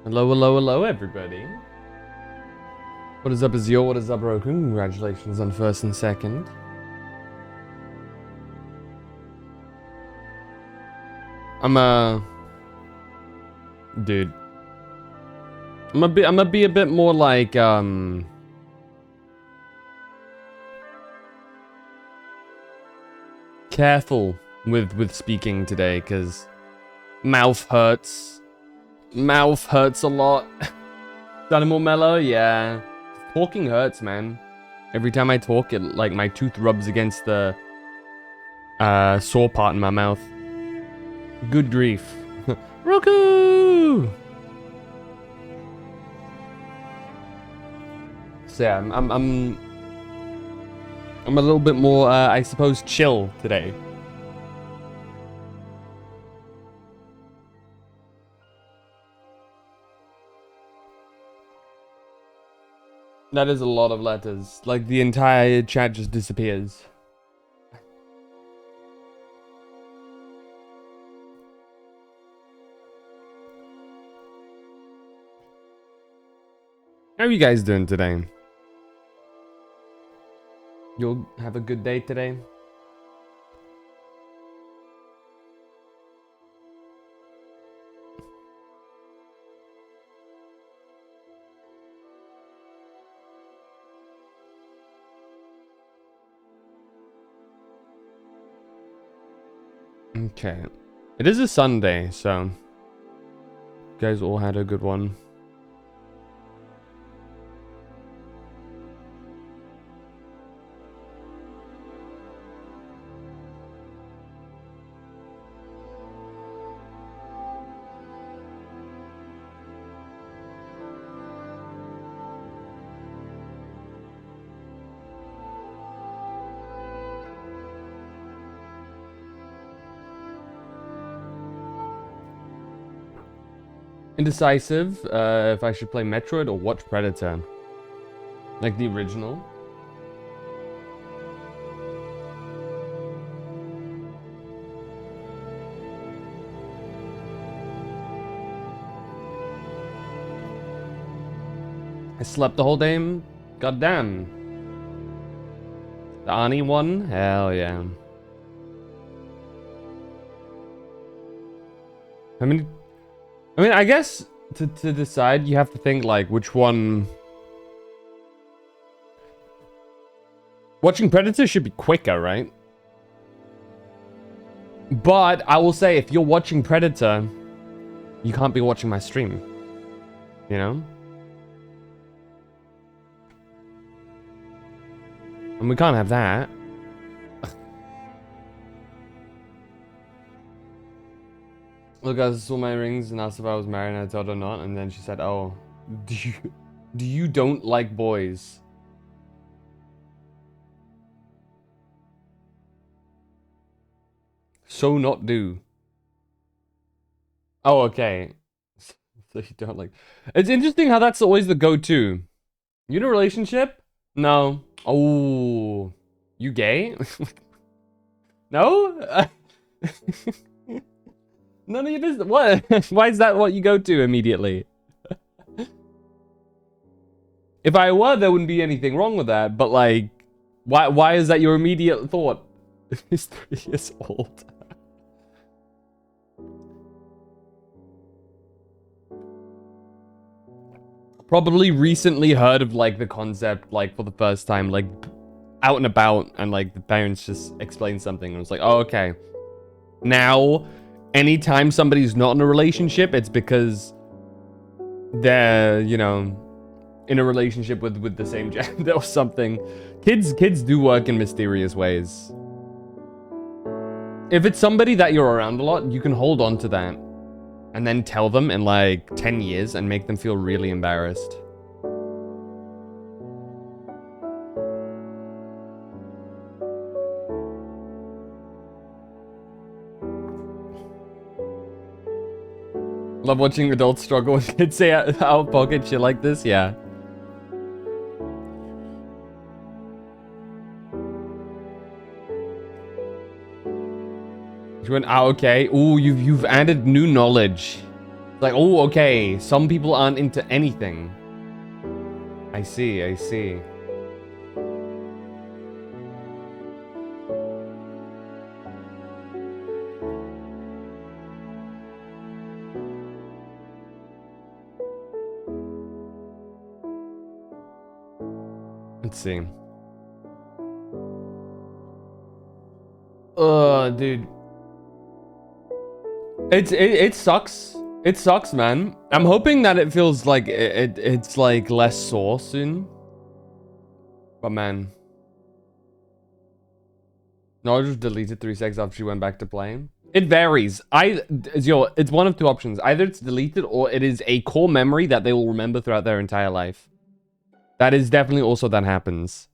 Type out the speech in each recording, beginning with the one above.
Hello, hello, hello, everybody. What is up, Azure? What is up, Roku? Congratulations on first and second. Dude. I'm gonna be a bit more like, careful with speaking today, because mouth hurts. Mouth hurts a lot. Sounding more mellow? Yeah. Talking hurts, man. Every time I talk, it like my tooth rubs against the sore part in my mouth. Good grief. Roku! So yeah, I'm a little bit more, I suppose, chill today. That is a lot of letters. Like, the entire chat just disappears. How are you guys doing today? You'll have a good day today? Okay. It is a Sunday, so you guys all had a good one. Indecisive, if I should play Metroid or watch Predator. Like the original. I slept the whole day. God damn. The Arnie one? Hell yeah. I mean, I guess to decide, you have to think like which one. Watching Predator should be quicker, right? But I will say, if you're watching Predator, you can't be watching my stream. You know? And we can't have that. Look, I saw my rings and asked if I was married, and I told her not, and then she said, "Oh, do you don't like boys?" So not do. Oh, okay. So you don't like. It's interesting how that's always the go-to. You in a relationship? No. Oh, you gay? No? None of your business. What? Why is that what you go to immediately? If I were, there wouldn't be anything wrong with that. But like, why is that your immediate thought? He's 3 years old. Probably recently heard of like the concept like for the first time, like out and about, and like the parents just explained something and it was like, oh, okay. Now, anytime somebody's not in a relationship, it's because they're, you know, in a relationship with the same gender or something. Kids do work in mysterious ways. If it's somebody that you're around a lot, you can hold on to that and then tell them in like 10 years and make them feel really embarrassed. Love watching adults struggle when kids say out of pocket shit like this, yeah. She went, ah, okay. Ooh, you've added new knowledge Like, oh, okay. Some people aren't into anything. I see, I see. Let's see. Dude. It sucks. It sucks, man. I'm hoping that it feels like it's like less sore soon. But man. No, I just deleted 3 seconds after she went back to playing. It varies. It's one of 2 options. Either it's deleted or it is a core memory that they will remember throughout their entire life. That is definitely also that happens.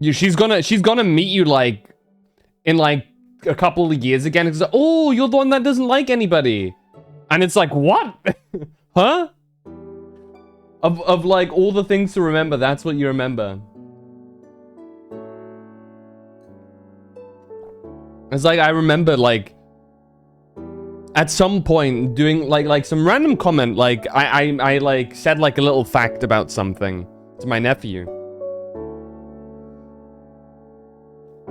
She's gonna meet you like in like a couple of years again. It's like, oh, you're the one that doesn't like anybody, and it's like, what? Huh? Of like all the things to remember, that's what you remember. It's like I remember like at some point doing like some random comment, like I like said like a little fact about something to my nephew.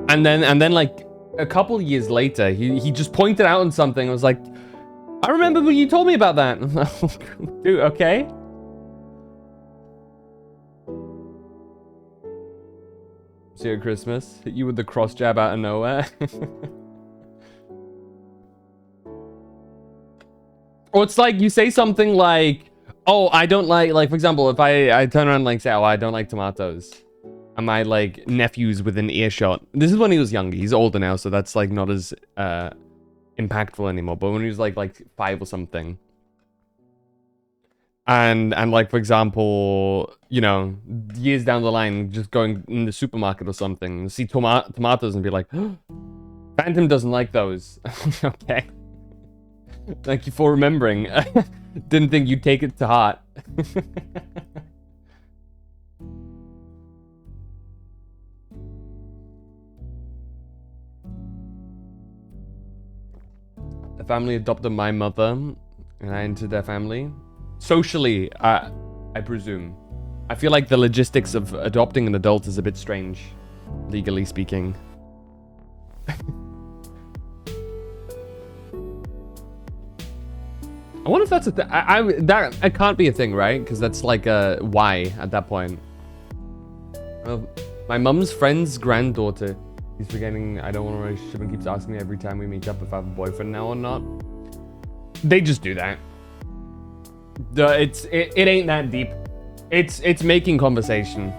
And then like a couple years later, he just pointed out on something. I was like, I remember when you told me about that. Dude, okay. See you at Christmas. Hit you with the cross jab out of nowhere. Or it's like you say something like, oh, I don't like for example, if I turn around and like say, oh, I don't like tomatoes. And my like nephew's within earshot. This is when he was younger. He's older now, so that's like not as impactful anymore. But when he was like 5 or something. And like for example, you know, years down the line, just going in the supermarket or something, see tomatoes and be like, oh, Phantom doesn't like those. Okay. Thank you for remembering. Didn't think you'd take it to heart. The family adopted my mother, and I entered their family. Socially, I presume. I feel like the logistics of adopting an adult is a bit strange, legally speaking. I wonder if that's a thing. That can't be a thing, right? Because that's like a why at that point. My mum's friend's granddaughter. He's forgetting I don't want a relationship and keeps asking me every time we meet up if I have a boyfriend now or not. They just do that. It ain't that deep. It's making conversation.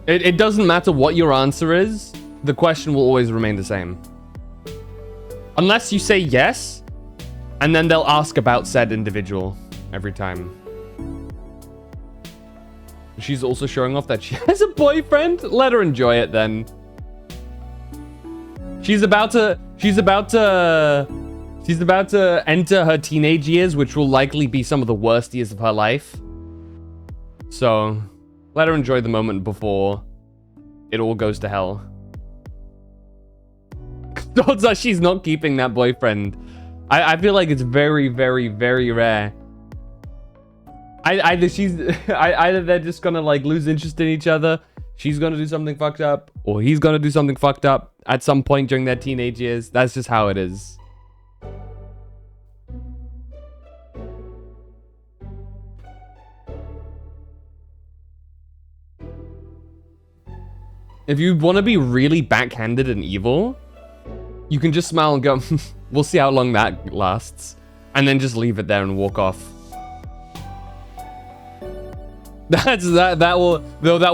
It doesn't matter what your answer is, the question will always remain the same. Unless you say yes, and then they'll ask about said individual every time. She's also showing off that she has a boyfriend? Let her enjoy it then. She's about to enter her teenage years, which will likely be some of the worst years of her life. So, let her enjoy the moment before it all goes to hell. Odds are she's not keeping that boyfriend. I feel like it's very, very, very rare. Either they're just gonna like lose interest in each other, she's gonna do something fucked up, or he's gonna do something fucked up at some point during their teenage years. That's just how it is. If you want to be really backhanded and evil, you can just smile and go, we'll see how long that lasts. And then just leave it there and walk off. That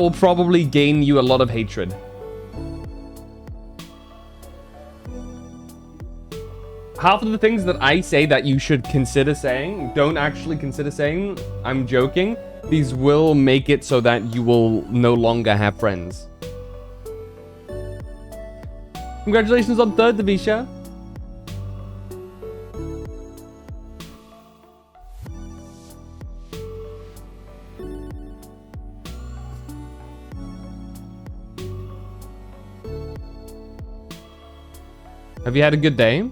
will probably gain you a lot of hatred. Half of the things that I say that you should consider saying, don't actually consider saying. I'm joking. These will make it so that you will no longer have friends. Congratulations on 3rd, Davisha. Have you had a good day?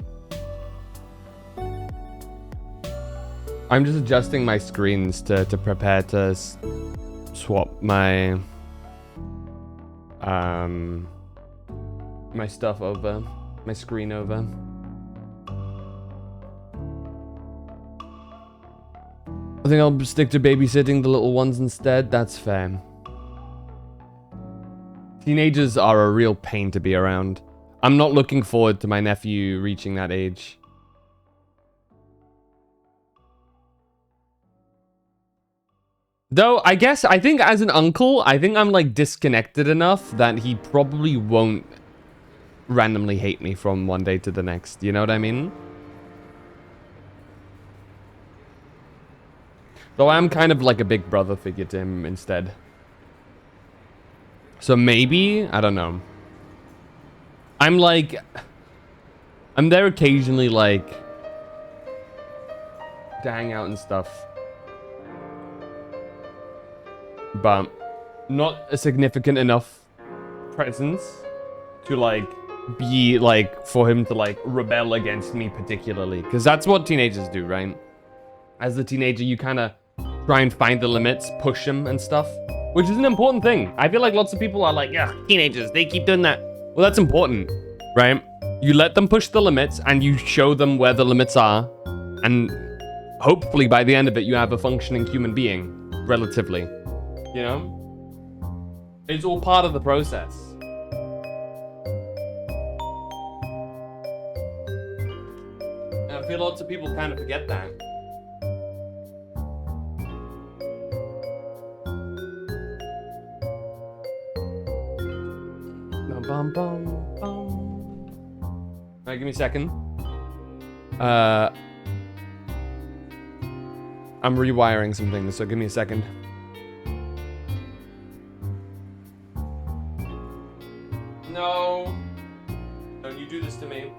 I'm just adjusting my screens to prepare to swap my my stuff over, my screen over. I think I'll stick to babysitting the little ones instead. That's fair. Teenagers are a real pain to be around. I'm not looking forward to my nephew reaching that age. Though, I think as an uncle, I think I'm like disconnected enough that he probably won't randomly hate me from one day to the next. You know what I mean? Though I'm kind of like a big brother figure to him instead. So maybe, I don't know. I'm there occasionally like to hang out and stuff. But not a significant enough presence to like be like for him to like rebel against me particularly. Because that's what teenagers do, right? As a teenager, you kind of try and find the limits, push them and stuff, which is an important thing. I feel like lots of people are like, yeah, teenagers, they keep doing that. Well, that's important, right? You let them push the limits and you show them where the limits are. And hopefully by the end of it, you have a functioning human being, relatively. You know? It's all part of the process. And I feel lots of people kind of forget that. Bum, bum, bum. Alright, give me a second. I'm rewiring some things, so give me a second. No. Don't you do this to me.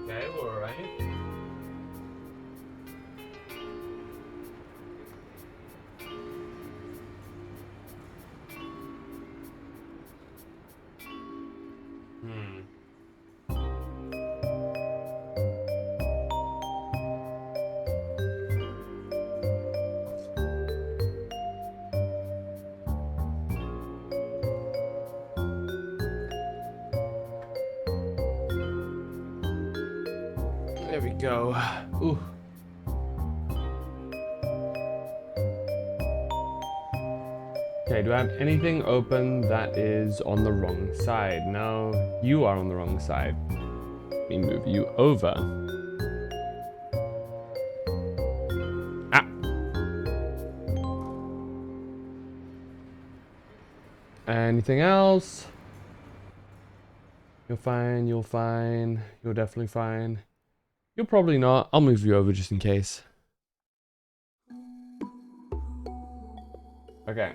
Okay, we're alright. There we go. Ooh. Okay, do I have anything open that is on the wrong side? No, you are on the wrong side. Let me move you over. Ah. Anything else? You're fine, you're fine. You're definitely fine. You're probably not. I'll move you over just in case. Okay.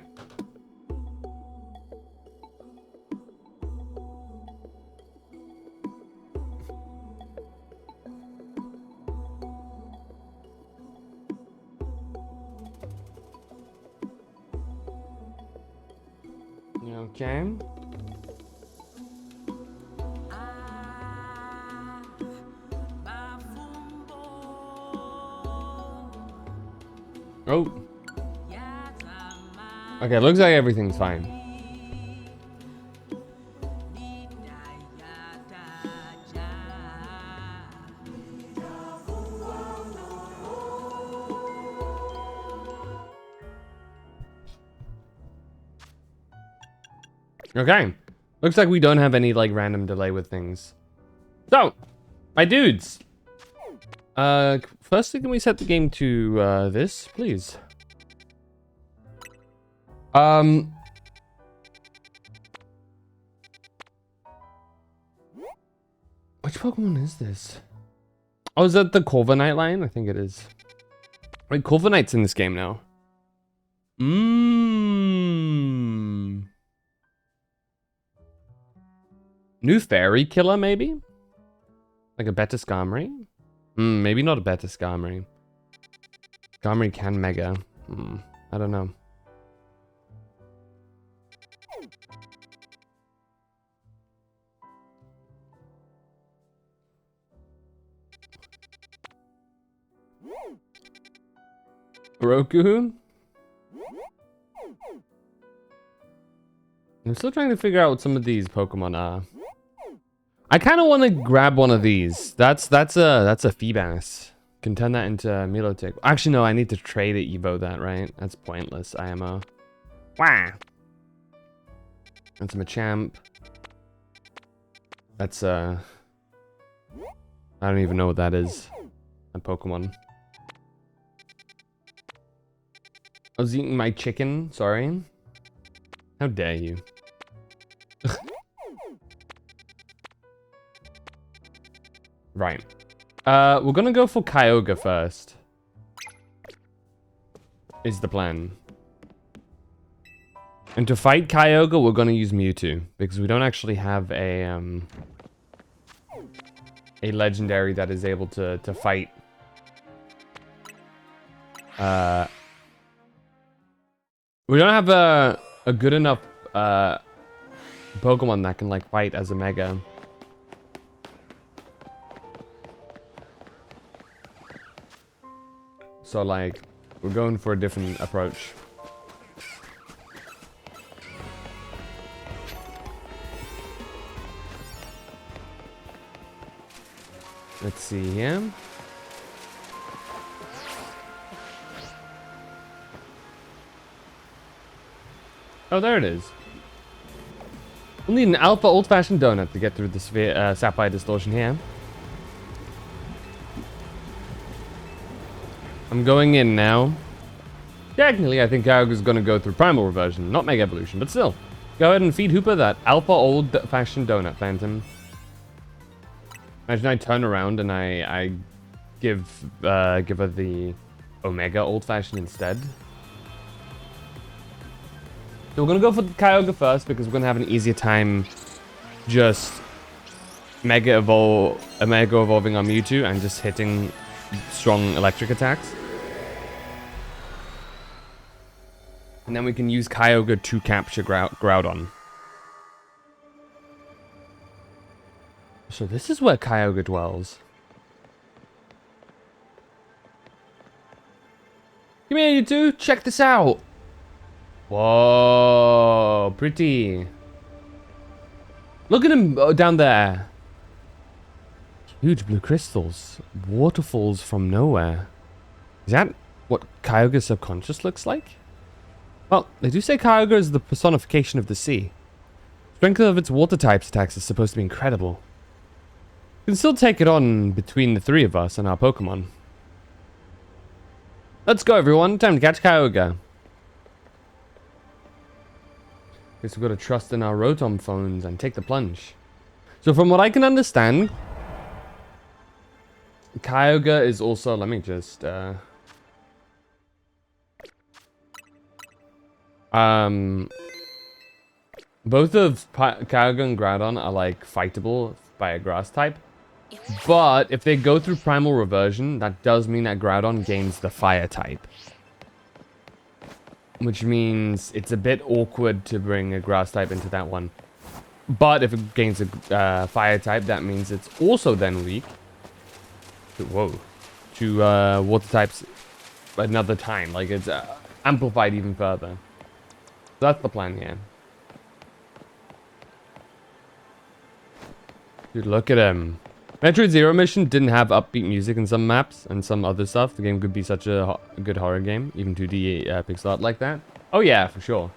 Okay. Oh. Okay, looks like everything's fine. Okay. Looks like we don't have any like random delay with things. So, my dudes. Firstly, can we set the game to this, please? Which Pokemon is this? Oh, is that the Corviknight line? I think it is. Wait, Corviknight's in this game now. New Fairy Killer, maybe? Like a better Skarmory? Maybe not a better Skarmory. Skarmory can Mega. I don't know. Roku? I'm still trying to figure out what some of these Pokemon are. I kind of want to grab one of these. That's a Feebas. Can turn that into Milotic. Actually, no, I need to trade it. Evo that, right? That's pointless. IMO. Wah. That's a Machamp. That's I don't even know what that is. A Pokemon. I was eating my chicken. Sorry. How dare you? Right. We're gonna go for Kyogre first. Is the plan. And to fight Kyogre, we're gonna use Mewtwo. Because we don't actually have a legendary that is able to fight. We don't have a good enough Pokemon that can like fight as a Mega. So like, we're going for a different approach. Let's see here. Oh, there it is. We'll need an alpha old-fashioned donut to get through the sapphire distortion here. I'm going in now. Technically, I think Kyogre's gonna go through Primal Reversion, not Mega Evolution, but still. Go ahead and feed Hooper that alpha old-fashioned donut, Phantom. Imagine I turn around and I give her the Omega old-fashioned instead. So we're gonna go for the Kyogre first because we're gonna have an easier time just Mega evolving our Mewtwo and just hitting strong electric attacks. And then we can use Kyogre to capture Groudon. So this is where Kyogre dwells. Come here, you two. Check this out. Whoa, pretty. Look at him down there. Huge blue crystals. Waterfalls from nowhere. Is that what Kyogre's subconscious looks like? Well, they do say Kyogre is the personification of the sea. Strength of its water types attacks is supposed to be incredible. We can still take it on between the three of us and our Pokemon. Let's go, everyone. Time to catch Kyogre. Guess we've got to trust in our Rotom phones and take the plunge. So from what I can understand, Kyogre is also... Let me just... both of Kyogre and Groudon are like fightable by a grass type. But if they go through Primal Reversion, that does mean that Groudon gains the fire type. Which means it's a bit awkward to bring a grass type into that one. But if it gains a fire type, that means it's also then weak. To water types another time. Like it's amplified even further. That's the plan here. Dude, look at him. Metroid Zero Mission didn't have upbeat music in some maps and some other stuff. The game could be such a good horror game, even 2D pixel art like that. Oh yeah, for sure.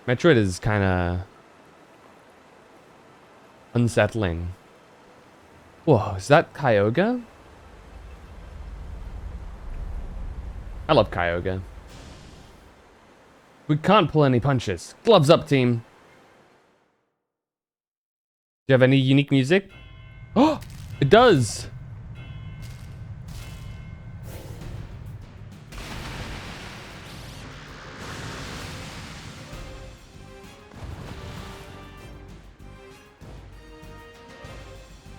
Metroid is kind of unsettling. Whoa, is that Kyogre? I love Kyogre. We can't pull any punches. Gloves up, team. Do you have any unique music? Oh, it does.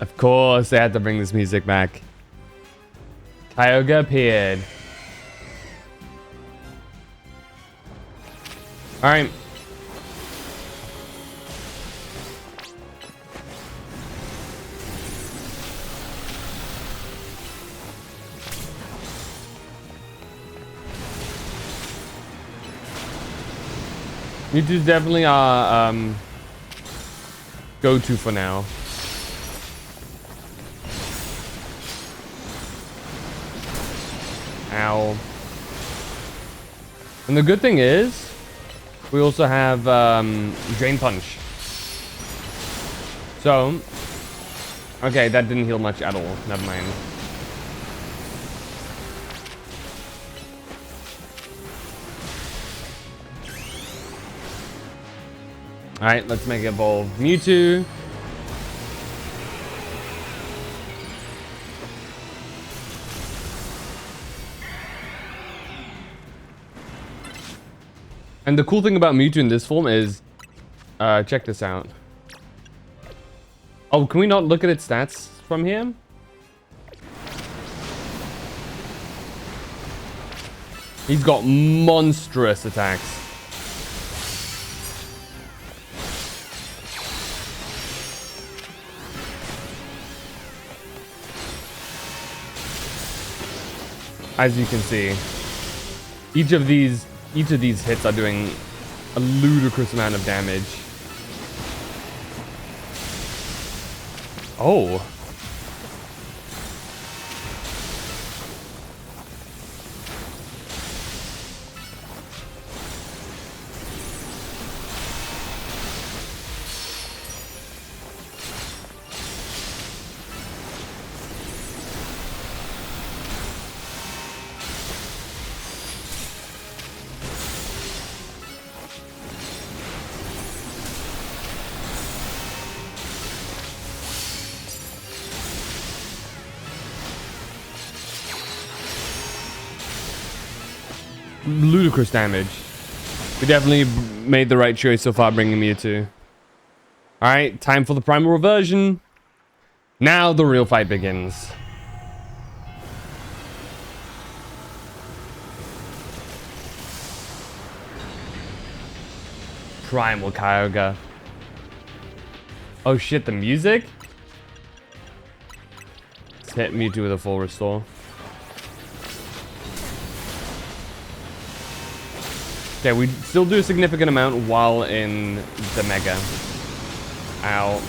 Of course, they had to bring this music back. Kyogre appeared. Alright. Mewtwo's definitely our go-to for now. Ow. And the good thing is, we also have Drain Punch. So, okay, that didn't heal much at all. Never mind. Alright, let's make it evolve Mewtwo. And the cool thing about Mewtwo in this form is, check this out. Oh, can we not look at its stats from here? He's got monstrous attacks. As you can see, each of these hits are doing a ludicrous amount of damage. Oh. Ludicrous damage. We definitely made the right choice so far bringing Mewtwo. Alright, time for the primal reversion. Now the real fight begins. Primal Kyogre. Oh shit, the music? Let's hit Mewtwo with a full restore. Okay, we still do a significant amount while in the Mega. Ow.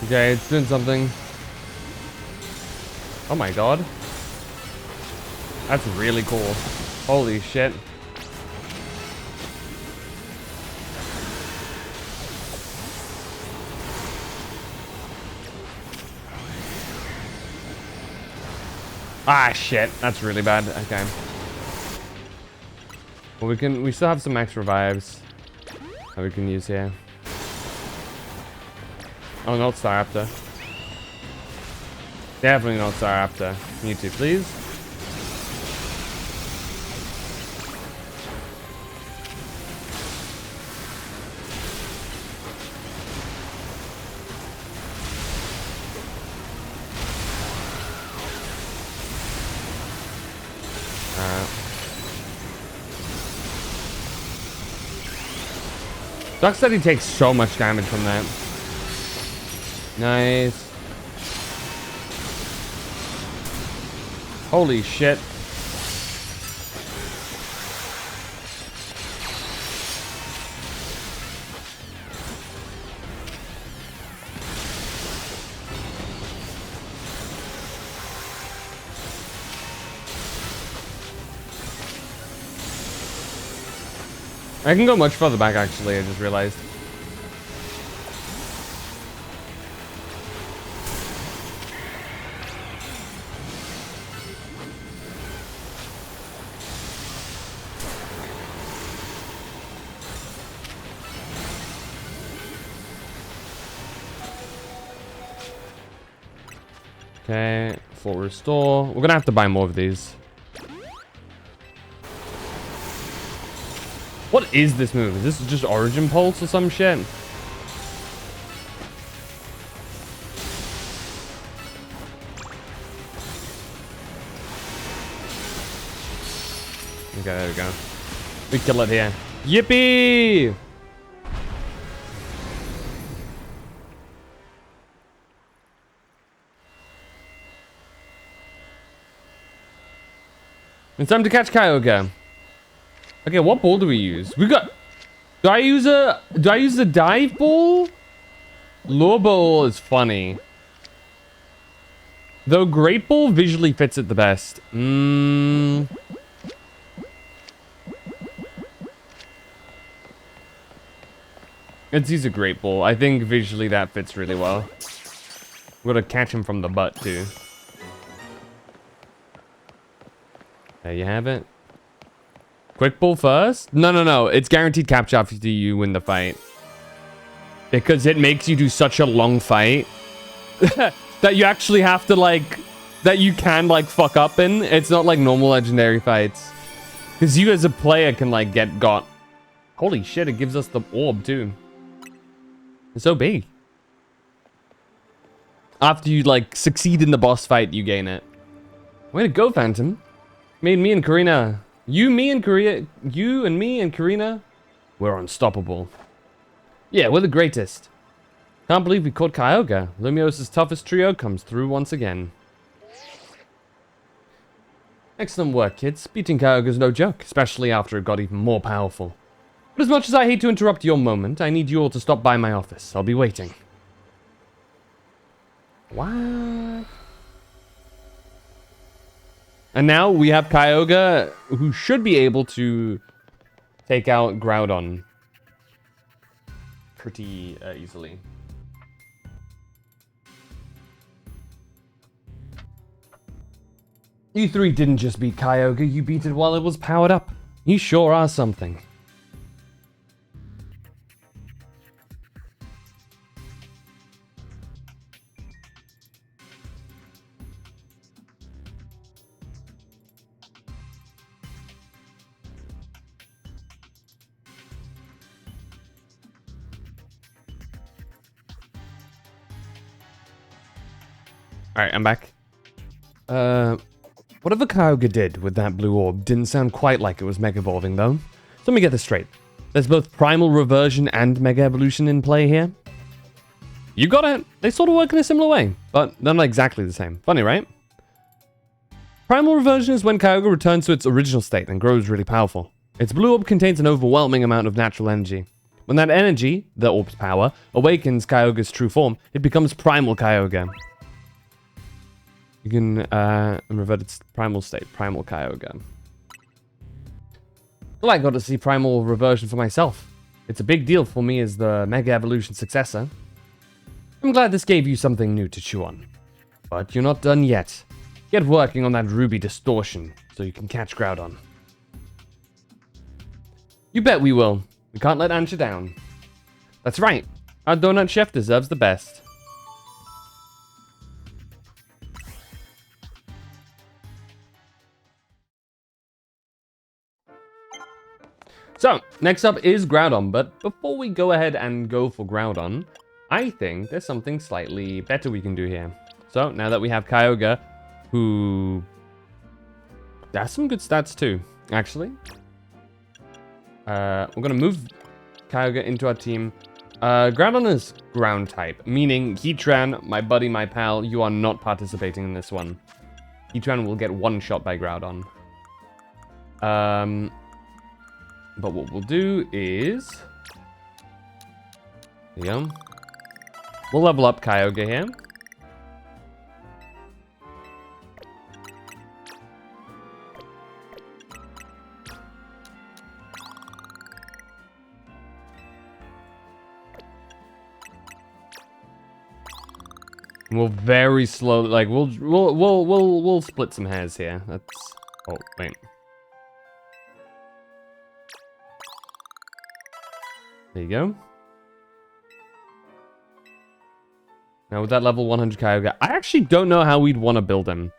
Okay, it's doing something. Oh my god. That's really cool. Holy shit. Ah shit, that's really bad. Okay. Well, we still have some max revives that we can use here. Oh, not Staraptor. Definitely not Staraptor. Mewtwo, please. Sucks that he takes so much damage from that. Nice. Holy shit. I can go much further back, actually, I just realized. Okay, full restore. We're gonna have to buy more of these. What is this move? Is this just Origin Pulse or some shit? Okay, there we go. We kill it here. Yippee! It's time to catch Kyogre. Okay, what ball do we use? We got... Do I use the dive ball? Lure ball is funny. Though Great Ball visually fits it the best. Let's use a Great Ball. I think visually that fits really well. We're gonna catch him from the butt too. There you have it. Quick Ball first? No. It's guaranteed capture after you win the fight. Because it makes you do such a long fight. That you actually have to, like... That you can, like, fuck up in. It's not like normal legendary fights. Because you as a player can, like, get got. Holy shit, it gives us the orb, too. It's so big. After you, like, succeed in the boss fight, you gain it. Way to go, Phantom. Made me and Karina. You and me and Karina, we're unstoppable. Yeah, we're the greatest. Can't believe we caught Kyogre. Lumios's toughest trio comes through once again. Excellent work, kids. Beating Kyogre's no joke, especially after it got even more powerful. But as much as I hate to interrupt your moment, I need you all to stop by my office. I'll be waiting. What? And now we have Kyogre, who should be able to take out Groudon pretty easily. You three didn't just beat Kyogre, you beat it while it was powered up. You sure are something. Alright, I'm back. Whatever Kyogre did with that blue orb didn't sound quite like it was Mega Evolving, though. So let me get this straight. There's both Primal Reversion and Mega Evolution in play here. You got it! They sort of work in a similar way, but they're not exactly the same. Funny, right? Primal Reversion is when Kyogre returns to its original state and grows really powerful. Its blue orb contains an overwhelming amount of natural energy. When that energy, the orb's power, awakens Kyogre's true form, it becomes Primal Kyogre. You can revert its primal state, Primal Kyogre. Well, I got to see Primal Reversion for myself. It's a big deal for me as the Mega Evolution successor. I'm glad this gave you something new to chew on. But you're not done yet. Get working on that Ruby Distortion so you can catch Groudon. You bet we will. We can't let Ansha down. That's right. Our donut chef deserves the best. So, next up is Groudon, but before we go ahead and go for Groudon, I think there's something slightly better we can do here. So, now that we have Kyogre, who has some good stats too, actually. We're going to move Kyogre into our team. Groudon is ground type, meaning Heatran, my buddy, my pal, you are not participating in this one. Heatran will get one shot by Groudon. But what we'll do is... There you go. We'll level up Kyogre here. We'll very slowly, like, we'll split some hairs here. That's, oh, wait. There you go. Now with that level 100 Kyogre, I actually don't know how we'd want to build him.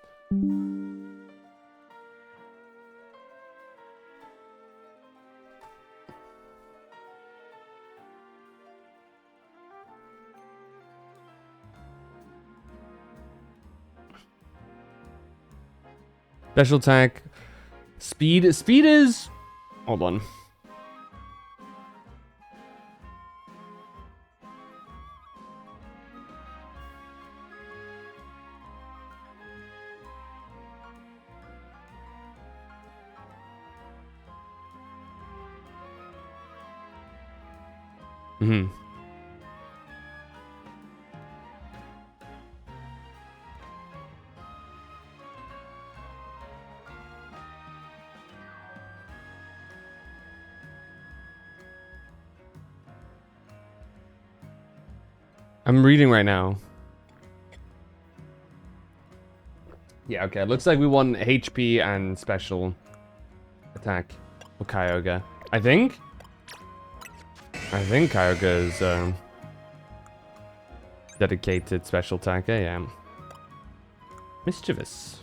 Special attack. Speed. Speed is... Hold on. Mm-hmm. I'm reading right now. Yeah, okay. Looks like we want HP and special attack for Kyogre. I think Kyogre is dedicated special attacker, yeah. Mischievous.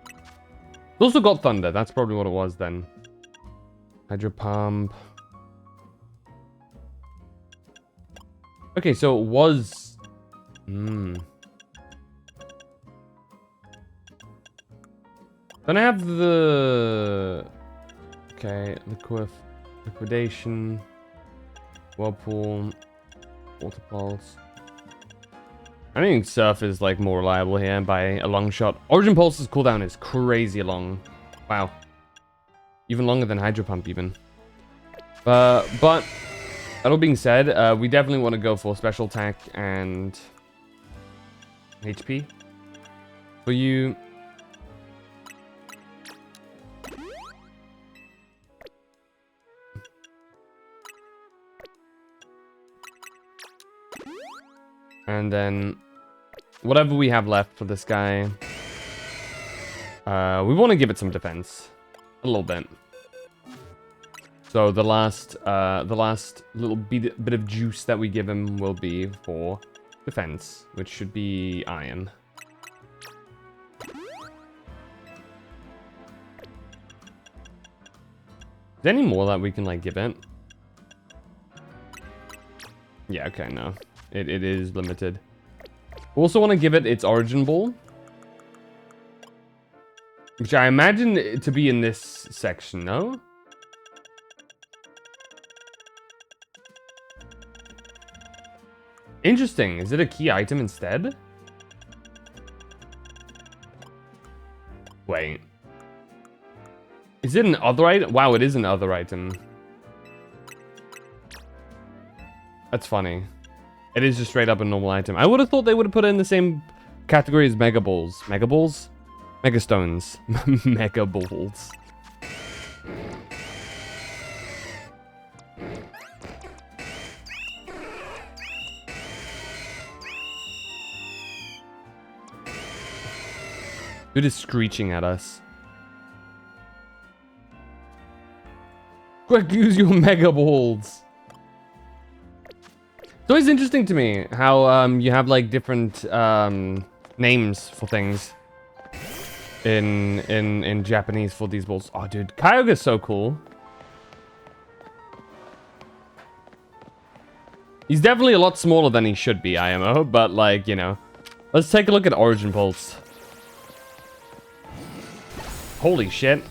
It's also got Thunder. That's probably what it was then. Hydro Pump. Okay, so it was... Then I have the... Okay, Liquidation, Whirlpool, Water Pulse. I think Surf is like more reliable here by a long shot. Origin Pulse's cooldown is crazy long. Wow. Even longer than Hydro Pump even. But that all being said, we definitely want to go for special attack and HP for you. And then whatever we have left for this guy, we want to give it some defense, a little bit. So the last little bit of juice that we give him will be for defense, which should be iron. Is there any more that we can like give it? Yeah, okay, no. It is limited. We also want to give it its Origin Ball, which I imagine to be in this section, no? Interesting. Is it a key item instead? Wait. Is it an other item? Wow, it is an other item. That's funny. It is just straight up a normal item. I would have thought they would have put it in the same category as Mega Balls. Mega Balls? Mega Stones. Mega Balls. Dude is screeching at us. Quick, use your Mega Balls. It's always interesting to me how you have like different names for things in Japanese for these balls. Oh, dude, Kyogre is so cool. He's definitely a lot smaller than he should be, IMO, but like, you know. Let's take a look at Origin Pulse. Holy shit.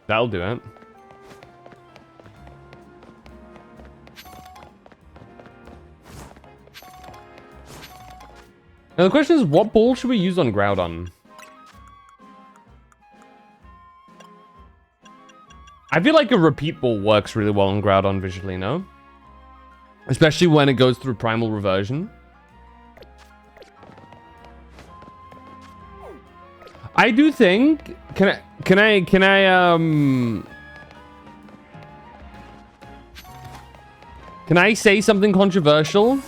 That'll do it. Now the question is, what ball should we use on Groudon? I feel like a repeat ball works really well on Groudon visually, no? Especially when it goes through Primal Reversion. I do think... Can I say something controversial?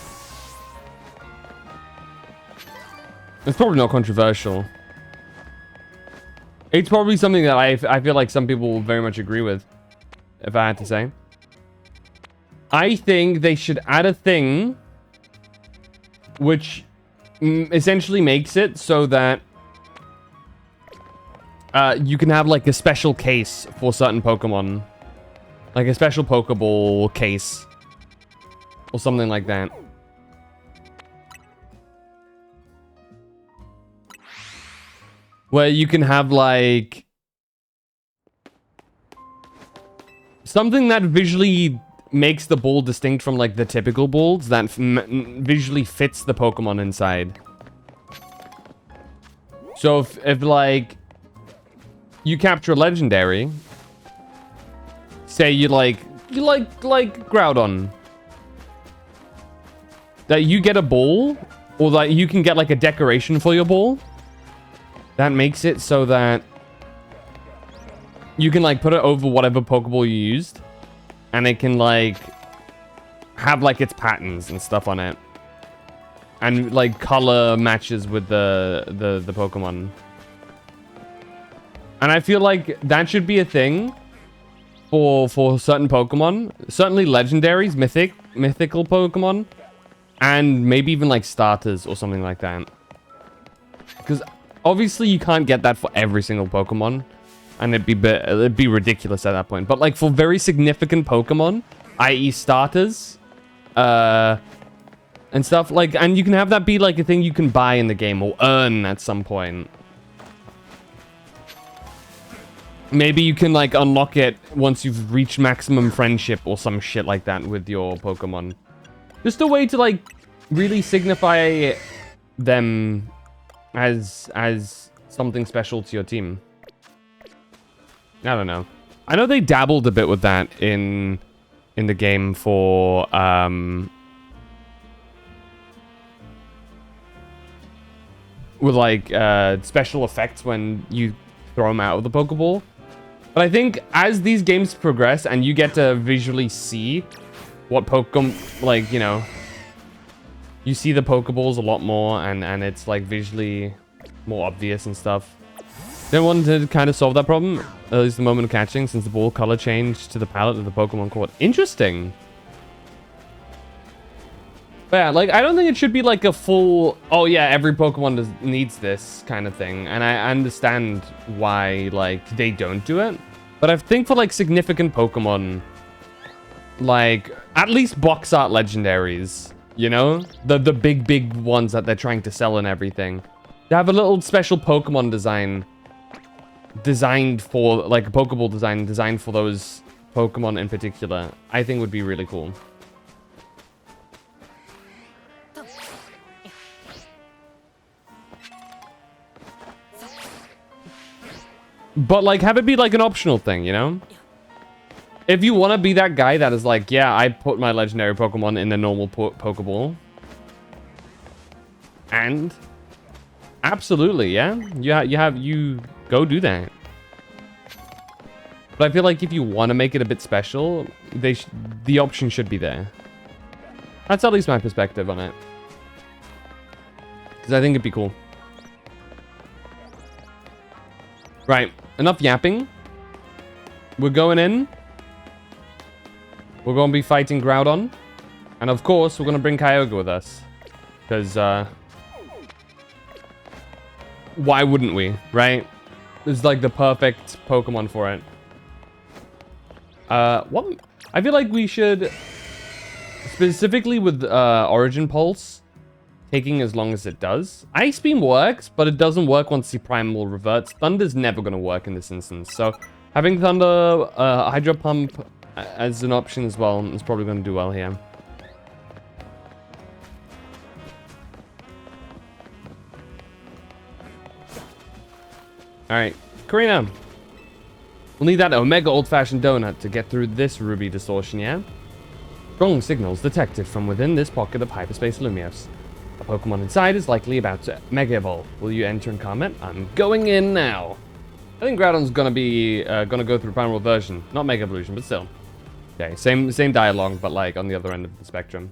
It's probably not controversial. It's probably something that I feel like some people will very much agree with, if I had to say. I think they should add a thing which essentially makes it so that you can have like a special case for certain Pokemon. Like a special Pokeball case. Or something like that. Where you can have like something that visually makes the ball distinct from like the typical balls that visually fits the Pokemon inside. So if like you capture a legendary, say you like Groudon, that you get a ball, or that you can get like a decoration for your ball, that makes it so that you can like put it over whatever Pokeball you used, and it can like have like its patterns and stuff on it, and like color matches with the Pokemon. And I feel like that should be a thing for certain Pokemon, certainly legendaries, mythical Pokemon, and maybe even like starters or something like that. Because obviously you can't get that for every single Pokemon, and it'd be ridiculous at that point. But like for very significant Pokemon, i.e. starters, and stuff like, and you can have that be like a thing you can buy in the game or earn at some point. Maybe you can like unlock it once you've reached maximum friendship or some shit like that with your Pokemon. Just a way to like really signify them as something special to your team. I don't know. I know they dabbled a bit with that in the game for with like special effects when you throw them out of the Pokeball. But I think as these games progress and you get to visually see what Pokemon, like, you know, you see the Pokeballs a lot more, and it's like visually more obvious and stuff. They wanted to kind of solve that problem, at least the moment of catching, since the ball color changed to the palette of the Pokemon caught. Interesting. But yeah, like, I don't think it should be like a full, oh yeah, every Pokemon needs this kind of thing. And I understand why, like, they don't do it. But I think for, like, significant Pokemon, like, at least box art legendaries, you know? The big ones that they're trying to sell and everything. They have a little special Pokemon design designed for, like, a Pokeball design designed for those Pokemon in particular, I think would be really cool. But, like, have it be, like, an optional thing, you know? If you want to be that guy that is like, yeah, I put my legendary Pokemon in the normal Pokeball. And absolutely, yeah. You go do that. But I feel like if you want to make it a bit special, the option should be there. That's at least my perspective on it. Because I think it'd be cool. Right, enough yapping. We're going in. We're going to be fighting Groudon. And of course, we're going to bring Kyogre with us. Because, why wouldn't we, right? It's like the perfect Pokemon for it. What? I feel like we should, specifically with Origin Pulse, taking as long as it does. Ice Beam works, but it doesn't work once the Primal reverts. Thunder's never going to work in this instance. So having Thunder, Hydro Pump as an option as well is probably going to do well here. Alright, Karina. We'll need that Omega old-fashioned donut to get through this Ruby distortion, yeah? Strong signals detected from within this pocket of hyperspace Lumios. A Pokemon inside is likely about to Mega Evolve. Will you enter and comment? I'm going in now. I think Groudon's gonna be gonna go through Primal version, not Mega Evolution, but still. Okay, same dialogue, but like on the other end of the spectrum.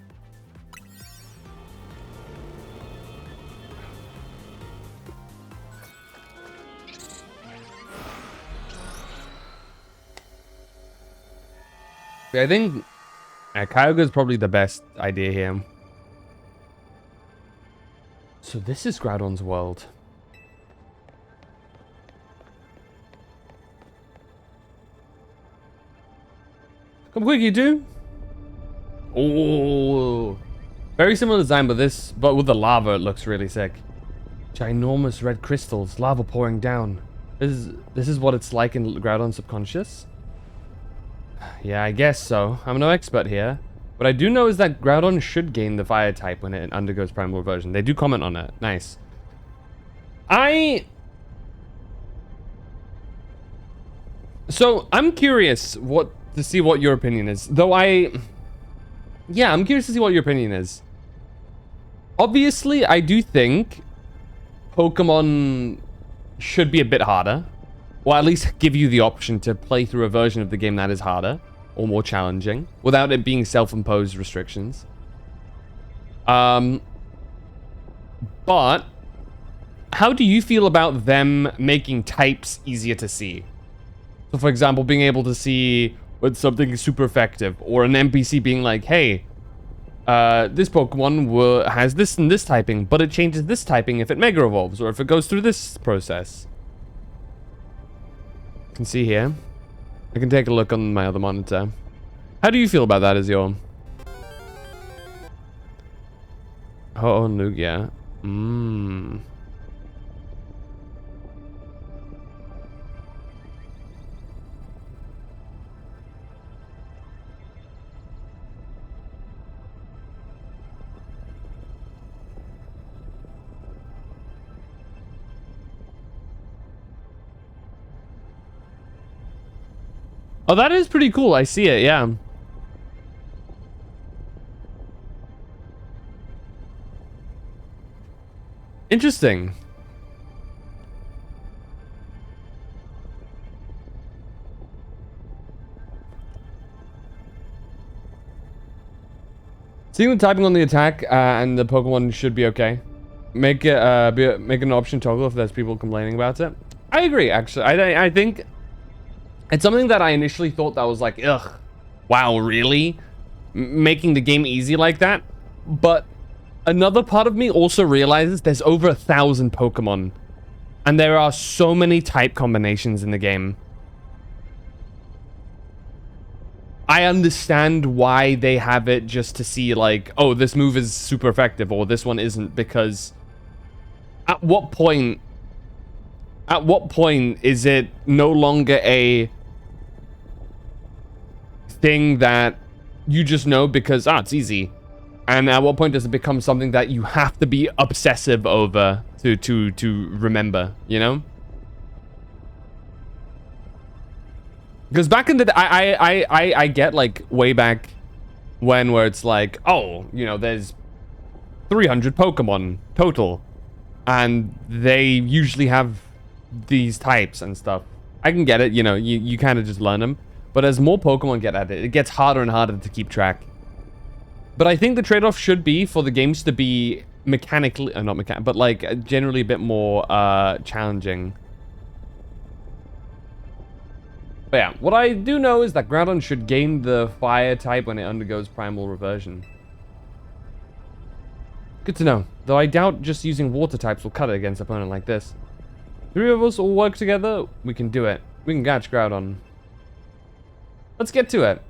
I think Kyogre is probably the best idea here. So this is Groudon's world. Come quick, you two. Oh, very similar design, but with the lava, it looks really sick. Ginormous red crystals, lava pouring down. This is what it's like in Groudon's subconscious. Yeah, I guess so. I'm no expert here. What I do know is that Groudon should gain the fire type when it undergoes primal reversion. They do comment on it. Nice. So, I'm curious to see what your opinion is. Yeah, I'm curious to see what your opinion is. Obviously, I do think Pokemon should be a bit harder. Or at least give you the option to play through a version of the game that is harder or more challenging without it being self-imposed restrictions. But how do you feel about them making types easier to see? So for example, being able to see when something is super effective, or an NPC being like, hey, this Pokemon has this and this typing, but it changes this typing if it Mega Evolves, or if it goes through this process. Can see here. I can take a look on my other monitor. How do you feel about that, Azure? Oh, Lugia. Oh, that is pretty cool. I see it, yeah. Interesting. Seeing the typing on the attack and the Pokemon should be okay. Make it make an option toggle if there's people complaining about it. I agree, actually. I think it's something that I initially thought that was like, ugh, wow, really? Making the game easy like that? But another part of me also realizes there's over 1,000 Pokemon. And there are so many type combinations in the game. I understand why they have it just to see like, oh, this move is super effective or this one isn't, because at what point is it no longer a thing that you just know because it's easy, and at what point does it become something that you have to be obsessive over to remember, you know? Because back in the day, I get like way back when where it's like, oh, you know, there's 300 Pokemon total and they usually have these types and stuff. I can get it, you know, you kind of just learn them. But as more Pokemon get at it, it gets harder and harder to keep track. But I think the trade-off should be for the games to be mechanically, not mechanical, but like generally a bit more challenging. But yeah, what I do know is that Groudon should gain the fire type when it undergoes primal reversion. Good to know. Though I doubt just using water types will cut it against an opponent like this. 3 of us all work together, we can do it. We can catch Groudon. Let's get to it.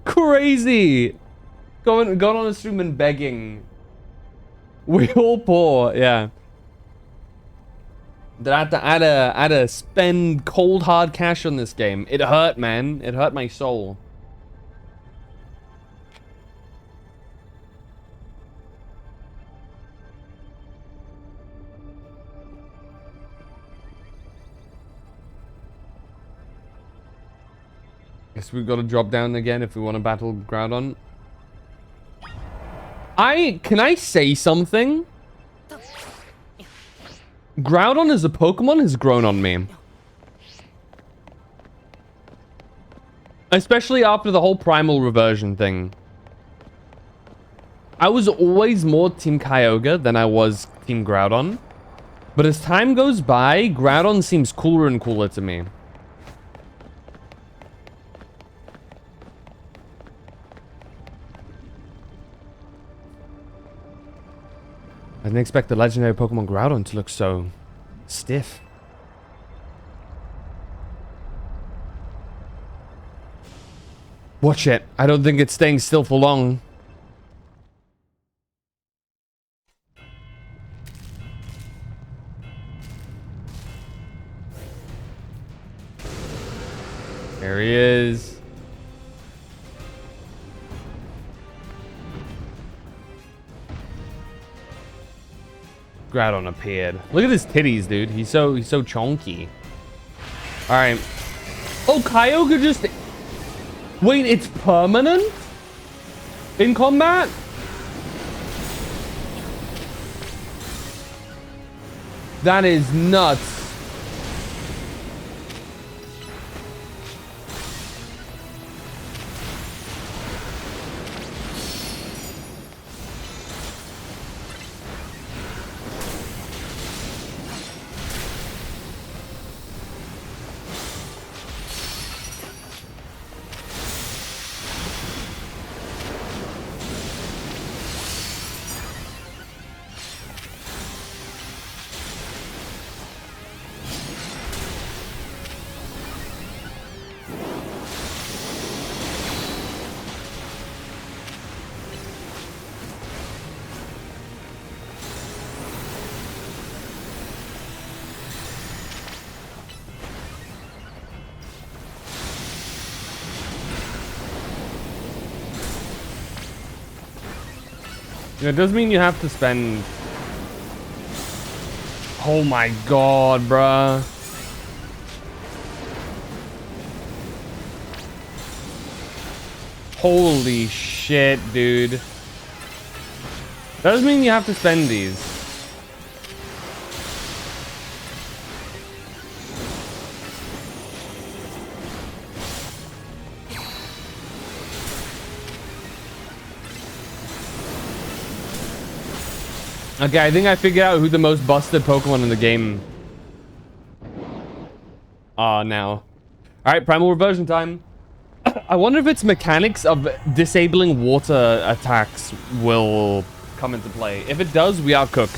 Crazy. Going on a stream and begging. We all poor, yeah. That I had to spend cold hard cash on this game. It hurt, man. It hurt my soul. Guess we've got to drop down again if we want to battle Groudon. Can I say something? Groudon as a Pokemon has grown on me. Especially after the whole primal reversion thing. I was always more Team Kyogre than I was Team Groudon. But as time goes by, Groudon seems cooler and cooler to me. I didn't expect the legendary Pokemon Groudon to look so stiff. Watch it. I don't think it's staying still for long. There he is. Groudon appeared. Look at his titties, dude. He's so chonky. All right. Oh, Kyogre just... Wait, it's permanent? In combat? That is nuts. It does mean you have to spend... Oh my god, bruh. Holy shit, dude. Does mean you have to spend these. Okay, I think I figured out who the most busted Pokemon in the game are now. Alright, Primal Reversion time. I wonder if its mechanics of disabling water attacks will come into play. If it does, we are cooked.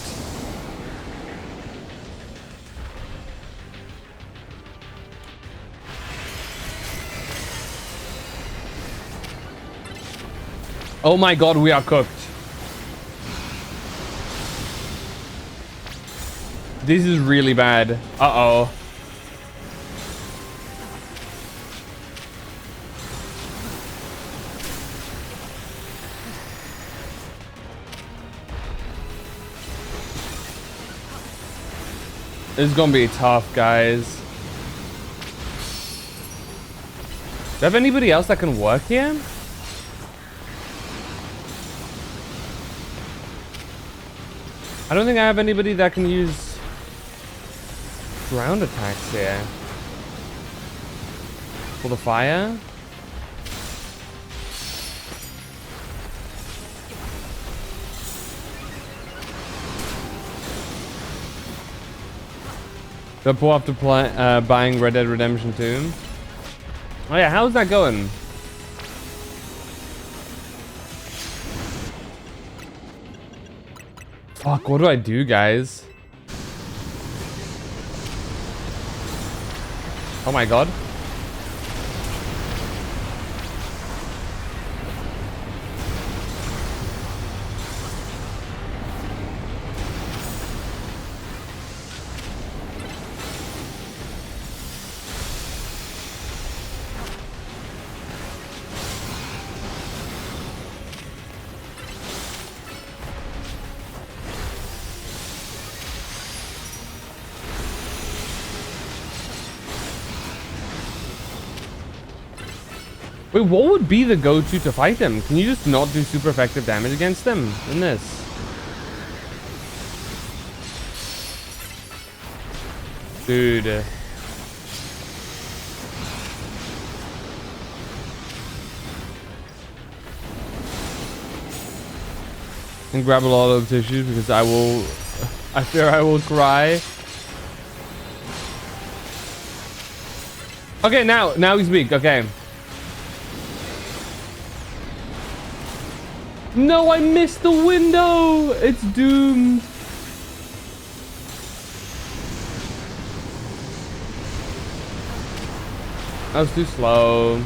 Oh my god, we are cooked. This is really bad. Uh-oh. This is gonna be tough, guys. Do I have anybody else that can work here? I don't think I have anybody that can use ground attacks here. For the fire? Do I pull after buying Red Dead Redemption 2? Oh yeah, how's that going? Fuck, what do I do, guys? Oh my god. Wait, what would be the go-to to fight them? Can you just not do super effective damage against them in this? Dude. And grab a lot of tissues because I fear I will cry. Okay, now he's weak. Okay. No, I missed the window. It's doomed. That was too slow.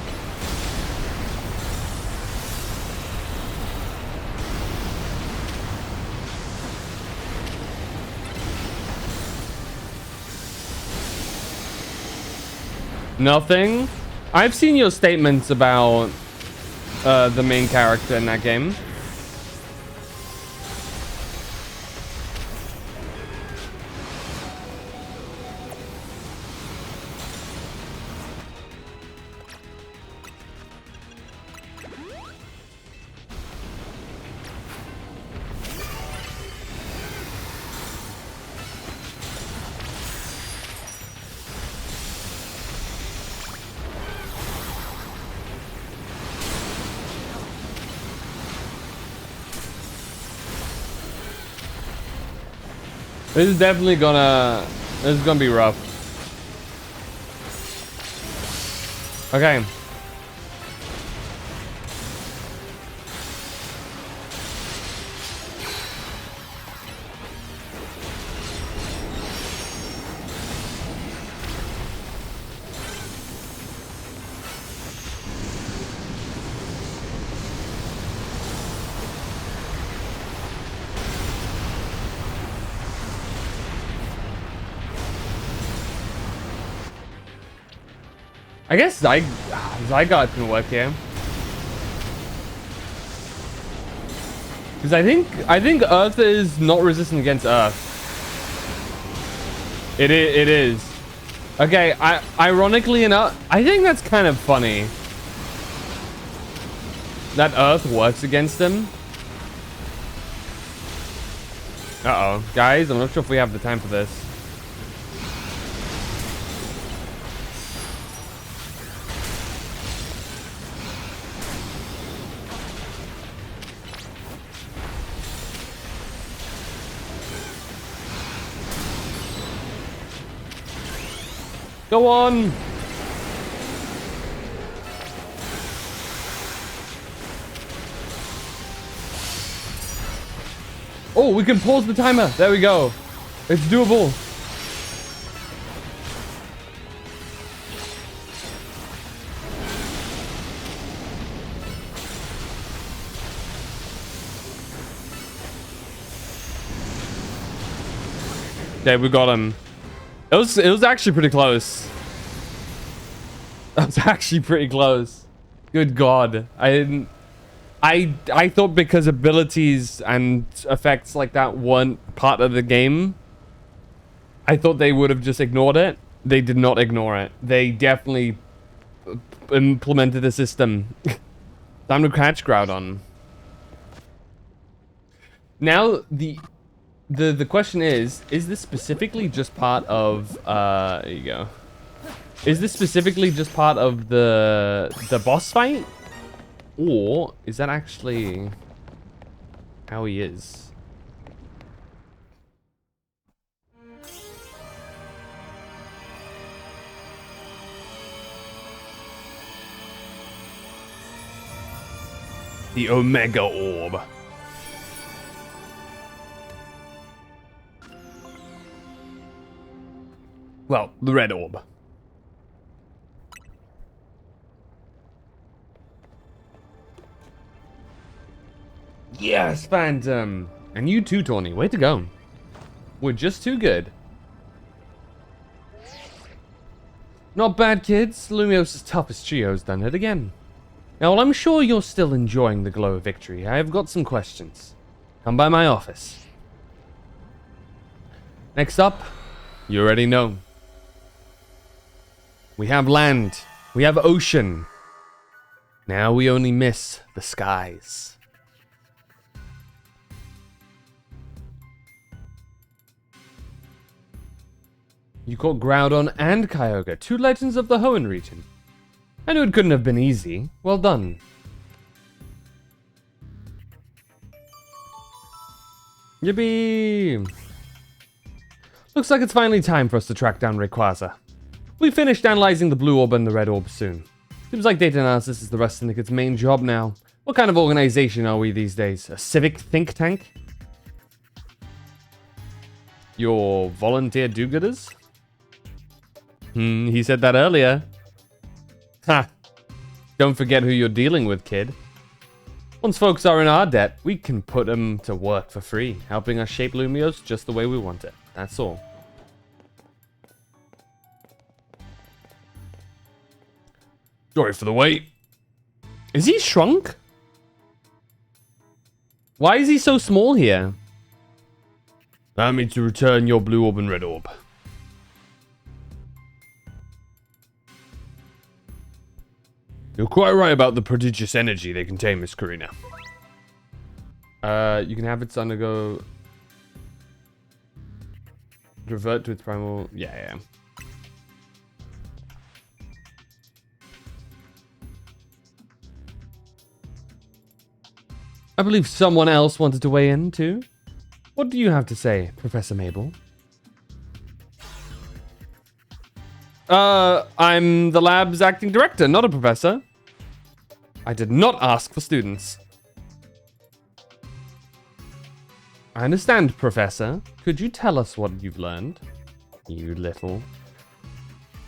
Nothing? I've seen your statements about the main character in that game. This is definitely gonna... This is gonna be rough. Okay. I guess Zygarde can work here. Because I think Earth is not resistant against Earth. It is. Okay, ironically enough, I think that's kind of funny. That Earth works against him. Uh-oh. Guys, I'm not sure if we have the time for this. Go on! Oh, we can pause the timer. There we go. It's doable. Okay, we got him. It was actually pretty close. That was actually pretty close. Good God. I thought because abilities and effects like that weren't part of the game, I thought they would have just ignored it. They did not ignore it. They definitely implemented the system. Time to catch Groudon. Now the question is this specifically just part of there you go. Is this specifically just part of the boss fight? Or is that actually how he is? The Omega Orb. Well, the red orb. Yes, Phantom! And you too, Tawny. Way to go. We're just too good. Not bad, kids. Lumios' toughest trio's done it again. Now, while I'm sure you're still enjoying the glow of victory, I have got some questions. Come by my office. Next up, you already know. We have land. We have ocean. Now we only miss the skies. You caught Groudon and Kyogre, two legends of the Hoenn region. I knew it couldn't have been easy. Well done. Yippee! Looks like it's finally time for us to track down Rayquaza. We finished analyzing the blue orb and the red orb soon. Seems like data analysis is the rest syndicate's main job now. What kind of organization are we these days? A civic think tank? Your volunteer do-gooders? He said that earlier. Ha! Don't forget who you're dealing with, kid. Once folks are in our debt, we can put them to work for free, helping us shape Lumiose just the way we want it. That's all. Sorry for the wait. Is he shrunk? Why is he so small here? Allow me to return your blue orb and red orb. You're quite right about the prodigious energy they contain, Miss Karina. You can have its undergo... Revert to its primal... Yeah. I believe someone else wanted to weigh in, too. What do you have to say, Professor Mabel? I'm the lab's acting director, not a professor. I did not ask for students. I understand, Professor. Could you tell us what you've learned? You little...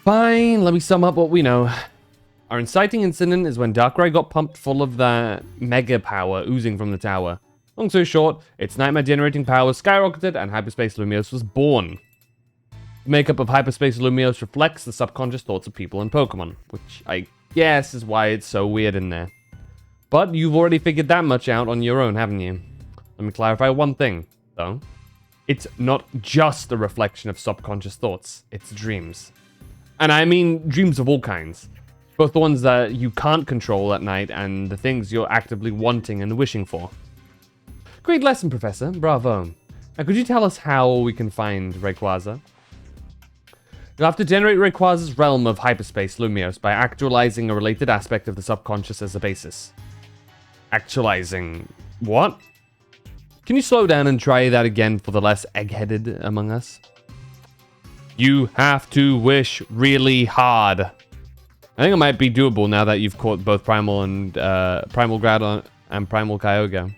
Fine, let me sum up what we know. Our inciting incident is when Darkrai got pumped full of that mega power oozing from the tower. Long story short, its nightmare generating power skyrocketed and Hyperspace Lumiose was born. The makeup of Hyperspace Lumiose reflects the subconscious thoughts of people and Pokemon, which I guess is why it's so weird in there. But you've already figured that much out on your own, haven't you? Let me clarify one thing, though. It's not just a reflection of subconscious thoughts, it's dreams. And I mean dreams of all kinds. Both the ones that you can't control at night and the things you're actively wanting and wishing for. Great lesson, Professor. Bravo. Now, could you tell us how we can find Rayquaza? You'll have to generate Rayquaza's realm of hyperspace, Lumiose, by actualizing a related aspect of the subconscious as a basis. Actualizing... what? Can you slow down and try that again for the less egg-headed among us? You have to wish really hard. I think it might be doable now that you've caught both Primal and Primal Groudon and Primal Kyogre.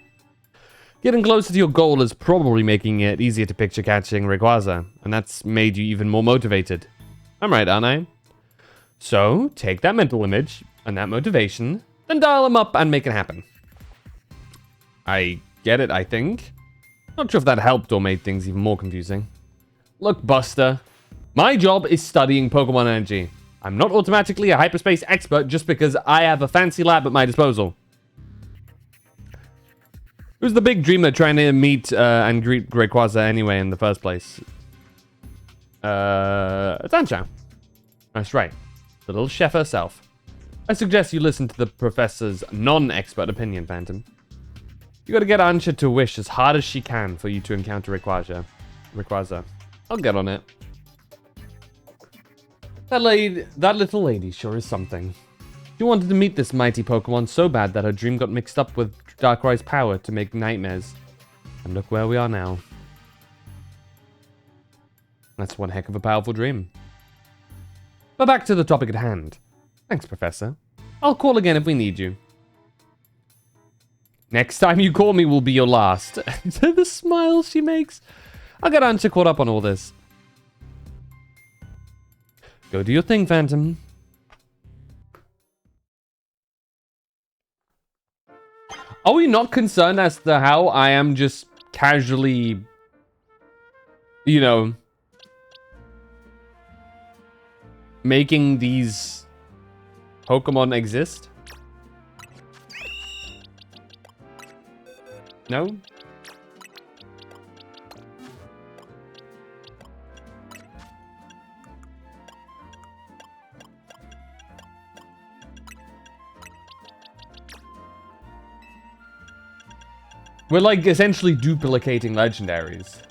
Getting closer to your goal is probably making it easier to picture catching Rayquaza, and that's made you even more motivated. I'm right, aren't I? So, take that mental image and that motivation, then dial them up and make it happen. I get it, I think. Not sure if that helped or made things even more confusing. Look, Buster, my job is studying Pokemon energy. I'm not automatically a hyperspace expert just because I have a fancy lab at my disposal. Who's the big dreamer trying to meet and greet Rayquaza anyway in the first place? Tancha. That's right. The little chef herself. I suggest you listen to the professor's non-expert opinion, Phantom. You gotta get Ansha to wish as hard as she can for you to encounter Rayquaza. I'll get on it. That little lady sure is something. She wanted to meet this mighty Pokemon so bad that her dream got mixed up with Darkrai's power to make nightmares. And look where we are now. That's one heck of a powerful dream. But back to the topic at hand. Thanks, Professor. I'll call again if we need you. Next time you call me will be your last. The smile she makes. I'll get Ansha caught up on all this. Go do your thing, Phantom. Are we not concerned as to how I am just casually, you know, making these Pokemon exist? No? We're like essentially duplicating legendaries.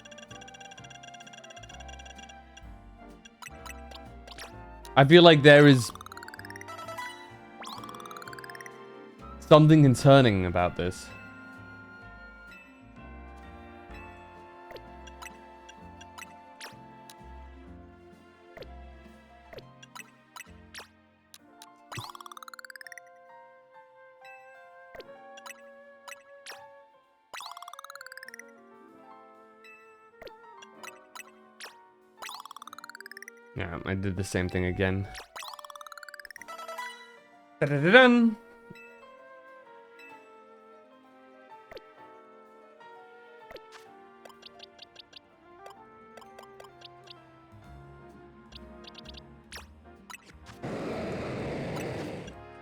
I feel like there is something concerning about this. Yeah, I did the same thing again. Da-da-da-dun.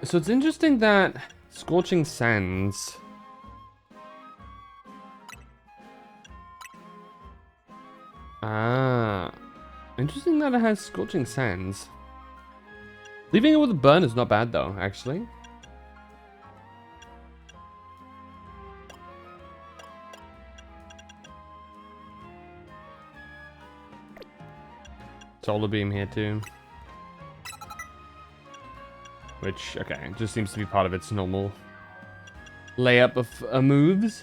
So it's interesting that Scorching Sands... Ah. Interesting that it has Scorching Sands. Leaving it with a burn is not bad though, actually. Solar Beam here too. Which, okay, just seems to be part of its normal layup of moves.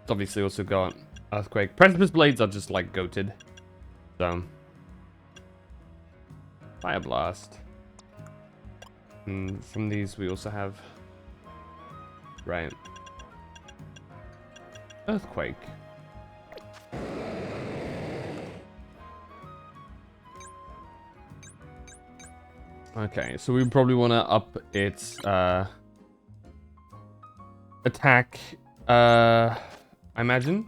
It's obviously also got Earthquake. Precipice Blades are just like goated. So. Fire Blast. And from these we also have... Right. Earthquake. Okay, so we probably want to up its attack, I imagine.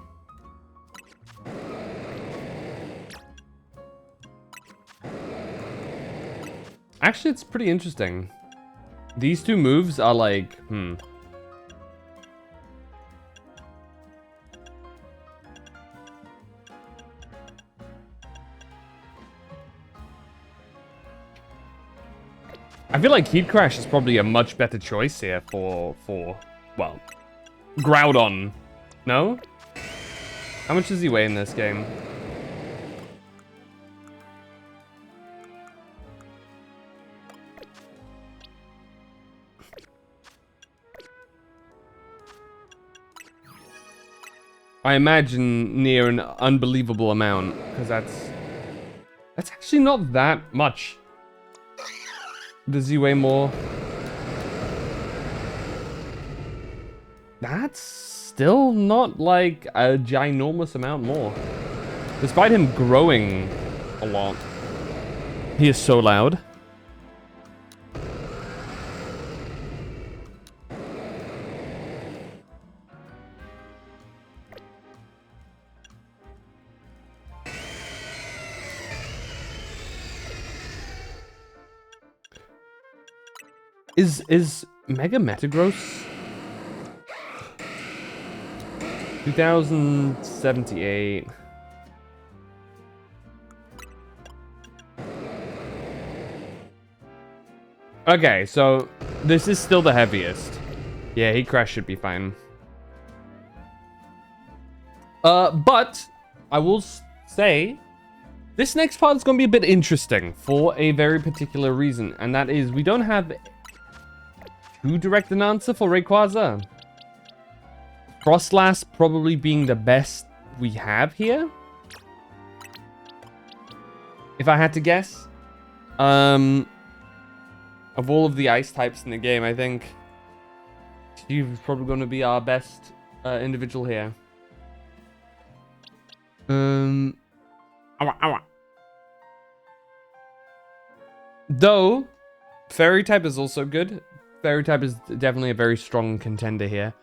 Actually, it's pretty interesting. These two moves are like, I feel like Heat Crash is probably a much better choice here for well, Groudon. No? How much does he weigh in this game? I imagine near an unbelievable amount, because that's actually not that much. Does he weigh more? That's still not like a ginormous amount more. Despite him growing a lot. He is so loud. Is Mega Metagross 2078? Okay, so this is still the heaviest. Yeah, Heat Crash should be fine. But I will say this next part is going to be a bit interesting for a very particular reason, and that is we don't have too direct an answer for Rayquaza. Frostlass probably being the best we have here, if I had to guess. Of all of the ice types in the game, I think Steve's probably going to be our best individual here. Ow, ow. Though Fairy type is also good. Fairy type is definitely a very strong contender here.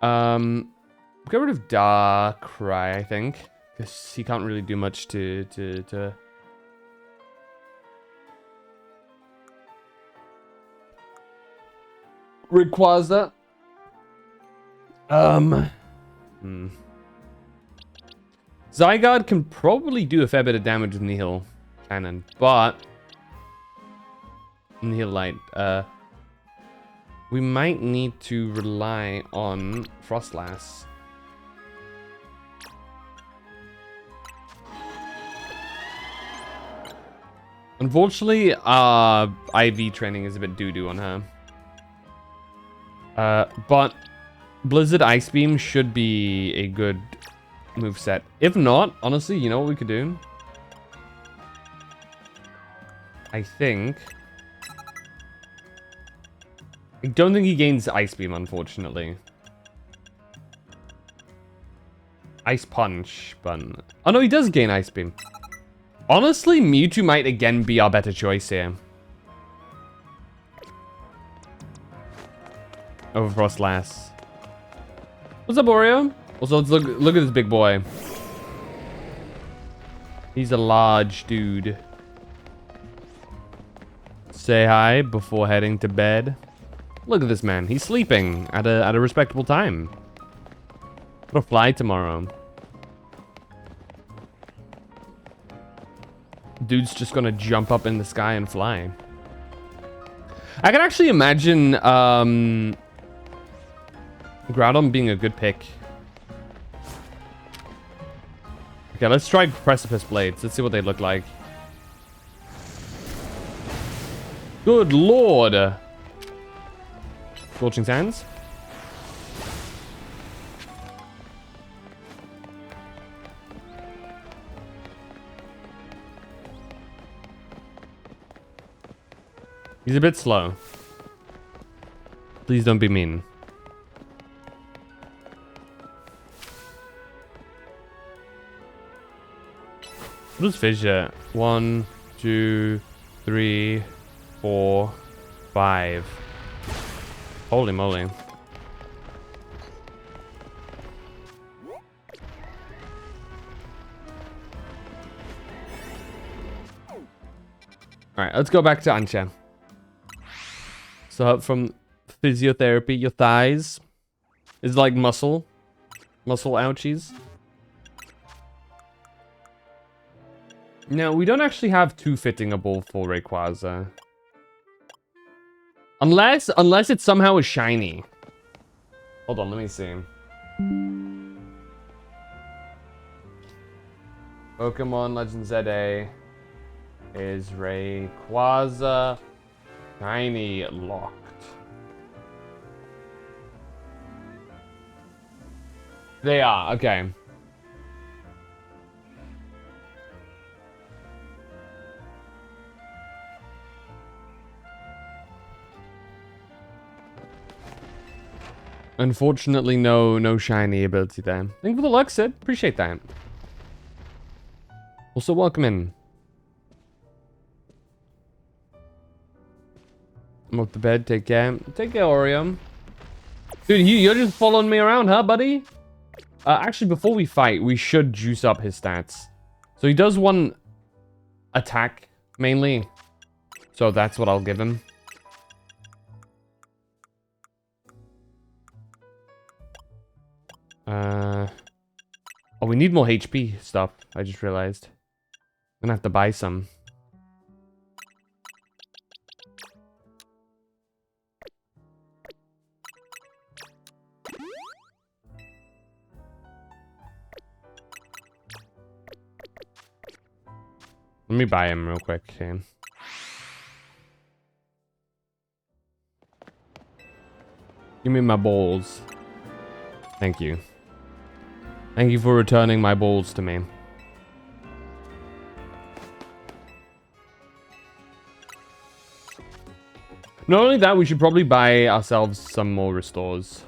Get rid of Darkrai, I think, because he can't really do much to Rayquaza. Zygarde can probably do a fair bit of damage with Nihil Cannon, but Nihil Light, we might need to rely on Frostlass. Unfortunately, IV training is a bit doo-doo on her. But Blizzard Ice Beam should be a good moveset. If not, honestly, you know what we could do? I think... I don't think he gains Ice Beam, unfortunately. Ice Punch, but... Oh no, he does gain Ice Beam. Honestly, Mewtwo might again be our better choice here. Overfrost lass. What's up, Oreo? Also, let's look at this big boy. He's a large dude. Say hi before heading to bed. Look at this man. He's sleeping at a respectable time. Gotta fly tomorrow. Dude's just gonna jump up in the sky and fly. I can actually imagine Groudon being a good pick. Okay, let's try Precipice Blades. Let's see what they look like. Good lord. Scorching Sands. He's a bit slow. Please don't be mean. What is Fissure? 1, 2, 3, 4, 5. Holy moly. Alright, let's go back to Ancha. So from physiotherapy, your thighs is like muscle ouchies. Now, we don't actually have two fitting a ball for Rayquaza. Unless it somehow is shiny. Hold on, let me see. Pokemon Legends ZA is Rayquaza shiny locked. They are, okay. Unfortunately, no shiny ability there. Thank you for the luck, Sid. Appreciate that. Also, welcome in. I'm off to bed. Take care. Take care, Oreo. Dude, you're just following me around, huh, buddy? Actually, before we fight, we should juice up his stats. So he does one attack, mainly. So that's what I'll give him. Oh, we need more HP stuff. I just realized. I'm gonna have to buy some. Let me buy him real quick. Okay. Give me my balls. Thank you. Thank you for returning my balls to me. Not only that, we should probably buy ourselves some more restores.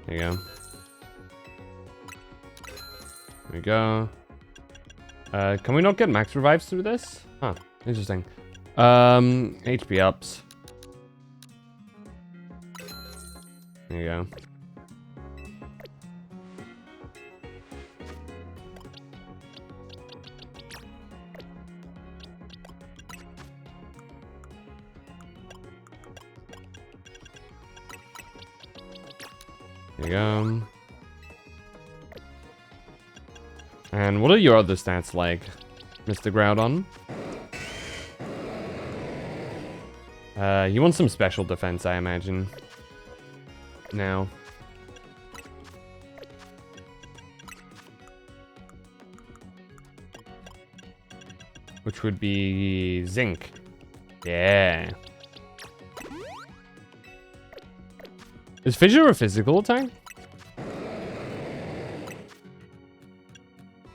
There you go. There we go. Can we not get max revives through this? Huh, interesting. HP ups. There you go. There you go. And what are your other stats like, Mr. Groudon? You want some special defense, I imagine. Now. Which would be zinc. Yeah. Is Fissure a physical attack?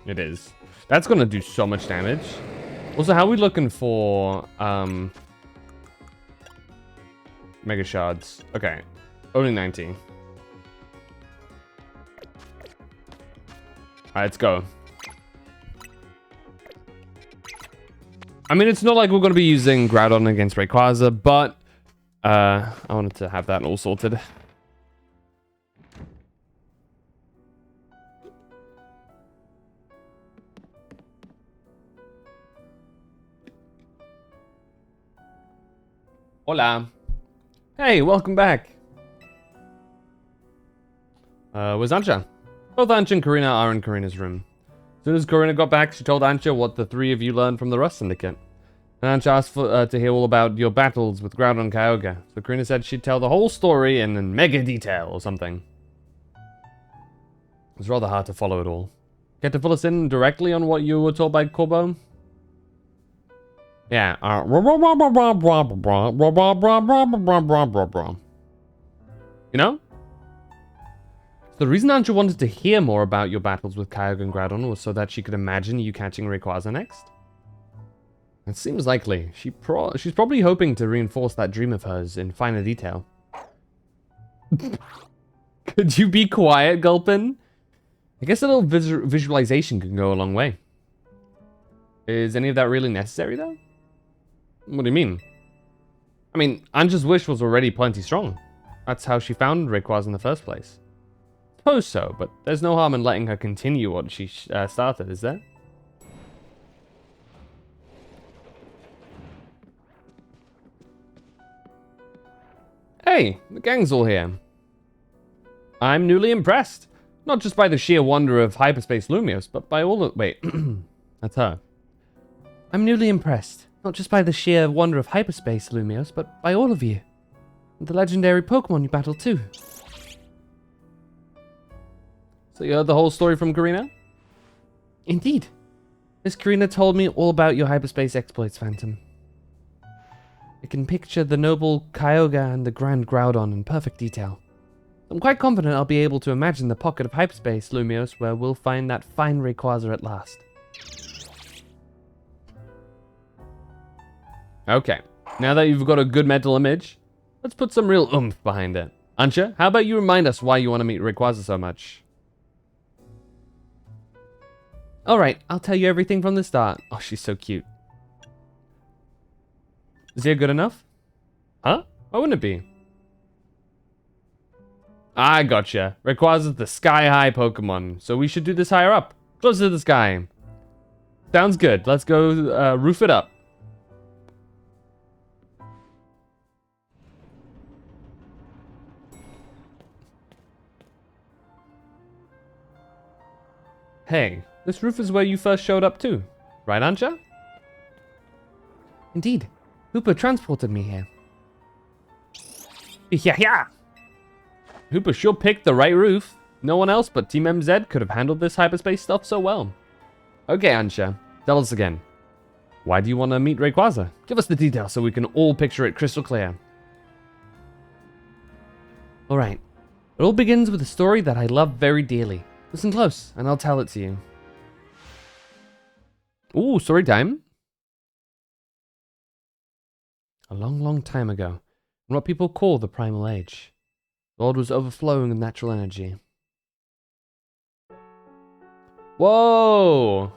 It is. That's gonna do so much damage. Also, how are we looking for Mega Shards? Okay. Only 19. Alright, let's go. I mean, it's not like we're going to be using Groudon against Rayquaza, but I wanted to have that all sorted. Hola. Hey, welcome back. Where's Ancha? Both Ancha and Karina are in Karina's room. As soon as Karina got back, she told Ancha what the three of you learned from the Rust Syndicate. And Ancha asked to hear all about your battles with Groudon and Kyogre. So Karina said she'd tell the whole story in mega detail or something. It was rather hard to follow it all. Get to fill us in directly on what you were told by Corbo? Yeah. You know? The reason Ancha wanted to hear more about your battles with Kyogre and Groudon was so that she could imagine you catching Rayquaza next. It seems likely. She's probably hoping to reinforce that dream of hers in finer detail. Could you be quiet, Gulpin? I guess a little visualization can go a long way. Is any of that really necessary, though? What do you mean? I mean, Anja's wish was already plenty strong. That's how she found Rayquaza in the first place. Suppose so, but there's no harm in letting her continue what she started, is there? Hey, the gang's all here. I'm newly impressed. Not just by the sheer wonder of hyperspace Lumios, but by all of... Wait, that's her. I'm newly impressed. Not just by the sheer wonder of hyperspace Lumios, but by all of you. And the legendary Pokemon you battled too. So you heard the whole story from Karina? Indeed. Miss Karina told me all about your hyperspace exploits, Phantom. I can picture the noble Kyogre and the grand Groudon in perfect detail. I'm quite confident I'll be able to imagine the pocket of hyperspace, Lumios, where we'll find that fine Rayquaza at last. Okay, now that you've got a good mental image, let's put some real oomph behind it. Ancha, how about you remind us why you want to meet Rayquaza so much? Alright, I'll tell you everything from the start. Oh, she's so cute. Is he good enough? Huh? Why wouldn't it be? I gotcha. Rayquaza's the sky-high Pokemon, so we should do this higher up. Closer to the sky. Sounds good. Let's go roof it up. Hey, this roof is where you first showed up too. Right, Ancha? Indeed. Hooper transported me here. Yeah. Hooper sure picked the right roof. No one else but Team MZ could have handled this hyperspace stuff so well. Okay, Ancha, tell us again. Why do you want to meet Rayquaza? Give us the details so we can all picture it crystal clear. Alright. It all begins with a story that I love very dearly. Listen close, and I'll tell it to you. Ooh, story time. A long, long time ago, in what people call the Primal Age, the world was overflowing with natural energy. Whoa!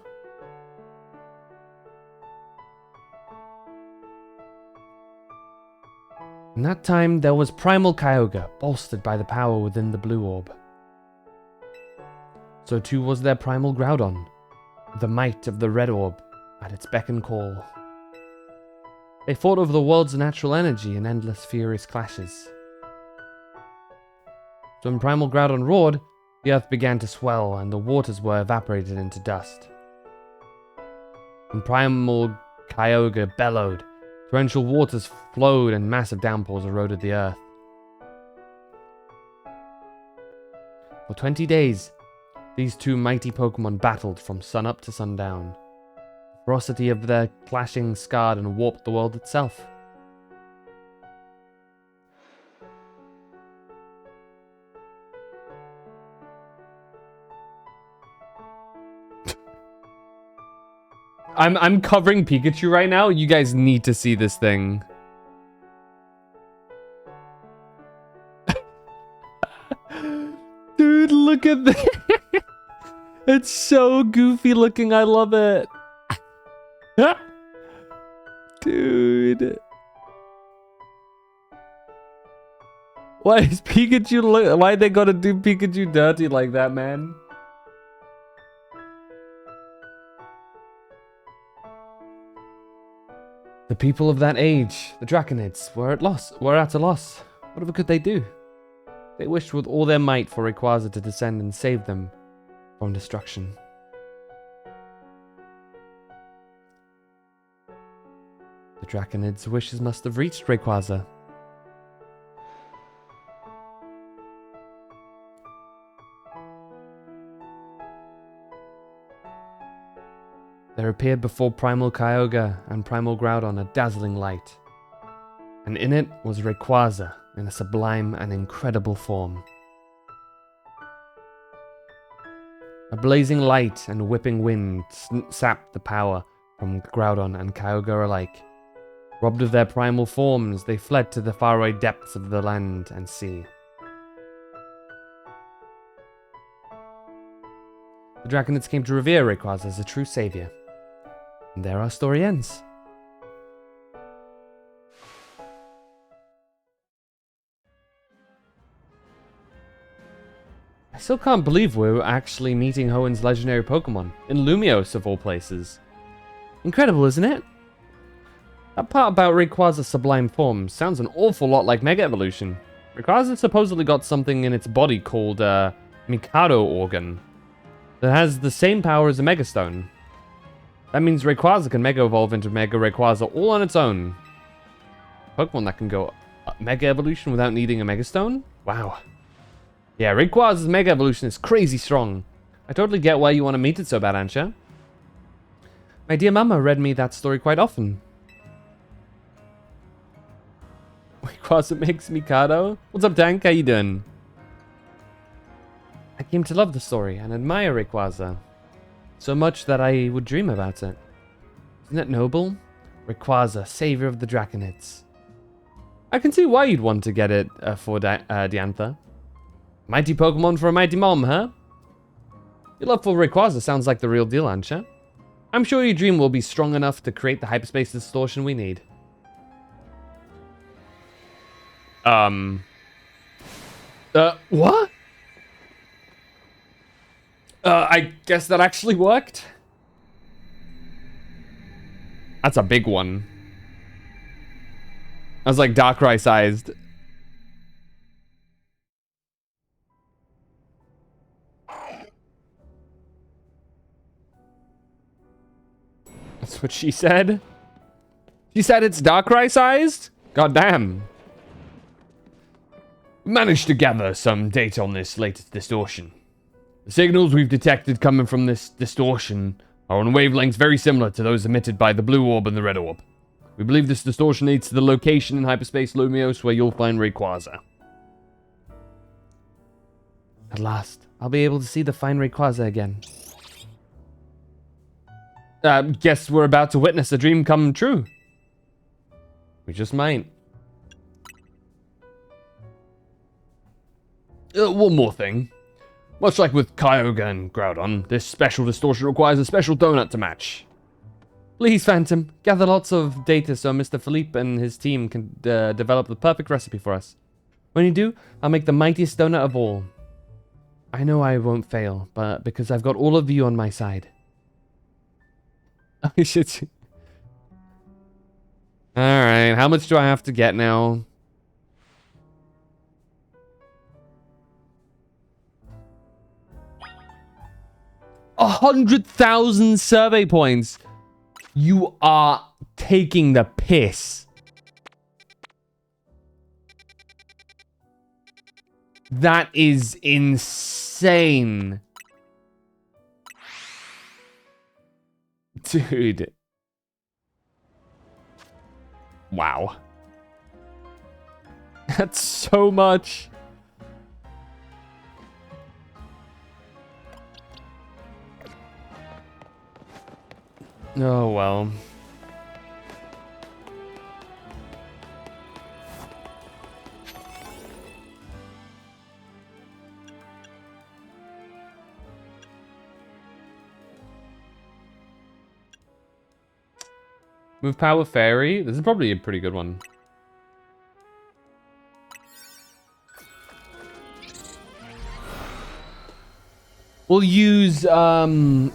In that time, there was Primal Kyogre, bolstered by the power within the Blue Orb. So too was there Primal Groudon, the might of the Red Orb at its beck and call. They fought over the world's natural energy in endless furious clashes. So when Primal Groudon roared, the earth began to swell and the waters were evaporated into dust. When Primal Kyogre bellowed, torrential waters flowed and massive downpours eroded the earth. For 20 days, these two mighty Pokemon battled from sunup to sundown. The ferocity of their clashing scarred and warped the world itself. I'm covering Pikachu right now. You guys need to see this thing. Dude, look at this. It's so goofy looking. I love it. Dude. Why is Pikachu why they gotta do Pikachu dirty like that, man? The people of that age, the Draconids, were at a loss. Whatever could they do? They wished with all their might for Rayquaza to descend and save them from destruction. The Draconids' wishes must have reached Rayquaza. There appeared before Primal Kyogre and Primal Groudon a dazzling light, and in it was Rayquaza in a sublime and incredible form. A blazing light and whipping wind sapped the power from Groudon and Kyogre alike. Robbed of their primal forms, they fled to the faraway depths of the land and sea. The Draconids came to revere Rayquaza as a true savior. And there our story ends. I still can't believe we're actually meeting Hoenn's legendary Pokemon, in Lumiose of all places. Incredible, isn't it? That part about Rayquaza's sublime form sounds an awful lot like Mega Evolution. Rayquaza supposedly got something in its body called Mikado organ that has the same power as a Mega Stone. That means Rayquaza can Mega Evolve into Mega Rayquaza all on its own. Pokemon that can go Mega Evolution without needing a Mega Stone? Wow. Yeah, Rayquaza's Mega Evolution is crazy strong. I totally get why you want to meet it so bad, Ansha. My dear mama read me that story quite often. Rayquaza makes Mikado? What's up, Dank? How you doing? I came to love the story and admire Rayquaza. So much that I would dream about it. Isn't it noble? Rayquaza, savior of the Draconids. I can see why you'd want to get it for Diantha. Mighty Pokemon for a mighty mom, huh? Your love for Rayquaza sounds like the real deal, Ansha. I'm sure your dream will be strong enough to create the hyperspace distortion we need. What? I guess that actually worked. That's a big one. I was like Darkrai sized. That's what she said. She said it's Darkrai sized? God damn. We managed to gather some data on this latest distortion. The signals we've detected coming from this distortion are on wavelengths very similar to those emitted by the blue orb and the red orb. We believe this distortion leads to the location in hyperspace Lumiose where you'll find Rayquaza. At last, I'll be able to see the fine Rayquaza again. Guess we're about to witness a dream come true. We just might. One more thing. Much like with Kyogre and Groudon, this special distortion requires a special donut to match. Please, Phantom, gather lots of data so Mr. Philippe and his team can develop the perfect recipe for us. When you do, I'll make the mightiest donut of all. I know I won't fail, but because I've got all of you on my side. Oh, shit. Alright, how much do I have to get now? $100,000 survey points. You are taking the piss. That is insane. Dude. Wow. That's so much. Oh, well. Move Power Fairy. This is probably a pretty good one. We'll use Diancie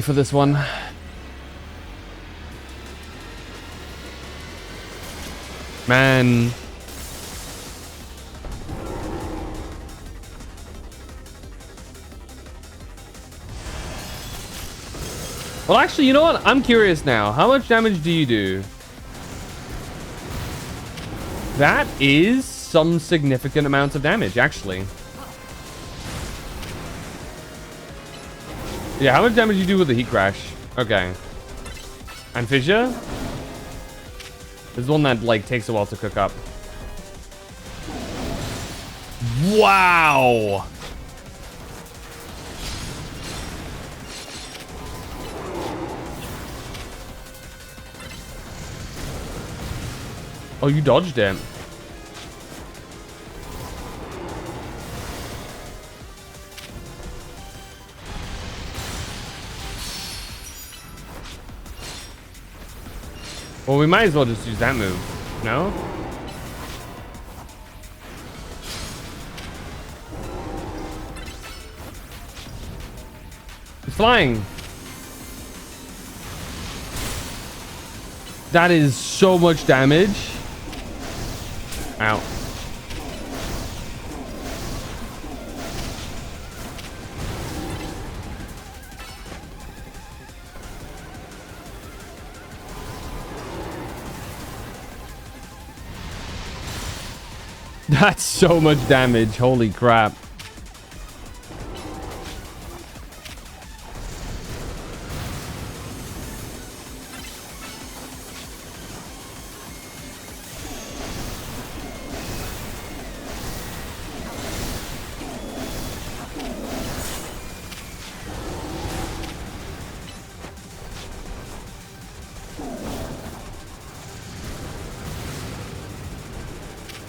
for this one. Man. Well, actually, you know what? I'm curious now. How much damage do you do? That is some significant amounts of damage, actually. Yeah, how much damage do you do with the Heat Crash? Okay. And Fissure? This is one that, like, takes a while to cook up. Wow! Oh, you dodged it. Well, we might as well just use that move. No? It's flying. That is so much damage. Ow. That's so much damage. Holy crap.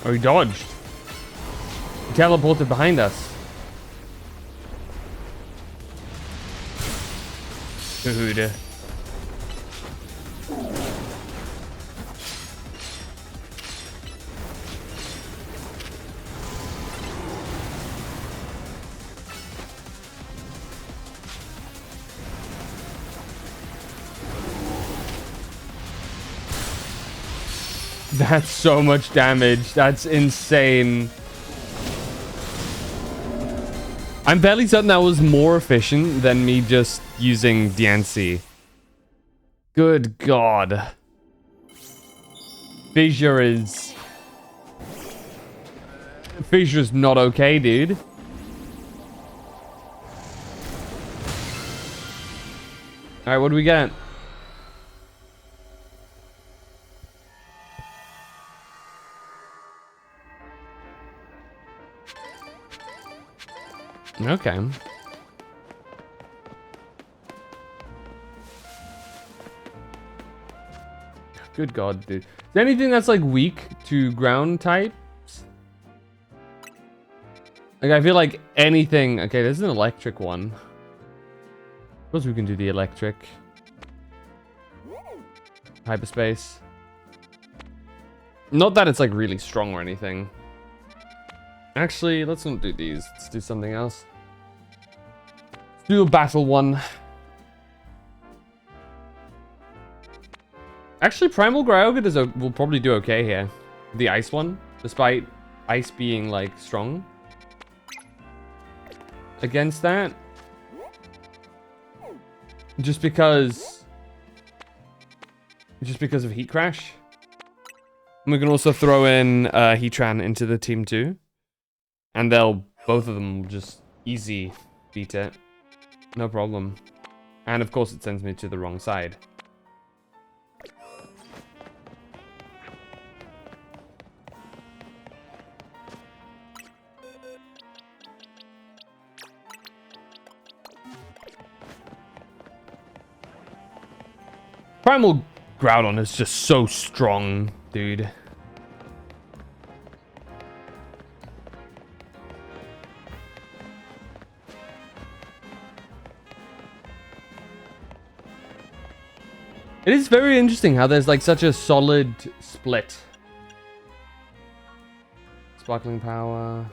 Oh, he dodged. He teleported behind us. Dude. That's so much damage. That's insane. I'm fairly certain that was more efficient than me just using Diancie. Good God. Fissure's not okay, dude. Alright, what do we get? Okay. Good God, dude. Is there anything that's like weak to ground types? Like, I feel like anything. Okay, there's an electric one. Suppose we can do the electric. Hyperspace. Not that it's like really strong or anything. Actually, let's not do these. Let's do something else. Let's do a battle one. Actually, Primal Kyogre will probably do okay here. The ice one, despite ice being like strong against that. Just because of Heat Crash. And we can also throw in Heatran into the team too. And both of them will just easy beat it. No problem. And of course it sends me to the wrong side. Primal Groudon is just so strong, dude. It is very interesting how there's like such a solid split. Sparkling power.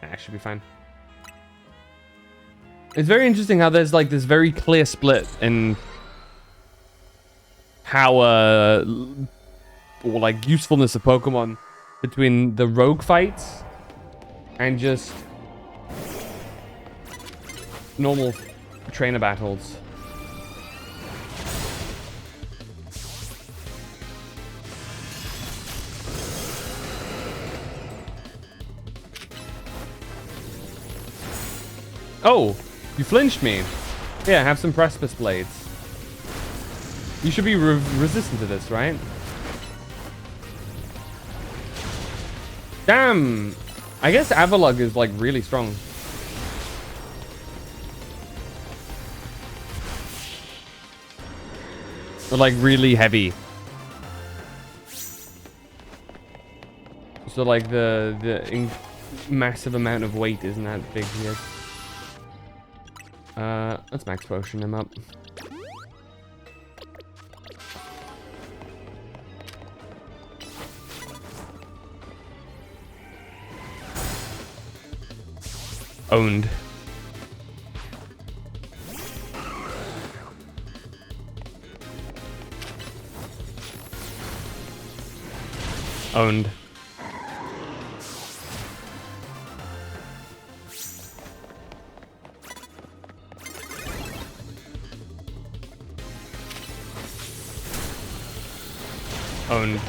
That should be fine. It's very interesting how there's like this very clear split in how or like usefulness of Pokemon between the rogue fights and just normal trainer battles. Oh, you flinched me. Yeah, have some Precipice Blades. You should be resistant to this, right? Damn! I guess Avalugg is like really strong. Or like really heavy. So like the massive amount of weight isn't that big yet. Let's max potion him up. Owned. Owned. Owned.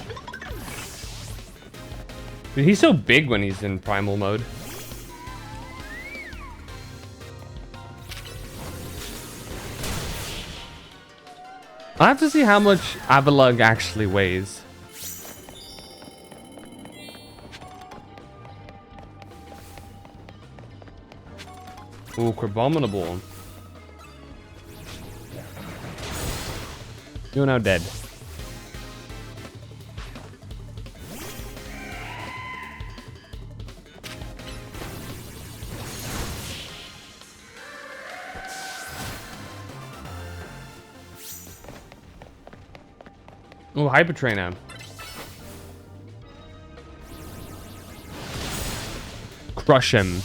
Dude, he's so big when he's in primal mode. I have to see how much Avalugg actually weighs. Ooh, Crabominable. You're now dead. Oh, Hyper Trainer. Crush him.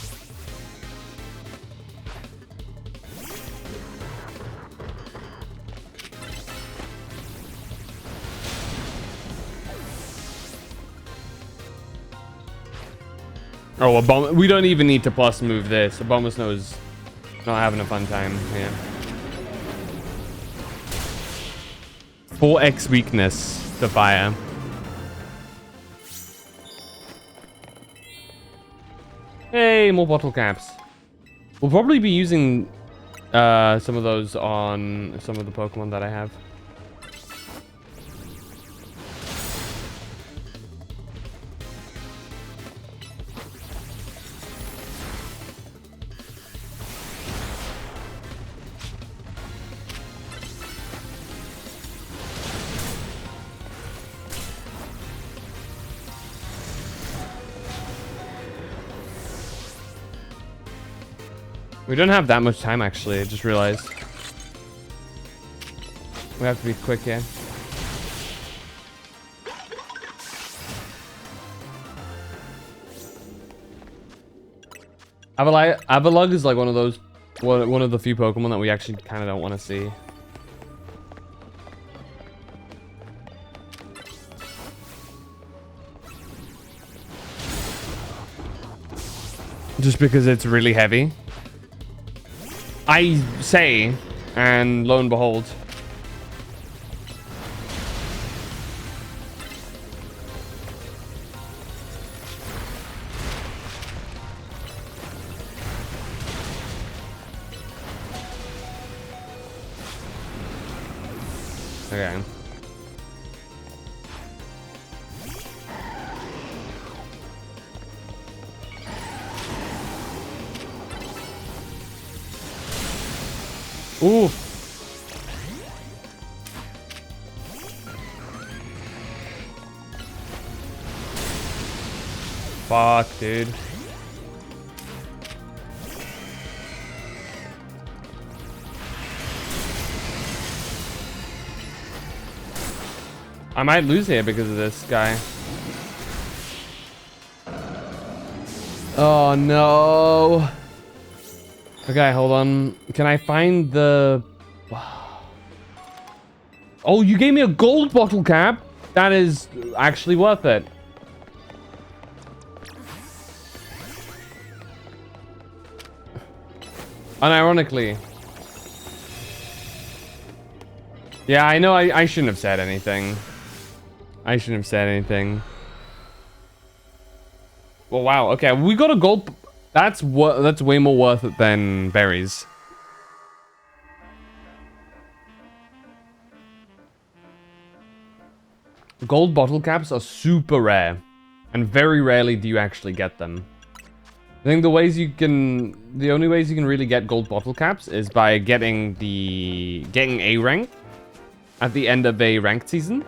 Oh, Obama. We don't even need to plus move this. Abomasnow's not having a fun time here. 4x weakness to fire. Hey, more bottle caps. We'll probably be using some of those on some of the Pokemon that I have. We don't have that much time, actually. I just realized. We have to be quick here. Avalugg is like one of those, one of the few Pokemon that we actually kind of don't want to see. Just because it's really heavy. I say, and lo and behold. Okay. Ooh. Fuck, dude. I might lose here because of this guy. Oh no. Okay, hold on. Can I find the... Oh, you gave me a gold bottle cap? That is actually worth it. Unironically. Yeah, I know I shouldn't have said anything. I shouldn't have said anything. Well, wow. Okay, we got a gold... That's way more worth it than berries. Gold bottle caps are super rare. And very rarely do you actually get them. I think the only ways you can really get gold bottle caps is by getting A rank at the end of a ranked season.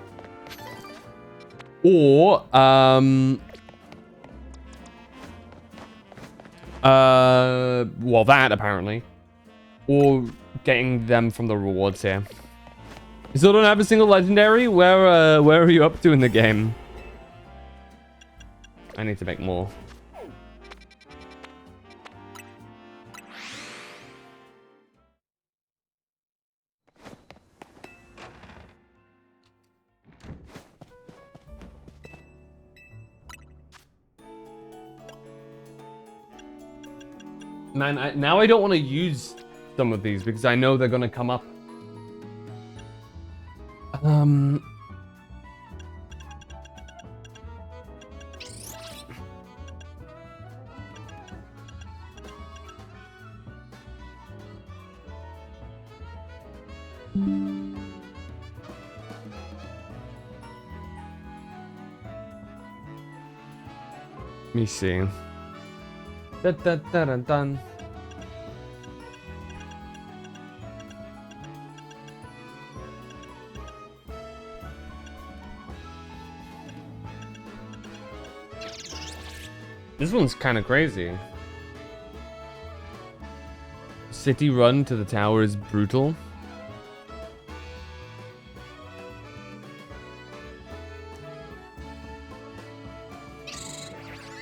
Or, well, that apparently. Or getting them from the rewards here. You still don't have a single legendary? Where are you up to in the game? I need to make more. Man, now I don't want to use some of these because I know they're going to come up. Let me see. Dun, dun, dun, dun, dun. This one's kind of crazy. City run to the tower is brutal.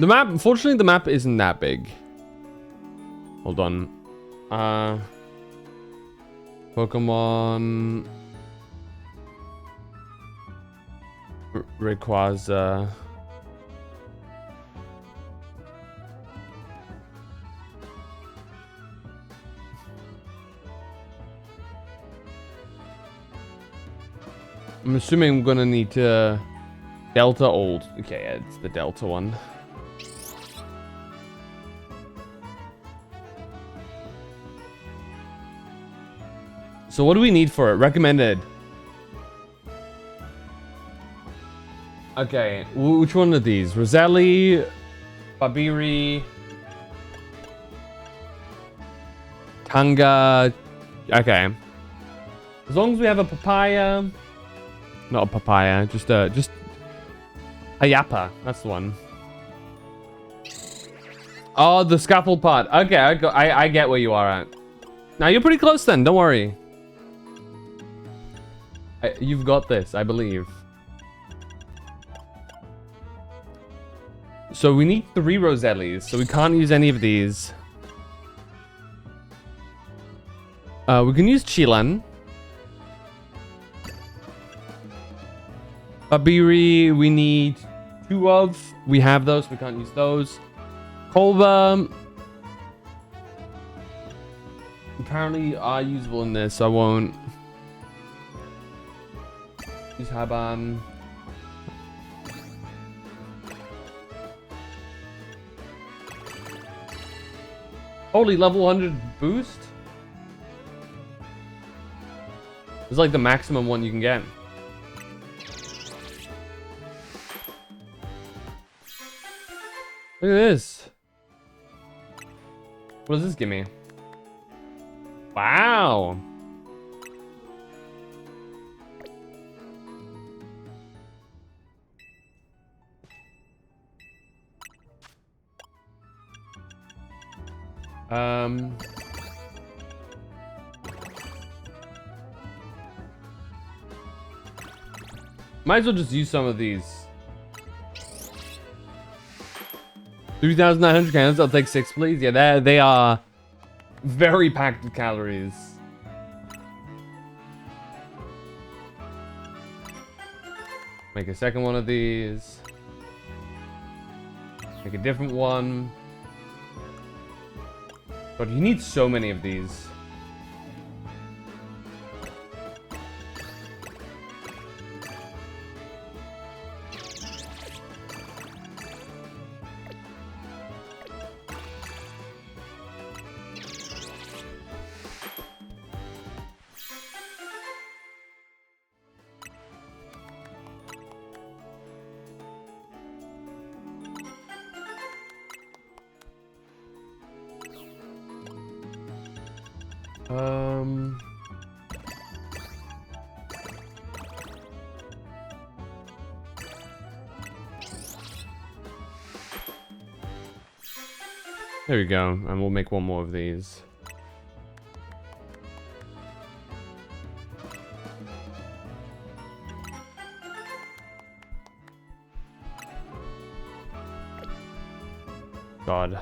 The map, unfortunately, the map isn't that big. Hold on. Pokemon Rayquaza. I'm assuming I'm gonna need to Delta Old. Okay, yeah, it's the Delta one. So what do we need for it? Recommended. Okay, which one of these? Roselli, Babiri, Tanga. Okay. As long as we have a papaya. Not a papaya, just a yappa. That's the one. Oh, the scaffold part. Okay, I get where you are at. Now you're pretty close then. Don't worry. You've got this, I believe. So we need 3 Rosellis, so we can't use any of these. We can use Chilan. Babiri, we need 2 of. We have those, we can't use those. Kolba. Apparently are usable in this, so I won't. Use Haban. Holy, level 100 boost? It's like the maximum one you can get. Look at this. What does this give me? Wow. Might as well just use some of these. 3,900 calories. I'll take 6, please. Yeah, they are very packed with calories. Make a second one of these. Make a different one. But you need so many of these. There we go, and we'll make one more of these. God.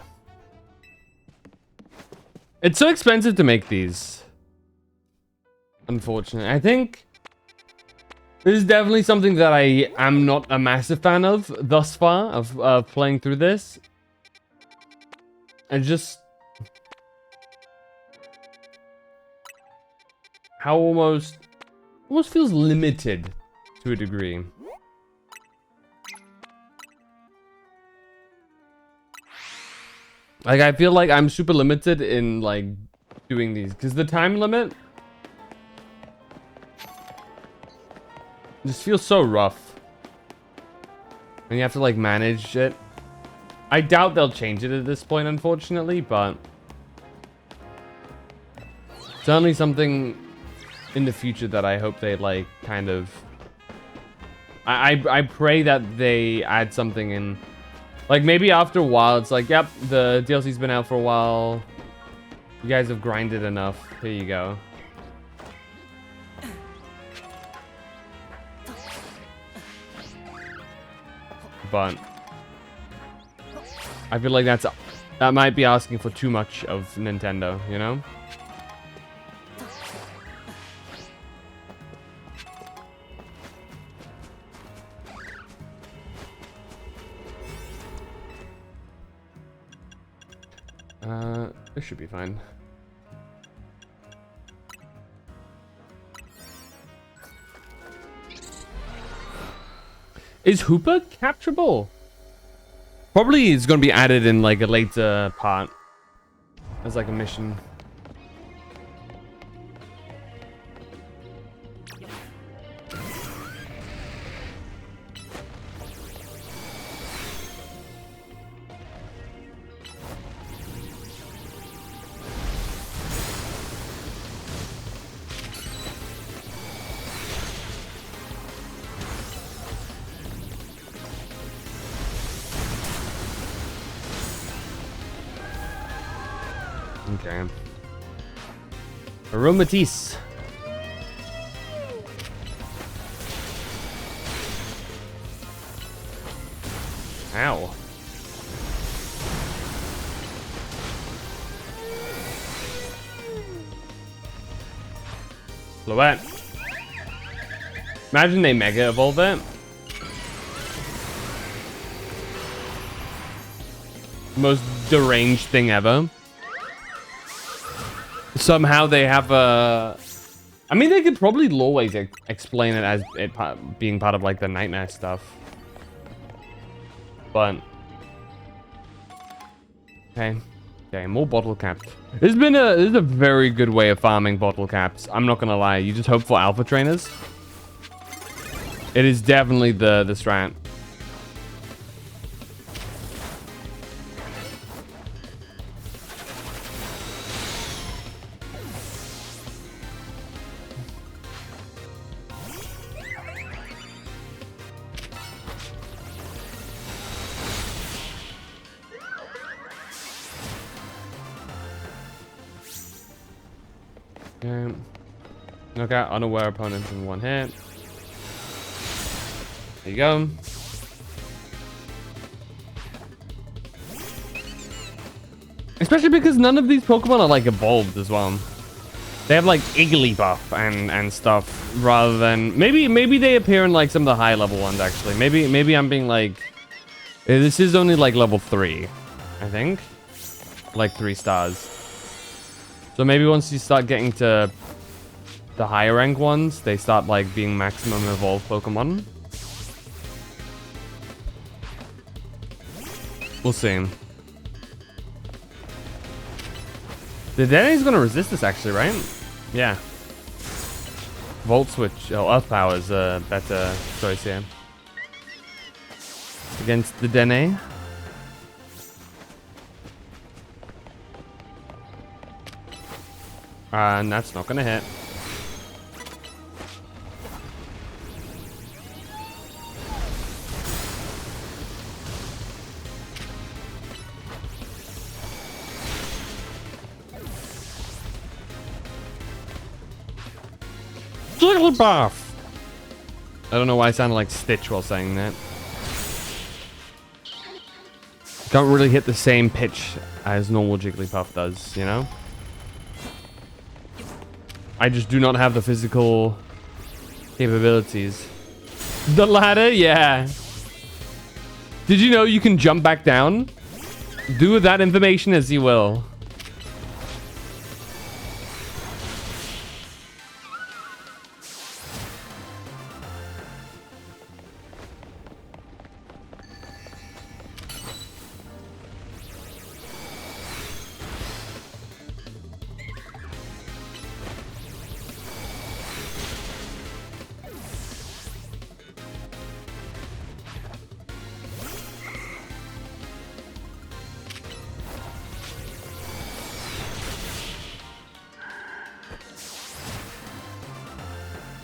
It's so expensive to make these. Unfortunately. I think this is definitely something that I am not a massive fan of thus far, of playing through this. And just how almost feels limited to a degree. Like, I feel like I'm super limited in like doing these because the time limit just feels so rough. And you have to like manage it. I doubt they'll change it at this point, unfortunately, but certainly something in the future that I hope they like kind of. I pray that they add something in, like maybe after a while it's like, yep, the DLC's been out for a while. You guys have grinded enough. Here you go. But I feel like that might be asking for too much of Nintendo, you know? This should be fine. Is Hooper capturable? Probably is going to be added in like a later part as like a mission. Okay. Aromatisse. Ow. Floette. Imagine they mega evolve it. Most deranged thing ever. Somehow they have a... I mean, they could probably always explain it as it being part of like the nightmare stuff. But... Okay. Okay, more bottle caps. This is a very good way of farming bottle caps. I'm not gonna lie. You just hope for alpha trainers. It is definitely the strat. Okay. Knock out unaware opponents in one hit. There you go. Especially because none of these Pokemon are like evolved as well. They have like Igglybuff and stuff rather than maybe they appear in like some of the high level ones actually. Maybe I'm being like this is only like level 3, I think. Like 3 stars. So maybe once you start getting to the higher rank ones, they start like being maximum evolved Pokemon. We'll see. The Dene's gonna resist this actually, right? Yeah. Volt Switch, oh, Earth Power is a better choice here. Against the Dene. And that's not gonna hit. Jigglypuff! I don't know why I sounded like Stitch while saying that. Can't really hit the same pitch as normal Jigglypuff does, you know? I just do not have the physical capabilities. The ladder? Yeah. Did you know you can jump back down? Do with that information as you will.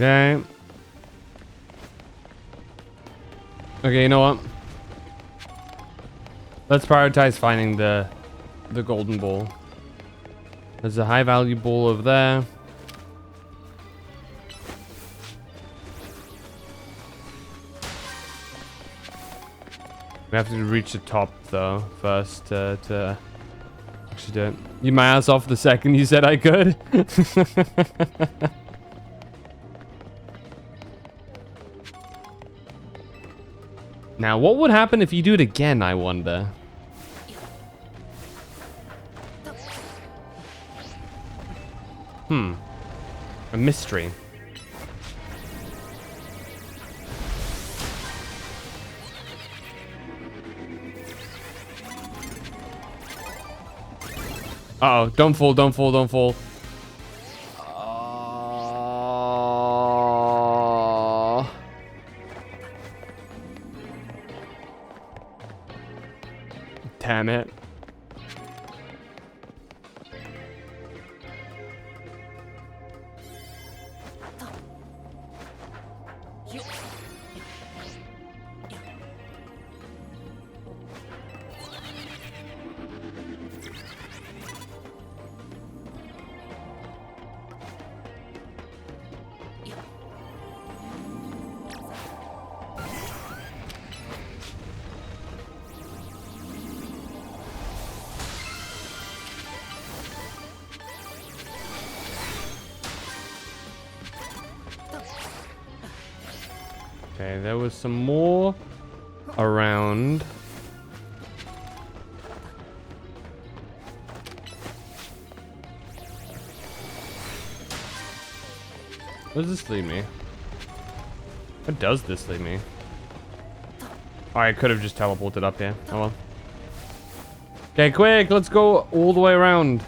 Okay. Okay, you know what? Let's prioritize finding the golden ball. There's a high value ball over there. We have to reach the top though first to actually do it. You my ass off the second you said I could. Now, what would happen if you do it again, I wonder? A mystery. Uh-oh, don't fall, don't fall, don't fall. Damn it. Okay, there was some more around. Where does this lead me? Where does this lead me? Oh, I could have just teleported up here. Oh well. Okay, quick, let's go all the way around.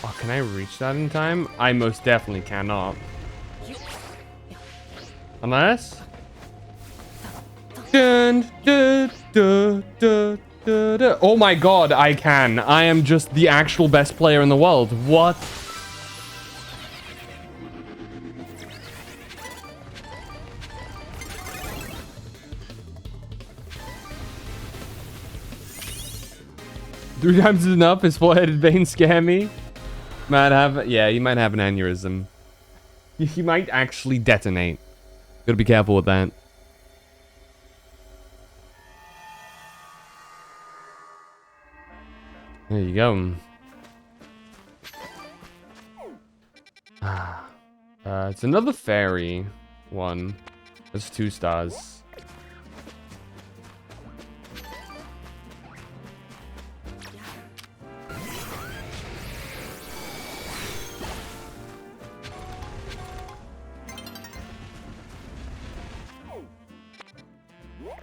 Oh, can I reach that in time? I most definitely cannot. Unless... Dun, dun, dun, dun, dun, dun. Oh my god, I can. I am just the actual best player in the world. What? 3 times is enough. His four-headed vein scare me. Yeah, he might have an aneurysm. He might actually detonate. Gotta be careful with that. There you go. It's another fairy one. That's 2 stars.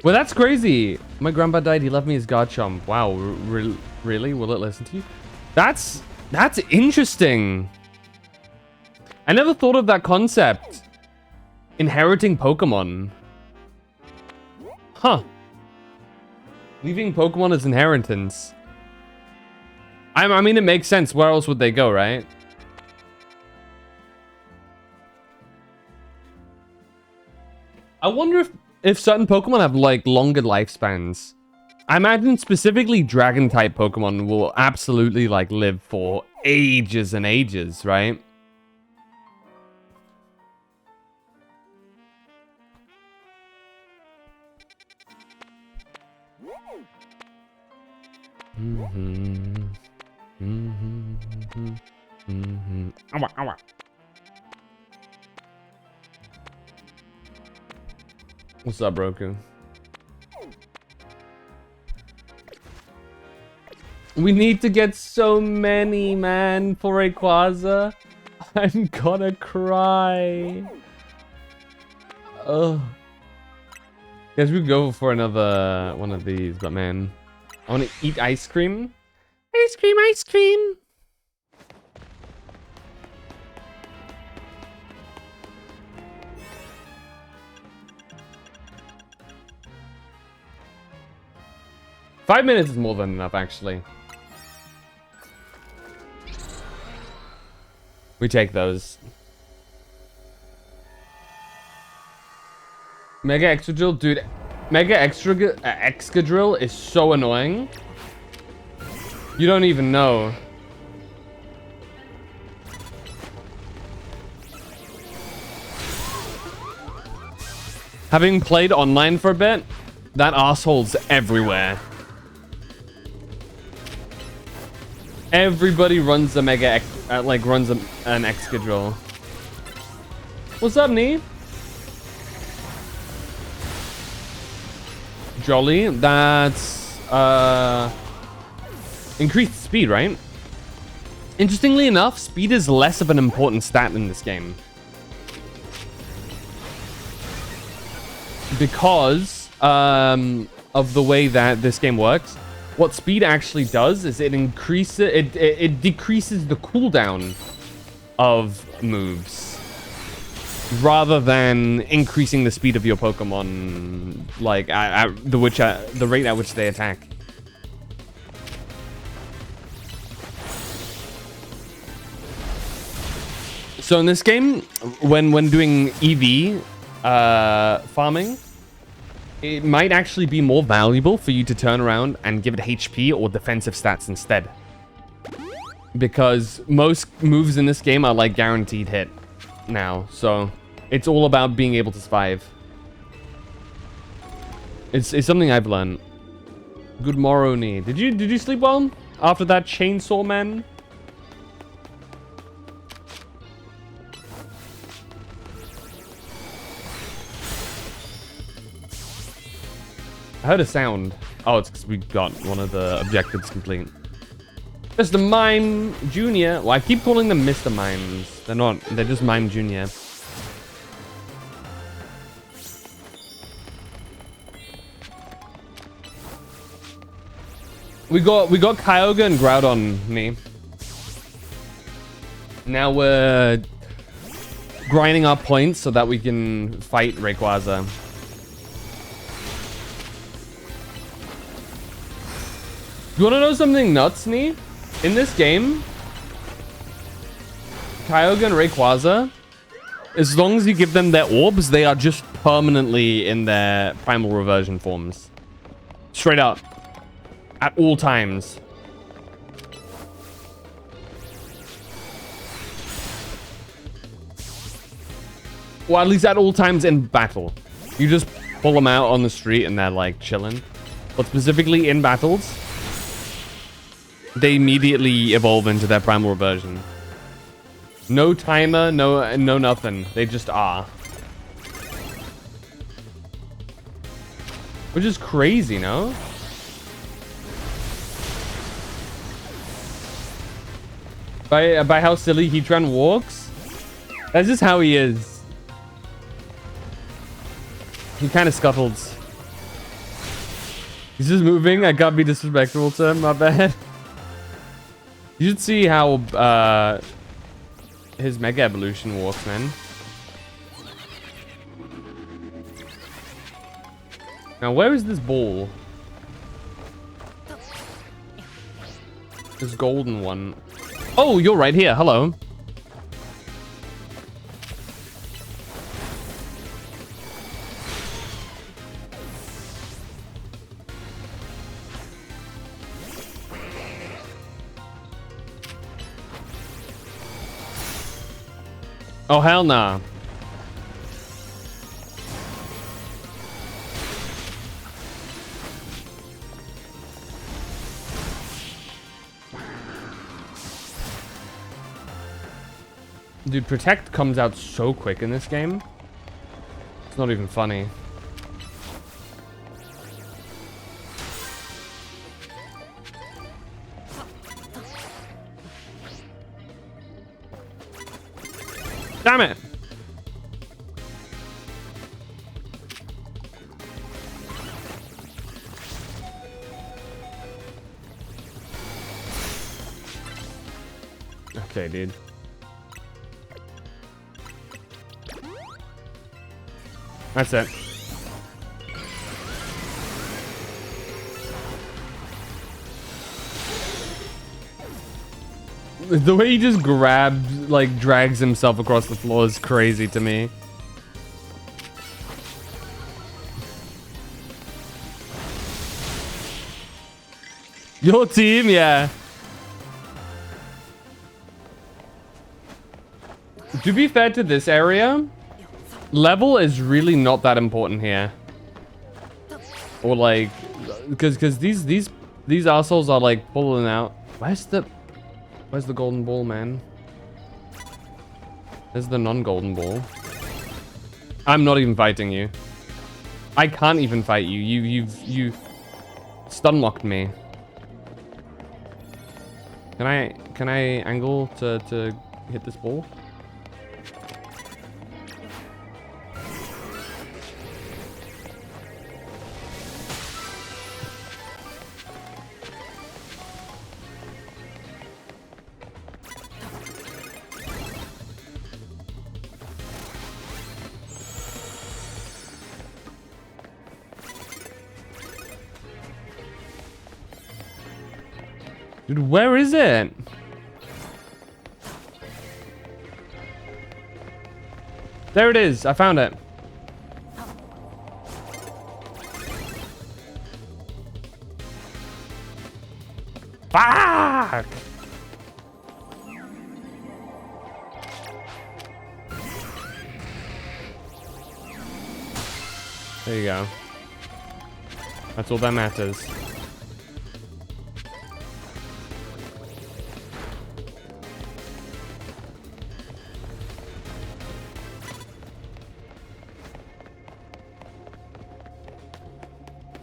Well, that's crazy. My grandpa died. He left me his Garchomp. Wow, really? Will it listen to you? That's interesting. I never thought of that concept. Inheriting Pokemon. Huh. Leaving Pokemon as inheritance. I mean, it makes sense. Where else would they go, right? I wonder if certain Pokemon have, like, longer lifespans. I imagine specifically Dragon-type Pokemon will absolutely, like, live for ages and ages, right? Ow, ow. What's up, Roku? We need to get so many, man, for Rayquaza. I'm gonna cry. Ugh. Guess we could go for another one of these, but man, I want to eat ice cream. Ice cream, ice cream. Five minutes is more than enough, actually. We take those. Mega Excadrill, dude. Mega Excadrill is so annoying. You don't even know. Having played online for a bit, that asshole's everywhere. Everybody runs the runs an Excadrill. What's up, Nee? Jolly, that's increased speed, right? Interestingly enough, speed is less of an important stat in this game. Because of the way that this game works. What speed actually does is it decreases the cooldown of moves rather than increasing the speed of your Pokemon, like the rate at which they attack. So in this game, when doing EV farming, it might actually be more valuable for you to turn around and give it HP or defensive stats instead. Because most moves in this game are like guaranteed hit now. So it's all about being able to survive. It's something I've learned. Good morrow, Nee. Did you sleep well after that chainsaw man? I heard a sound. Oh, it's because we got one of the objectives complete. Mr. Mime Jr. Well, I keep calling them Mr. Mimes. They're not. They're just Mime Jr. We got Kyogre and Groudon, me. Now we're grinding our points so that we can fight Rayquaza. You wanna know something nuts, Nee? In this game, Kyogre and Rayquaza, as long as you give them their orbs, they are just permanently in their primal reversion forms. Straight up. At all times. Well, at least at all times in battle. You just pull them out on the street and they're like chilling. But specifically in battles, they immediately evolve into their primal version. No timer, no nothing. They just are. Which is crazy, no? By how silly Heatran walks? That's just how he is. He kind of scuttles. He's just moving. I can't be disrespectful to him, my bad. You should see how his Mega Evolution walks, man. Now, where is this ball? This golden one. Oh, you're right here. Hello. Oh, hell nah. Dude, Protect comes out so quick in this game. It's not even funny. Damn it! Okay, dude. That's it. The way he just grabs, like, drags himself across the floor is crazy to me. Your team, yeah. To be fair to this area, level is really not that important here. Or like, because these assholes are like pulling out. Where's the golden ball, man? There's the non-golden ball. I'm not even fighting you. I can't even fight you. You've stun locked me. Can I angle to hit this ball? Dude, where is it? There it is. I found it. Fuck! There you go. That's all that matters.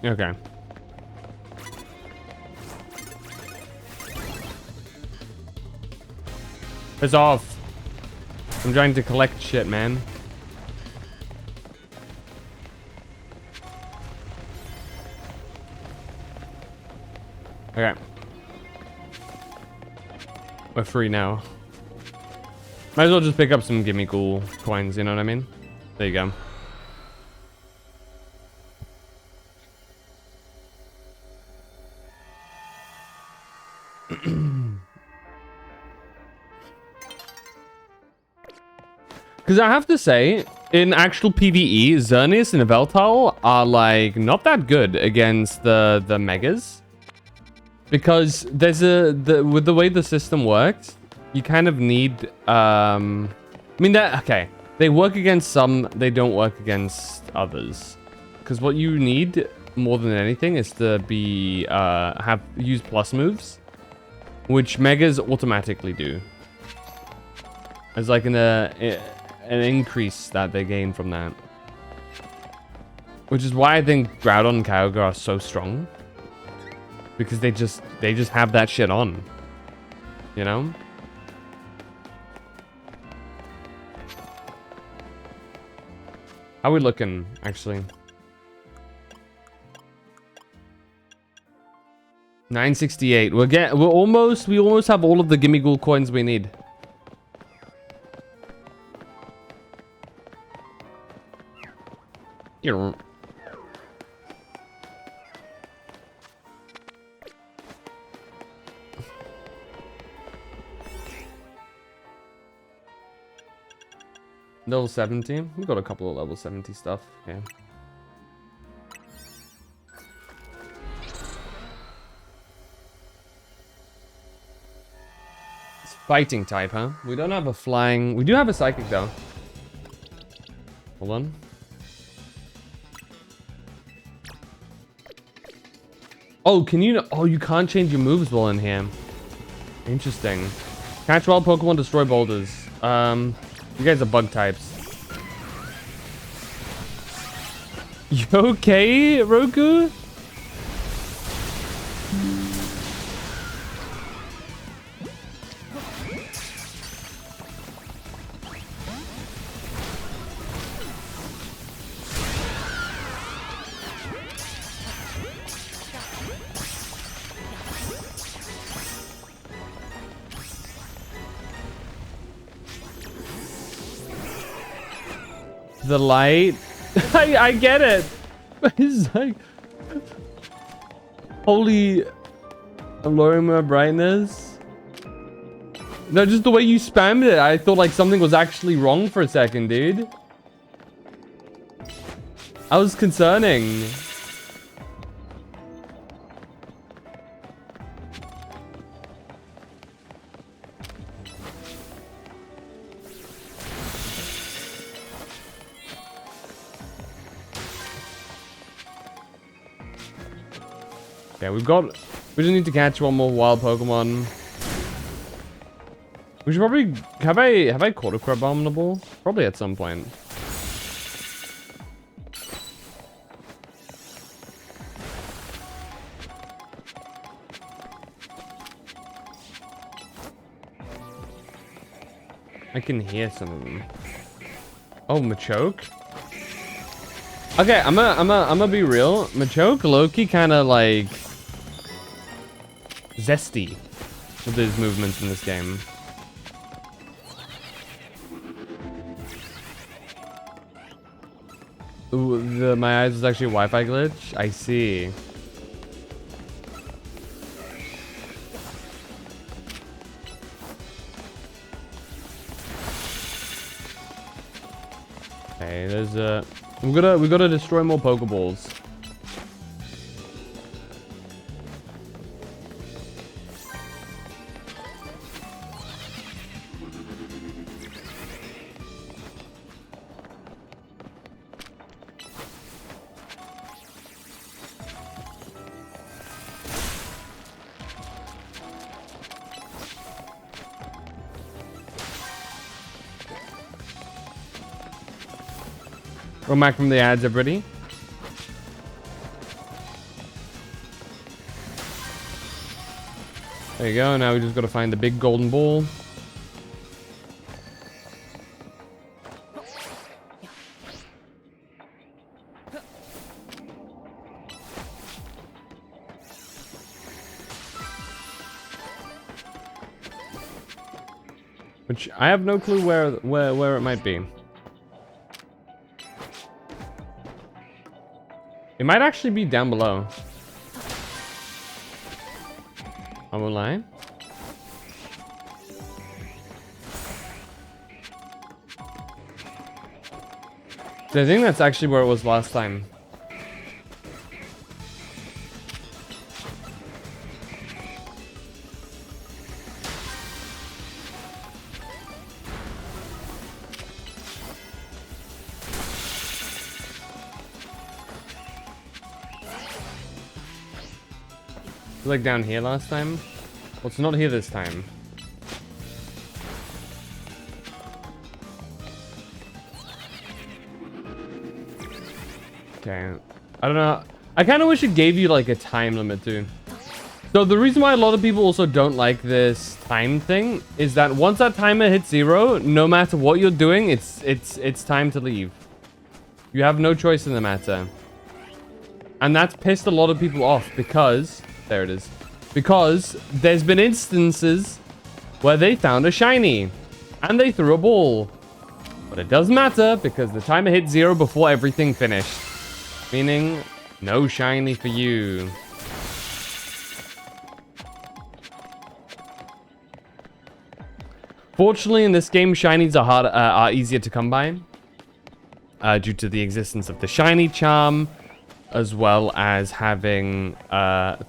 Okay. Piss off. I'm trying to collect shit, man. Okay. We're free now. Might as well just pick up some gimme cool coins, you know what I mean? There you go. Because I have to say, in actual PvE, Xerneas and Yveltal are like not that good against the Megas. Because there's with the way the system works, you kind of need I mean that okay. They work against some, they don't work against others. Because what you need more than anything is to be use plus moves, which Megas automatically do. As like an increase that they gain from that. Which is why I think Groudon and Kyogre are so strong. Because they just have that shit on. You know? How are we looking, actually? 968. We almost have all of the Gimme Ghoul coins we need. Yeah. Level 70. We've got a couple of level 70 stuff. Yeah. It's fighting type, huh? We don't have a flying. We do have a psychic though. Hold on. Oh, can you? Oh, you can't change your moves while in here. Interesting. Catch wild Pokemon, destroy boulders. You guys are bug types. You okay, Roku? The light. I get it. It's like, holy, I'm lowering my brightness. No, just the way you spammed it, I thought like something was actually wrong for a second, dude. I was concerning. Yeah, we just need to catch one more wild Pokemon. We should probably have I caught a Crabominable? Probably at some point. I can hear some of them. Oh, Machoke? Okay, I'm gonna be real. Machoke low-key kind of like zesty with his movements in this game. Ooh, my eyes is actually a Wi-Fi glitch. I see. Okay, there's a. we gotta destroy more Pokeballs. We're back from the ads, everybody. There you go. Now we just got to find the big golden ball. Which I have no clue where it might be. It might actually be down below. I won't lie. So I think that's actually where it was last time. like down here last time. Well, it's not here this time. Okay. I don't know. I kind of wish it gave you like a time limit too. So the reason why a lot of people also don't like this time thing is that once that timer hits 0, no matter what you're doing, it's time to leave. You have no choice in the matter. And that's pissed a lot of people off because... There it is. Because there's been instances where they found a shiny. And they threw a ball. But it doesn't matter because the timer hit 0 before everything finished. Meaning, no shiny for you. Fortunately, in this game, shinies are easier to come by. Due to the existence of the shiny charm. As well as having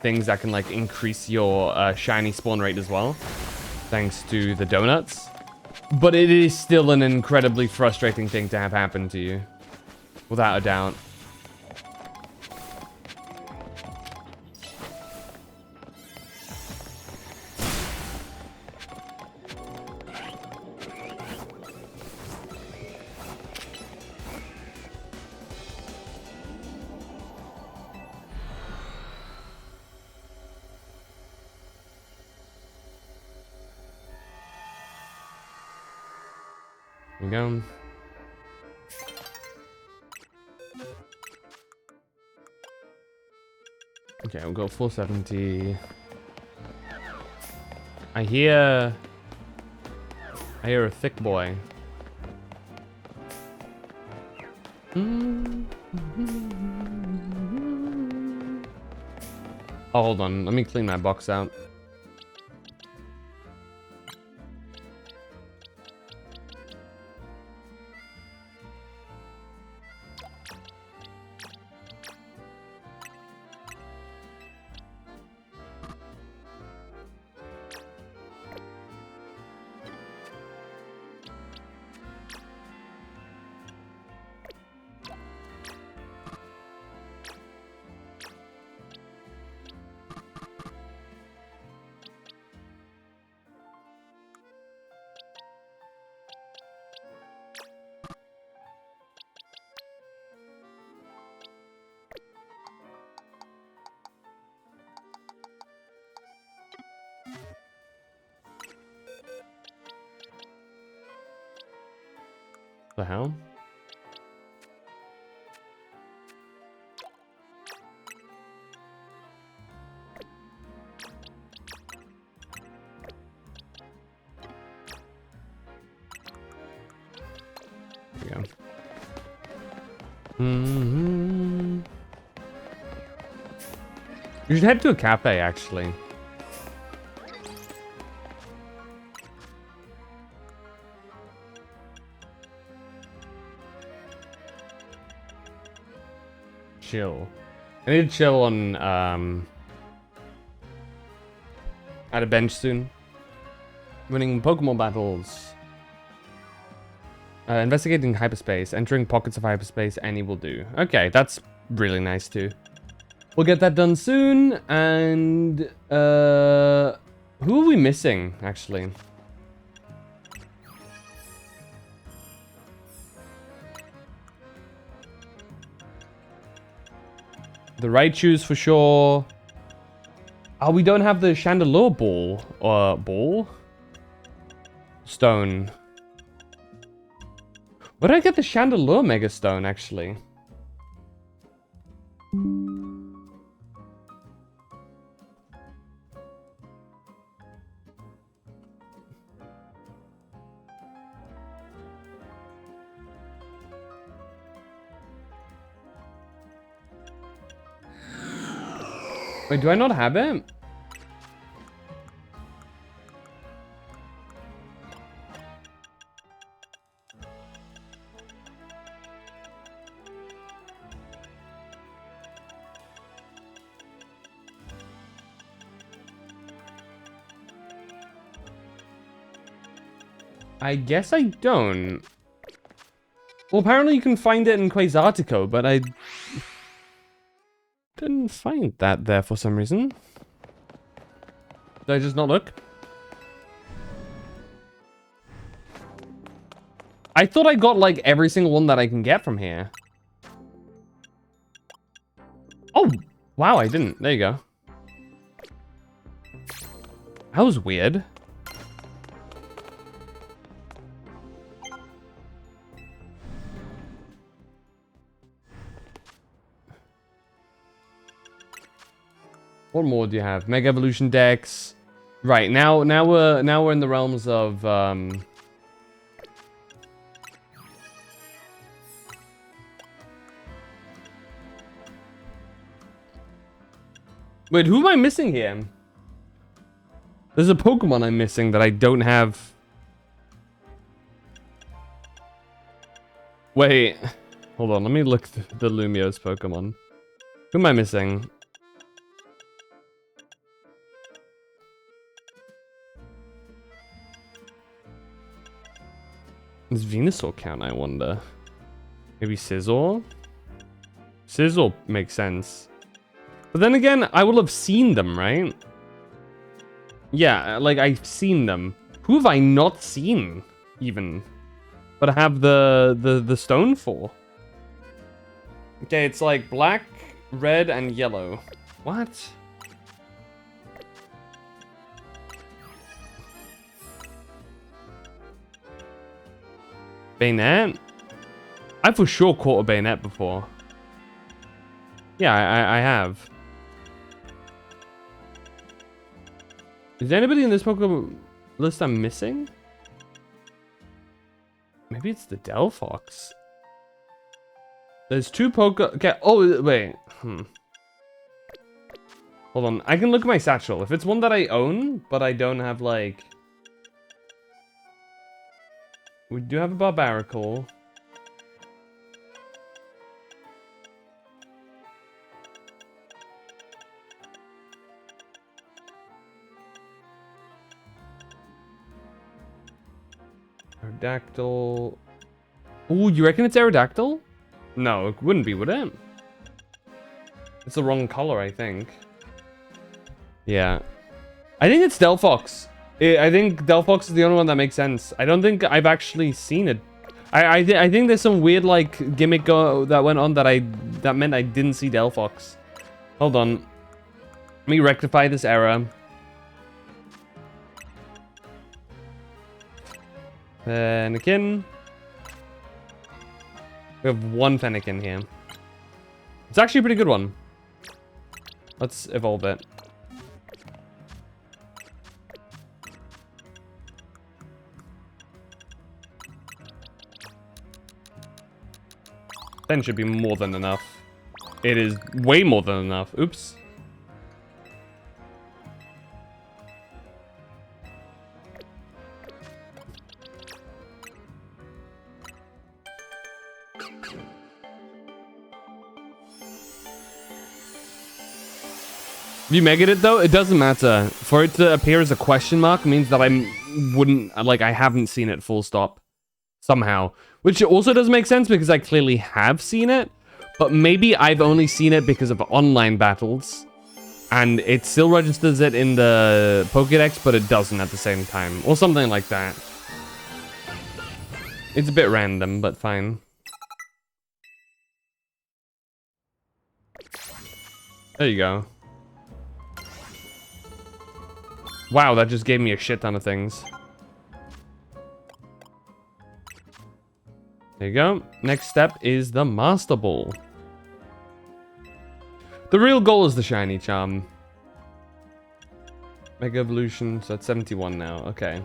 things that can like increase your shiny spawn rate as well. Thanks to the donuts. But it is still an incredibly frustrating thing to have happen to you. Without a doubt. There we go. Okay, we'll go 470. I hear a thick boy. Oh, hold on. Let me clean my box out. The hell? There we go. You should head to a cafe, actually. Chill. I need to chill on at a bench soon. Winning Pokemon battles. Investigating hyperspace. Entering pockets of hyperspace. Any will do. Okay, that's really nice too. We'll get that done soon. And who are we missing actually? The Raichus for sure. Oh, we don't have the Chandelure ball. Ball? Stone. Where did I get the Chandelure Mega Stone, actually? Wait, do I not have it? I guess I don't. Well, apparently you can find it in Quasartico, but I didn't find that there for some reason. Did I just not look? I thought I got like every single one that I can get from here. Oh, wow, I didn't. There you go. That was weird. What more do you have? Mega Evolution Dex. Right, now we're in the realms of wait, who am I missing here? There's a Pokemon I'm missing that I don't have. Wait. Hold on, let me look the Lumio's Pokemon. Who am I missing? Does Venusaur count, I wonder? Maybe Scizor? Scizor makes sense. But then again, I will have seen them, right? Yeah, like, I've seen them. Who have I not seen, even? But I have the stone for? Okay, it's like black, red, and yellow. What? Bayonet? I've for sure caught a Bayonet before. Yeah, I have. Is there anybody in this Pokemon list I'm missing? Maybe it's the Delphox. There's two Okay, oh, wait. Hold on, I can look at my satchel. If it's one that I own, but I don't have, like... We do have a Barbaracle. Aerodactyl. Ooh, you reckon it's Aerodactyl? No, it wouldn't be, would it? It's the wrong color, I think. Yeah. I think it's Delphox. I think Delphox is the only one that makes sense. I don't think I've actually seen it. I think there's some weird, like, gimmick that went on that meant I didn't see Delphox. Hold on. Let me rectify this error. Fennekin. We have one Fennekin here. It's actually a pretty good one. Let's evolve it. Then should be more than enough. It is way more than enough. Oops. If you megaed it though, it doesn't matter. For it to appear as a question mark means that I haven't seen it full stop. Somehow. Which also doesn't make sense because I clearly have seen it. But maybe I've only seen it because of online battles. And it still registers it in the Pokédex, but it doesn't at the same time. Or something like that. It's a bit random, but fine. There you go. Wow, that just gave me a shit ton of things. There you go. Next step is the Master Ball. The real goal is the shiny charm. Mega Evolution, so that's 71 now. Okay.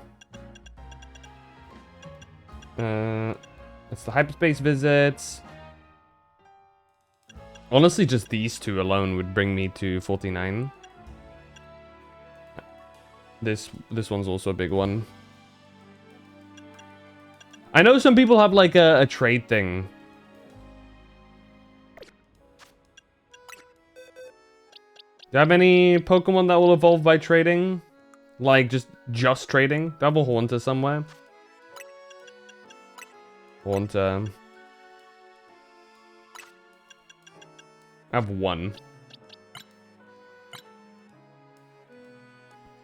It's the hyperspace visits. Honestly, just these two alone would bring me to 49. This one's also a big one. I know some people have like a trade thing. Do you have any Pokemon that will evolve by trading? Like just trading? Do I have a Haunter somewhere? Haunter. I have one.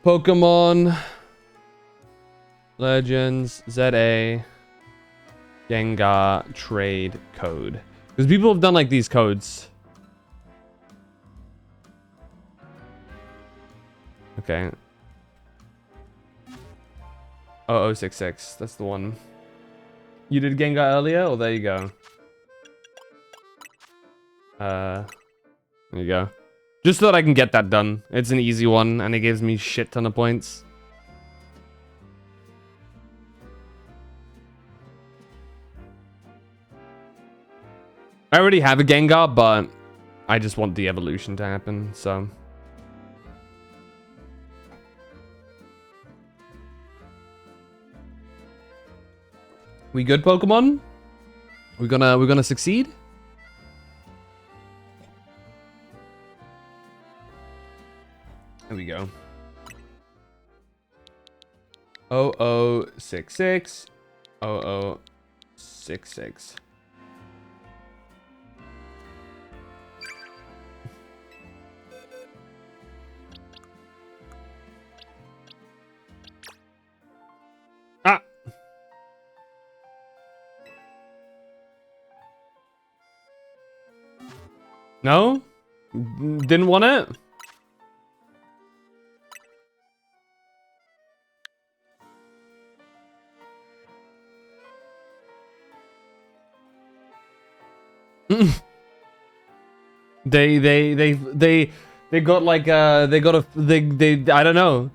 Pokemon Legends ZA Gengar trade code. Because people have done like these codes. Okay. 0066. That's the one. You did Gengar earlier? Oh, there you go. There you go. Just so that I can get that done. It's an easy one, and it gives me shit ton of points. I already have a Gengar, but I just want the evolution to happen, so... We good, Pokemon? We're gonna succeed? There we go. 0066 0066. Ah. No? Didn't want it? They got like they got a they I don't know.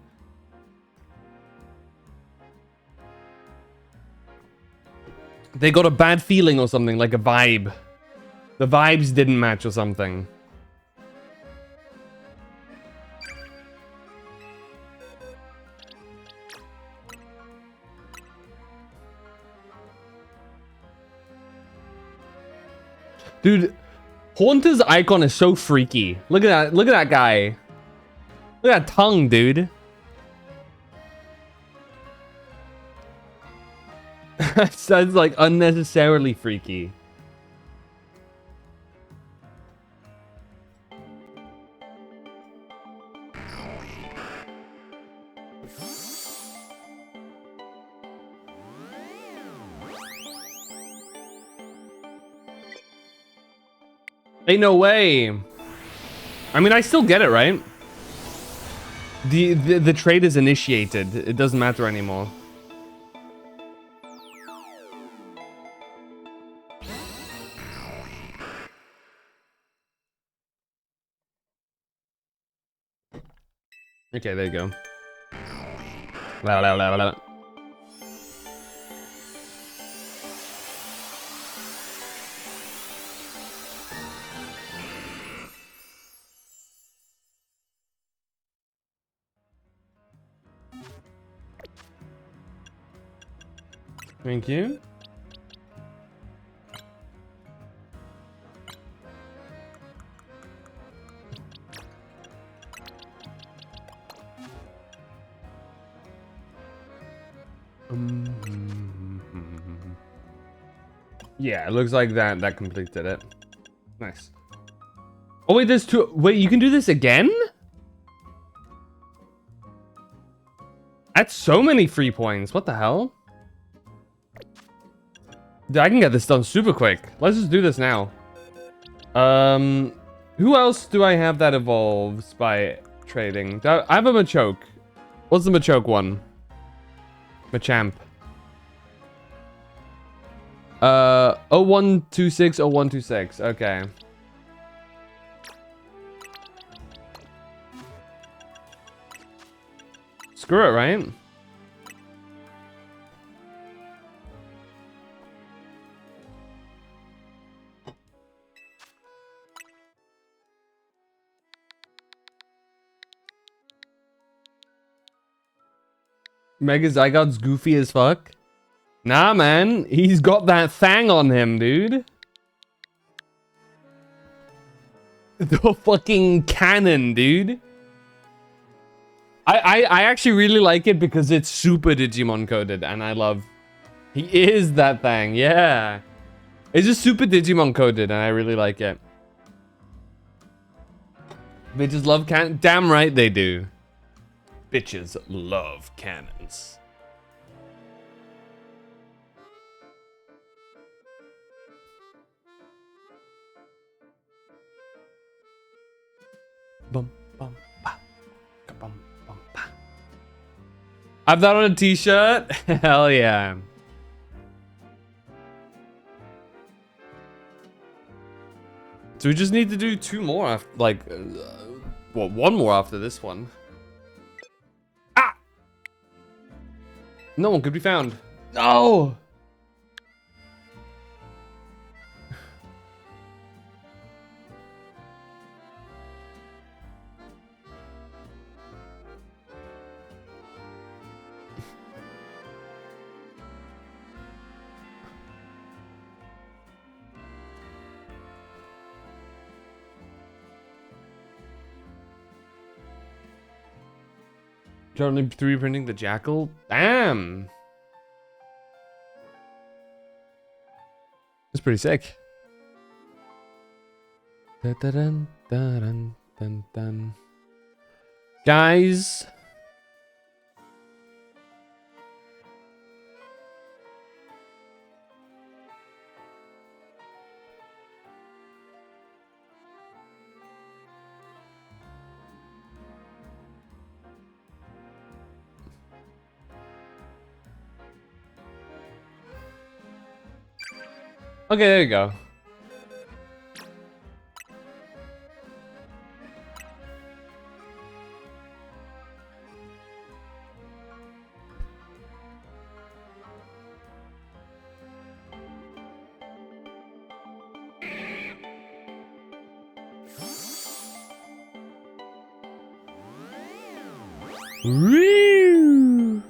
They got a bad feeling or something, like a vibe. The vibes didn't match or something. Dude, Haunter's icon is so freaky. Look at that. Look at that guy. Look at that tongue, dude. Sounds like unnecessarily freaky. Ain't no way. I mean, I still get it, right? The trade is initiated. It doesn't matter anymore. Okay, there you go. La, la, la, la. Thank you. Yeah, it looks like that completed it. Nice. Oh wait, there's two. Wait, you can do this again? That's so many free points. What the hell? Dude, I can get this done super quick. Let's just do this now. Who else do I have that evolves by trading? I have a Machoke. What's the Machoke one? Machamp. 0126 0126. Okay. Screw it, right? Mega Zygote's goofy as fuck. Nah, man. He's got that thang on him, dude. The fucking cannon, dude. I actually really like it because it's super Digimon coded, and I love... He is that thing, yeah. It's just super Digimon coded, and I really like it. Bitches love cannon. Damn right they do. Bitches love cannons. Bum, bum, ba, ka-bum, bum, ba. I've that on a t-shirt. Hell yeah. So we just need to do 2 more after, like, well, 1 more after this one. Ah! No one could be found. No! Currently 3D printing the jackal. Damn. That's pretty sick. Dun, dun, dun, dun, dun. Guys. Okay, there you go. Woo!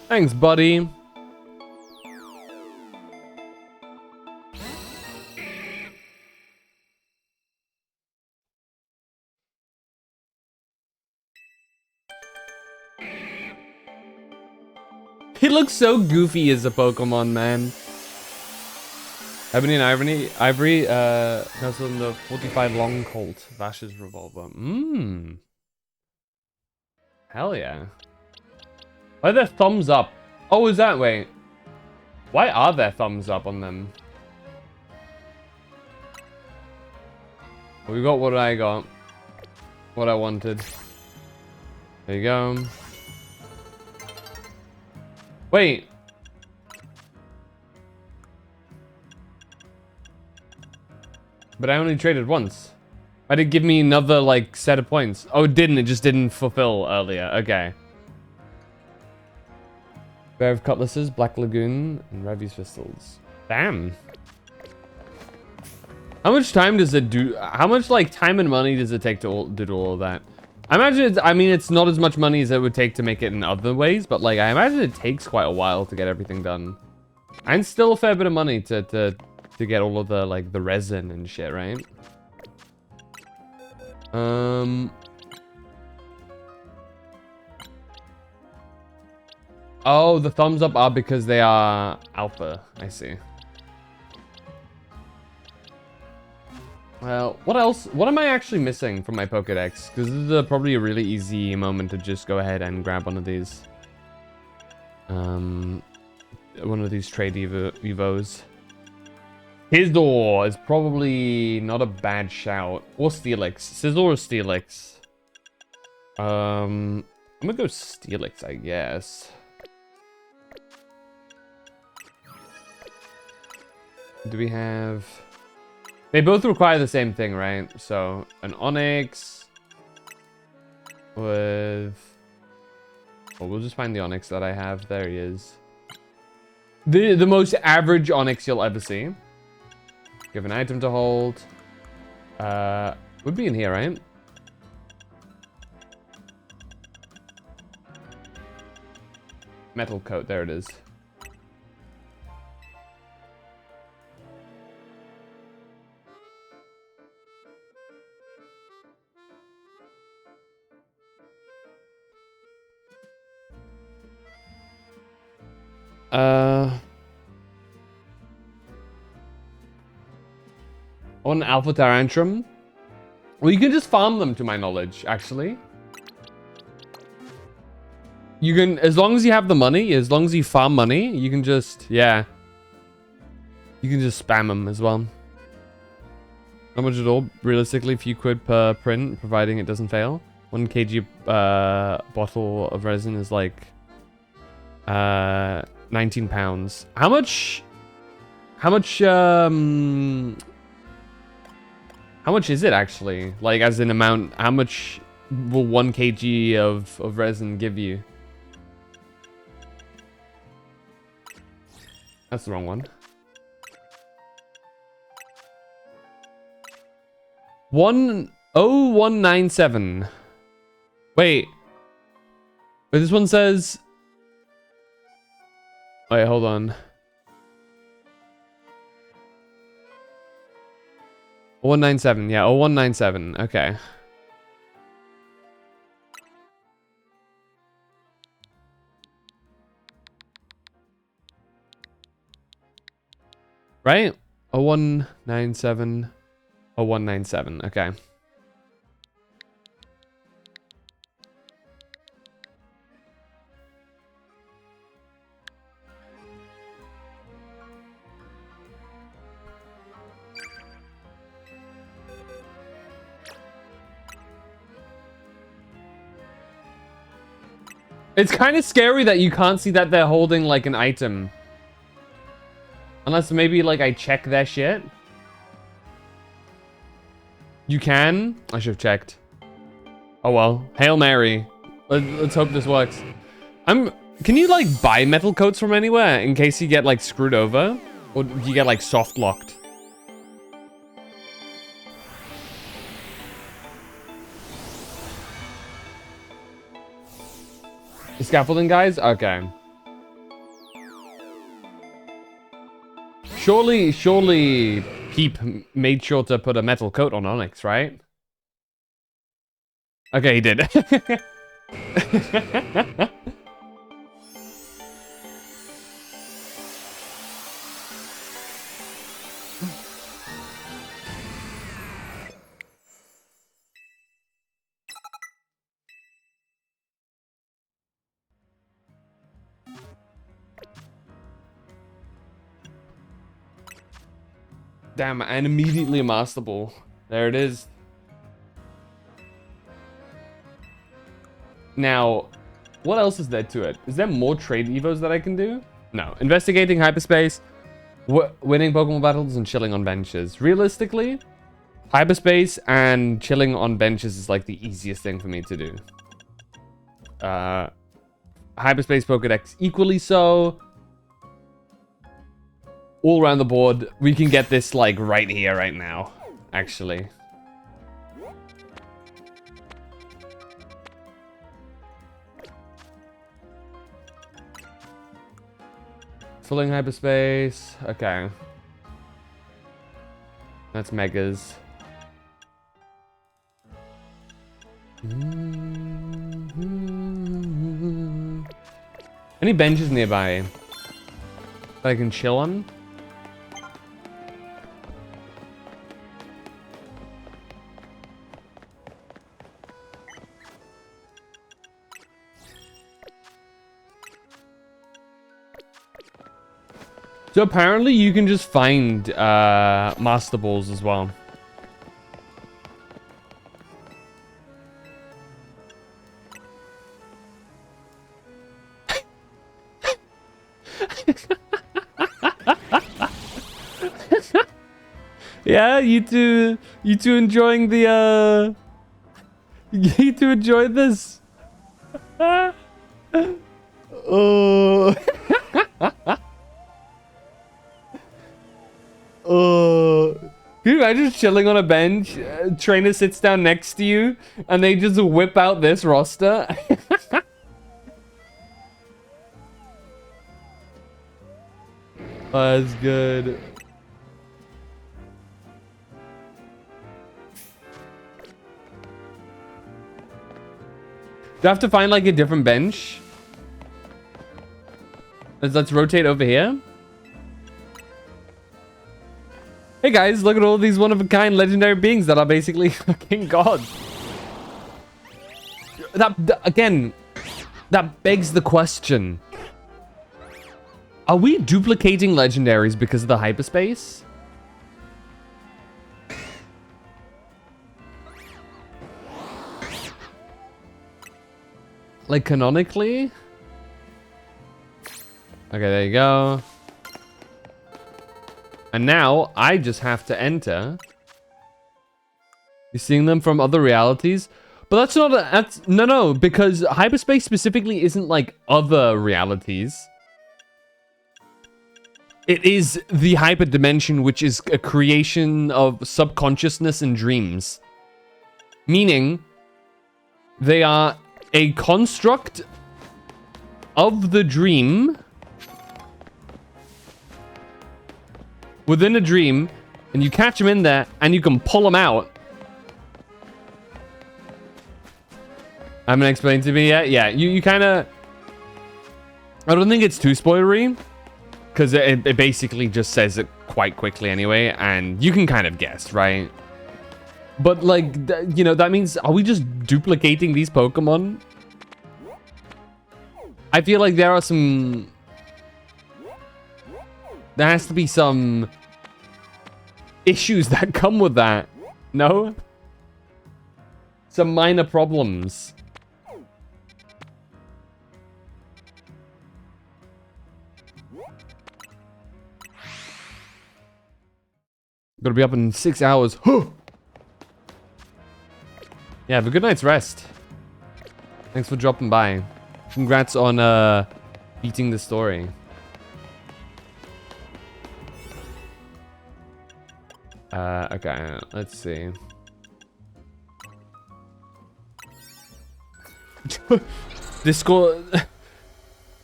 Thanks, buddy. He looks so goofy as a Pokemon, man. Ebony and Ivory, Nestled in the 45 Long Colt, Vash's Revolver. Mmm. Hell yeah. Why are there thumbs up? Oh, is that, wait. Why are there thumbs up on them? We got what I got. What I wanted. There you go. Wait. But I only traded once. Why did it give me another, like, set of points? Oh, it didn't. It just didn't fulfill earlier. Okay. Pair of Cutlasses, Black Lagoon, and Ravi's Pistols. Damn. How much time does it do? How much, like, time and money does it take to do all of that? I imagine it's, I mean, it's not as much money as it would take to make it in other ways, but, like, I imagine it takes quite a while to get everything done. And still a fair bit of money to get all of the, like, the resin and shit, right? Oh, the thumbs up are because they are alpha. I see. Well, what else? What am I actually missing from my Pokedex? Because this is probably a really easy moment to just go ahead and grab one of these. One of these trade Evos. Sizzle is probably not a bad shout. Or Steelix. Sizzle or Steelix? I'm gonna go Steelix, I guess. Do we have... They both require the same thing, right? So, an Onyx with... Well, we'll just find the Onyx that I have. There he is. The most average Onyx you'll ever see. Give an item to hold. Would be in here, right? Metal coat, there it is. One Alpha Tyrantrum. Well, you can just farm them, to my knowledge, actually. You can, as long as you have the money, as long as you farm money, you can just, yeah. You can just spam them as well. How much at all? Realistically, a few quid per print, providing it doesn't fail. 1 kg bottle of resin is like 19 pounds. How much is it actually? Like, as in amount, how much will 1 kg of resin give you? That's the wrong one. 10197. Wait. But this one says... Wait, hold on. 197, yeah, 0197, okay. Right? 0197, 0197, okay. It's kind of scary that you can't see that they're holding, like, an item. Unless maybe, like, I check their shit. You can? I should have checked. Oh, well. Hail Mary. Let's hope this works. Can you, like, buy metal coats from anywhere in case you get, like, screwed over? Or you get, like, soft locked? The scaffolding guys? Okay. Surely Peep made sure to put a metal coat on Onyx, right? Okay, he did. Damn, and immediately a Master Ball. There it is. Now, what else is there to it? Is there more trade evos that I can do? No. Investigating hyperspace, winning Pokemon battles, and chilling on benches. Realistically, hyperspace and chilling on benches is like the easiest thing for me to do. Hyperspace Pokedex equally so. All around the board, we can get this like right here, right now, actually. Filling hyperspace, okay. That's megas. Any benches nearby that I can chill on? So apparently you can just find Master Balls as well. Yeah, you two enjoying the you two enjoy this. Oh. Can you imagine chilling on a bench, trainer sits down next to you, and they just whip out this roster? Oh, that's good. Do I have to find like a different bench? Let's rotate over here. Hey guys, look at all these one-of-a-kind legendary beings that are basically fucking gods. Again, that begs the question. Are we duplicating legendaries because of the hyperspace? Like, canonically? Okay, there you go. And now, I just have to enter. You're seeing them from other realities? But that's not a... No, because hyperspace specifically isn't like other realities. It is the hyperdimension, which is a creation of subconsciousness and dreams. Meaning, they are a construct of the dream within a dream, and you catch them in there, and you can pull them out. Haven't explained to me yet? Yeah, you kind of... I don't think it's too spoilery, because it basically just says it quite quickly anyway, and you can kind of guess, right? But, like, you know, that means... Are we just duplicating these Pokemon? I feel like there are some... There has to be some issues that come with that. No? Some minor problems. Gotta be up in 6 hours. Yeah, have a good night's rest. Thanks for dropping by. Congrats on beating the story. Okay, let's see. Discord...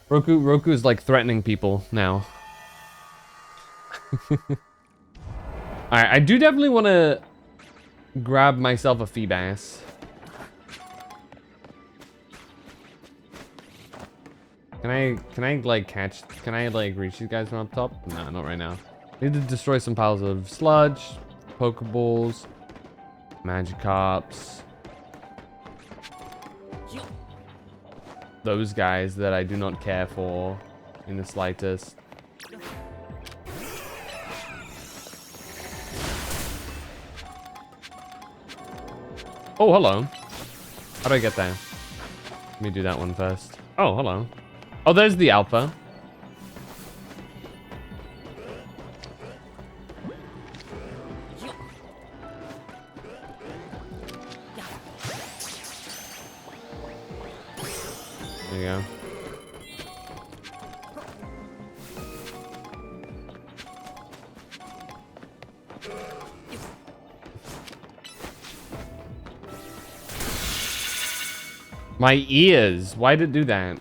Roku is like threatening people now. Alright, I do definitely want to grab myself a Feebas. Can I like catch, can I like reach these guys from up top? No, not right now. Need to destroy some piles of sludge, Pokeballs, Magikarps. Those guys that I do not care for in the slightest. Oh, hello. How do I get there? Let me do that one first. Oh, hello. Oh, there's the Alpha. There you go. My ears. Why did it do that?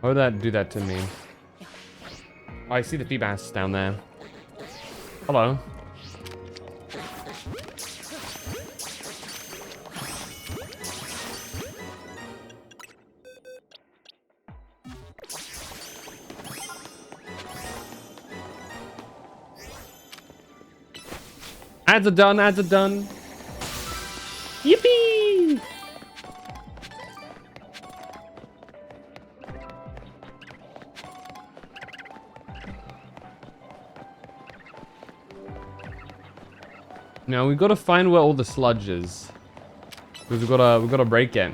Why would that do that to me? Oh, I see the Feebas down there. Hello. Ads are done, ads are done. Yippee! Now we've got to find where all the sludge is. Because we've got to break it.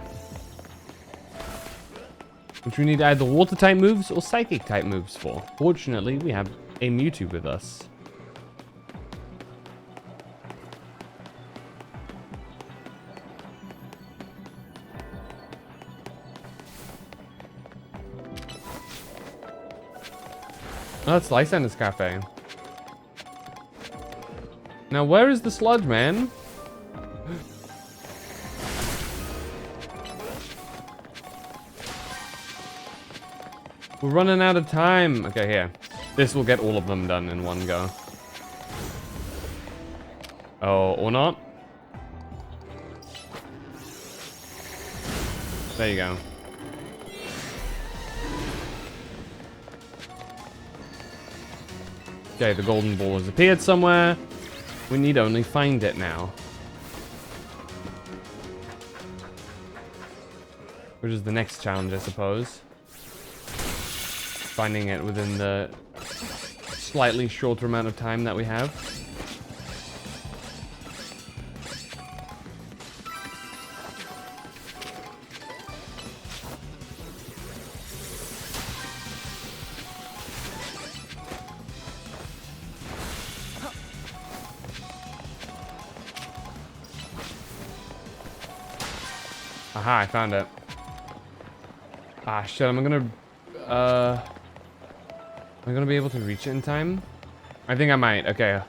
Which we need either water type moves or psychic type moves for. Fortunately, we have a Mewtwo with us. Oh, that's Lysander's Cafe. Now, where is the sludge, man? We're running out of time. Okay, here. This will get all of them done in one go. Oh, or not? There you go. Okay, the golden ball has appeared somewhere. We need only find it now. Which is the next challenge, I suppose. Finding it within the slightly shorter amount of time that we have. Aha, I found it. Ah, shit, am I gonna be able to reach it in time? I think I might, okay.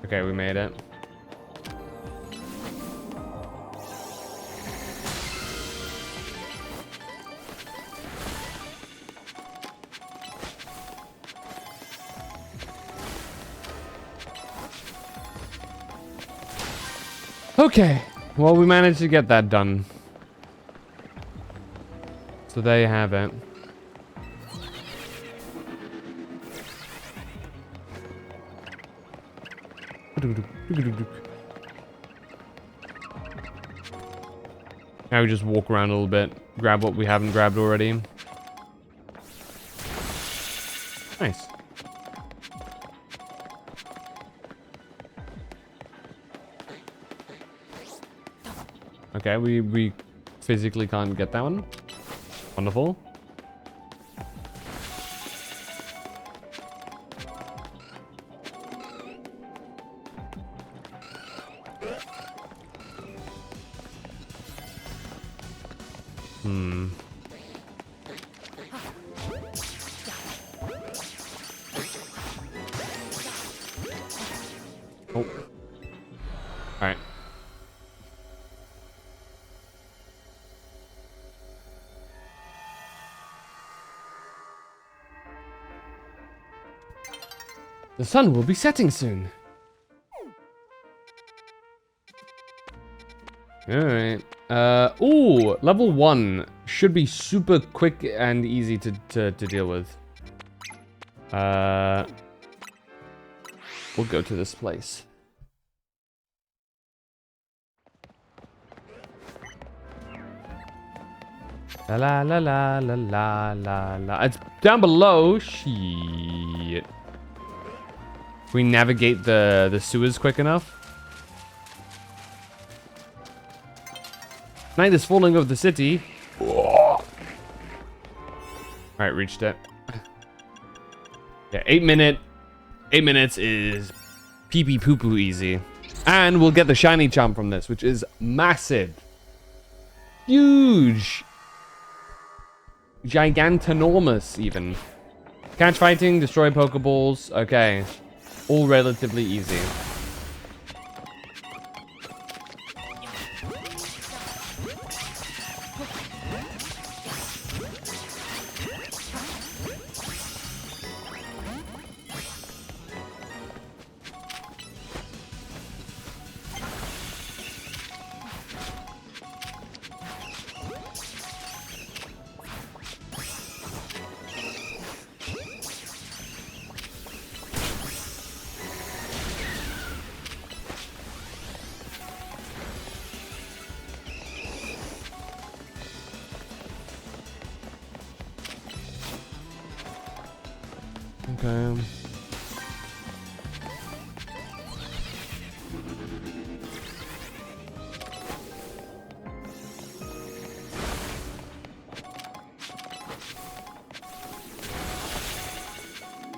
Okay, we made it. Okay, well, we managed to get that done. So there you have it. Now we just walk around a little bit, grab what we haven't grabbed already. Nice. Okay, we physically can't get that one. Wonderful. Oh. Alright. The sun will be setting soon. Alright. Ooh, level 1 should be super quick and easy to deal with. We'll go to this place. La la la la la la la la. It's down below. Shit. We navigate the sewers quick enough. Night is falling over the city. Alright, reached it. Yeah, 8 minutes is pee pee poo poo easy. And we'll get the shiny charm from this, which is massive. Huge. Gigantinormous, even. Catch fighting, destroy Pokeballs. Okay. All relatively easy. Okay.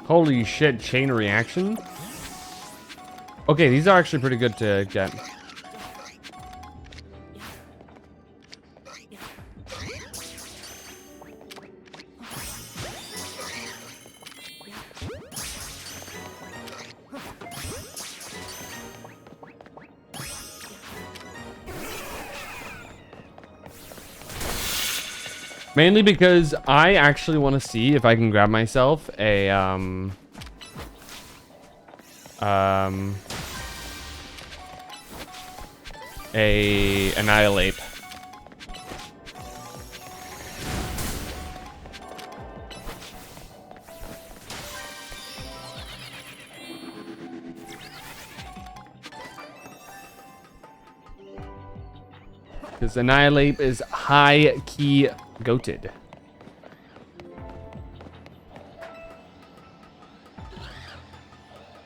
Holy shit, chain reaction? Okay, these are actually pretty good to get. Mainly because I actually want to see if I can grab myself a Annihilate. Because Annihilate is high key goated.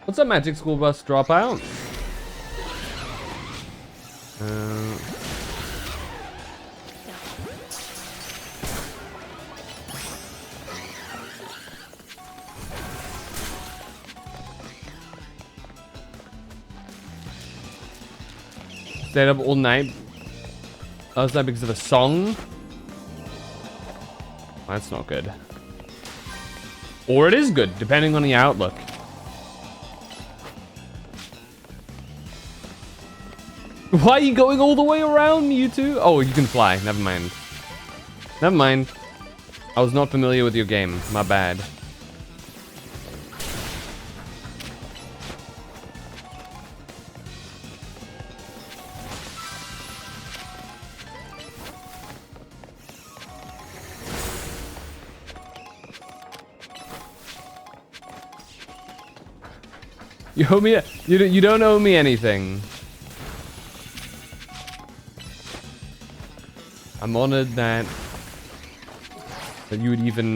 What's up, Magic School Bus Dropout? Stayed up all night. Last night because of a song. That's not good. Or it is good, depending on the outlook. Why are you going all the way around, you two? Oh, you can fly. Never mind. Never mind. I was not familiar with your game. My bad. You owe me. You don't owe me anything. I'm honored that you would even, you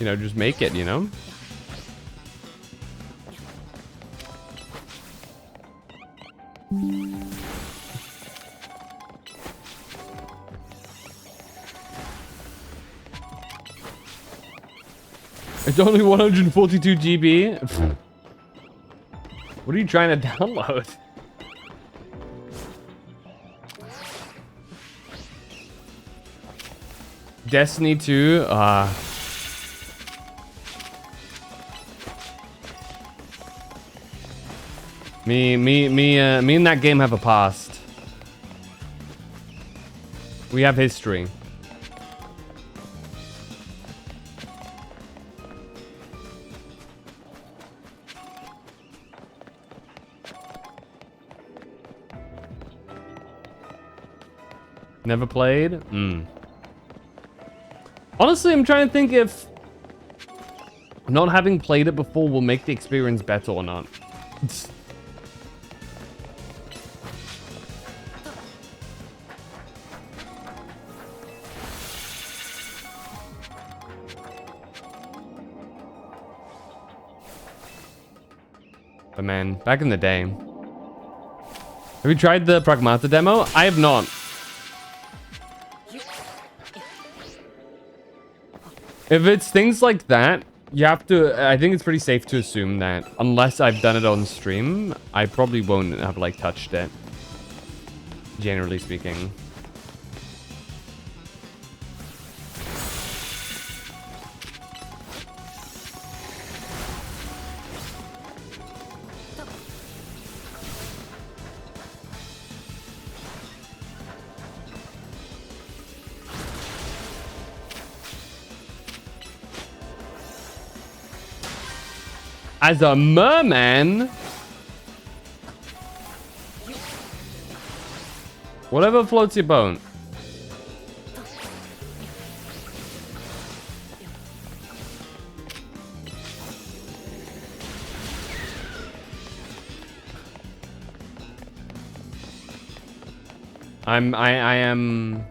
know, just make it, you know? It's only 142 GB. What are you trying to download? Destiny 2, me and that game have a past. We have history. Never played? Honestly, I'm trying to think if not having played it before will make the experience better or not. But man, back in the day. Have you tried the Pragmata demo? I have not. If it's things like that, you have to, I think it's pretty safe to assume that unless I've done it on stream, I probably won't have like touched it. Generally speaking. As a merman? Whatever floats your boat. I am,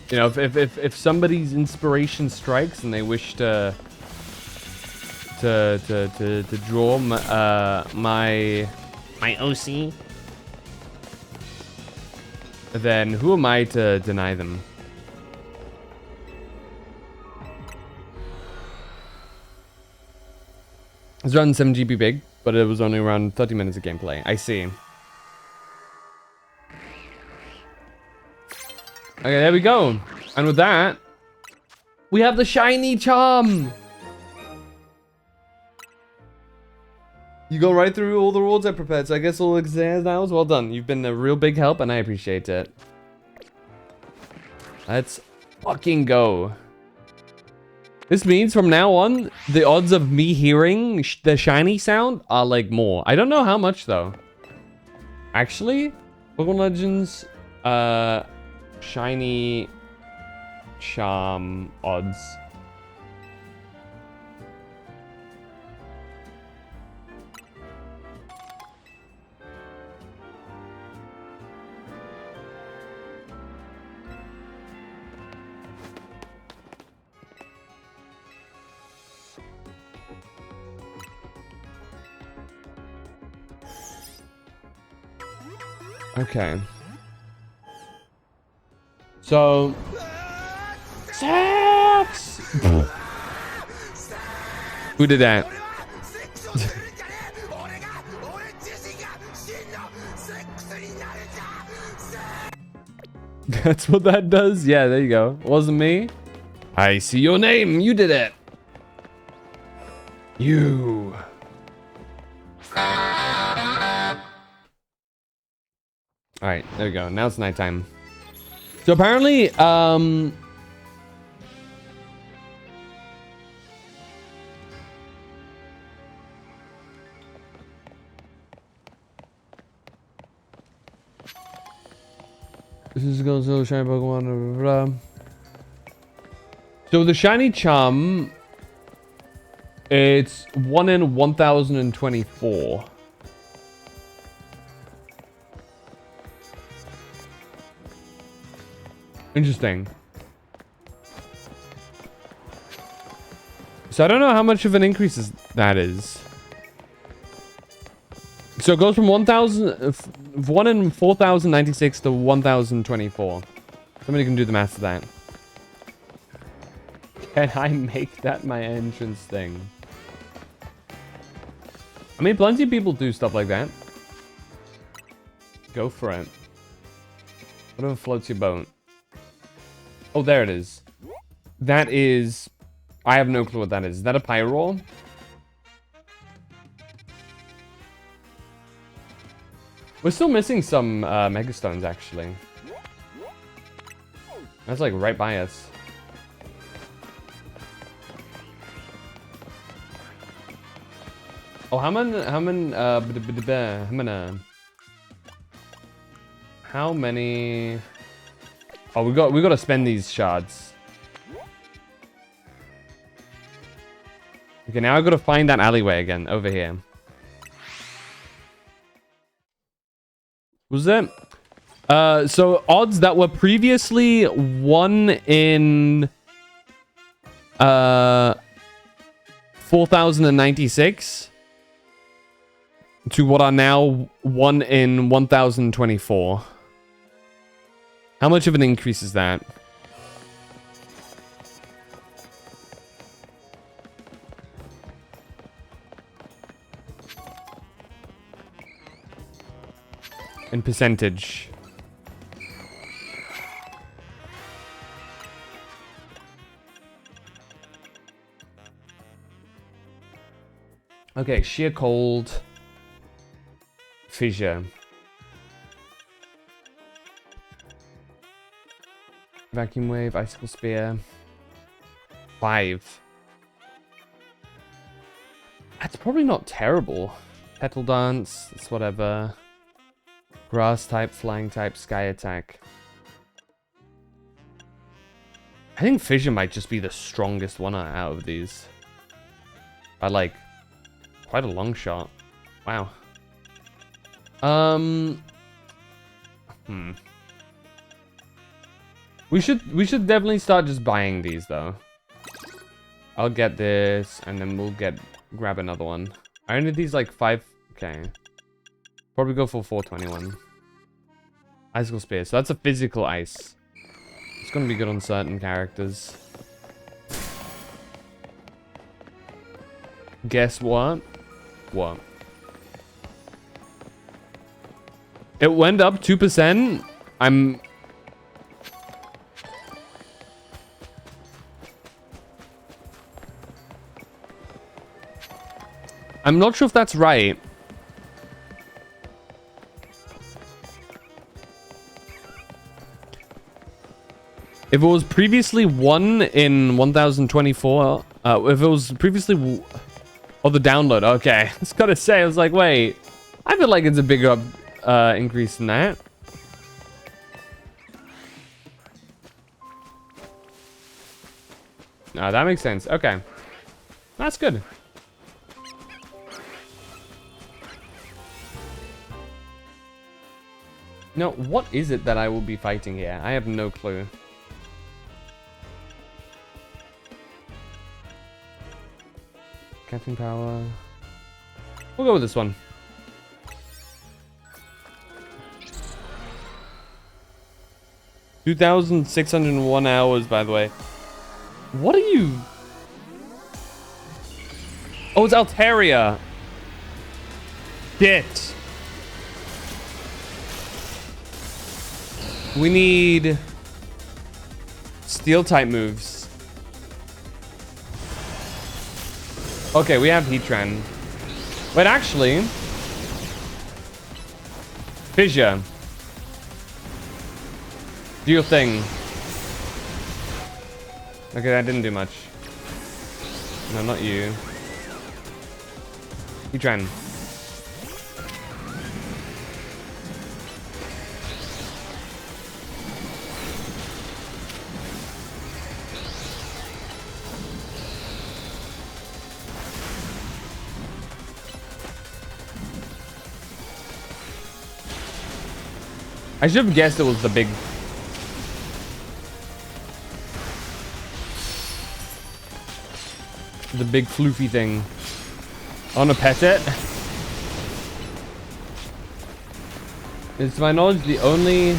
you know, if somebody's inspiration strikes and they wish to draw my OC, then who am I to deny them? It was around 7 GB big, but it was only around 30 minutes of gameplay. I see. Okay, there we go. And with that, we have the shiny charm. You go right through all the rewards I prepared, so I guess all exams now is well done. You've been a real big help, and I appreciate it. Let's fucking go. This means from now on, the odds of me hearing the shiny sound are like more. I don't know how much though. Actually, Pokemon Legends, shiny charm odds. Okay. So, sex. Who did that? That's what that does? Yeah, there you go. Wasn't me. I see your name. You did it. You. All right, there we go. Now it's nighttime. So apparently, this is going to shiny Pokemon. Blah, blah. So the shiny charm, it's 1 in 1024. Interesting. So I don't know how much of an increase that is. So it goes from 1 in 4096 to 1024. Somebody can do the math of that. Can I make that my entrance thing? I mean, plenty of people do stuff like that. Go for it. Whatever floats your boat. Oh, there it is. That is... I have no clue what that is. Is that a Pyroar? We're still missing some Megastones, actually. That's like right by us. Oh, how many oh, we got to spend these shards. Okay, now I've got to find that alleyway again over here. Was it? So odds that were previously 1 in 4096 to what are now 1 in 1024. How much of an increase is that? In percentage. Okay, sheer cold. Fissure. Vacuum wave, icicle spear. 5. That's probably not terrible. Petal dance, it's whatever. Grass type, flying type, sky attack. I think Fissure might just be the strongest one out of these. By like quite a long shot. Wow. We should definitely start just buying these though. I'll get this and then we'll grab another one. I only need these like 5. Okay. Probably go for 421. Icicle Spear. So that's a physical ice. It's gonna be good on certain characters. Guess what? What? It went up 2%. I'm I'm not sure if that's right. If it was previously 1 in 1024, if it was previously... Oh, the download. Okay. I was gonna say, I was like, wait. I feel like it's a bigger increase than that. No, that makes sense. Okay. That's good. Now, what is it that I will be fighting here? I have no clue. Catching power. We'll go with this one. $2,601 hours, by the way. What are you? Oh, it's Altaria. Shit. We need steel type moves. Okay, we have Heatran. But actually, Fissure. Do your thing. Okay, that didn't do much. No, not you. Heatran. I should have guessed it was the big... The big floofy thing. I want to pet it. It's to my knowledge the only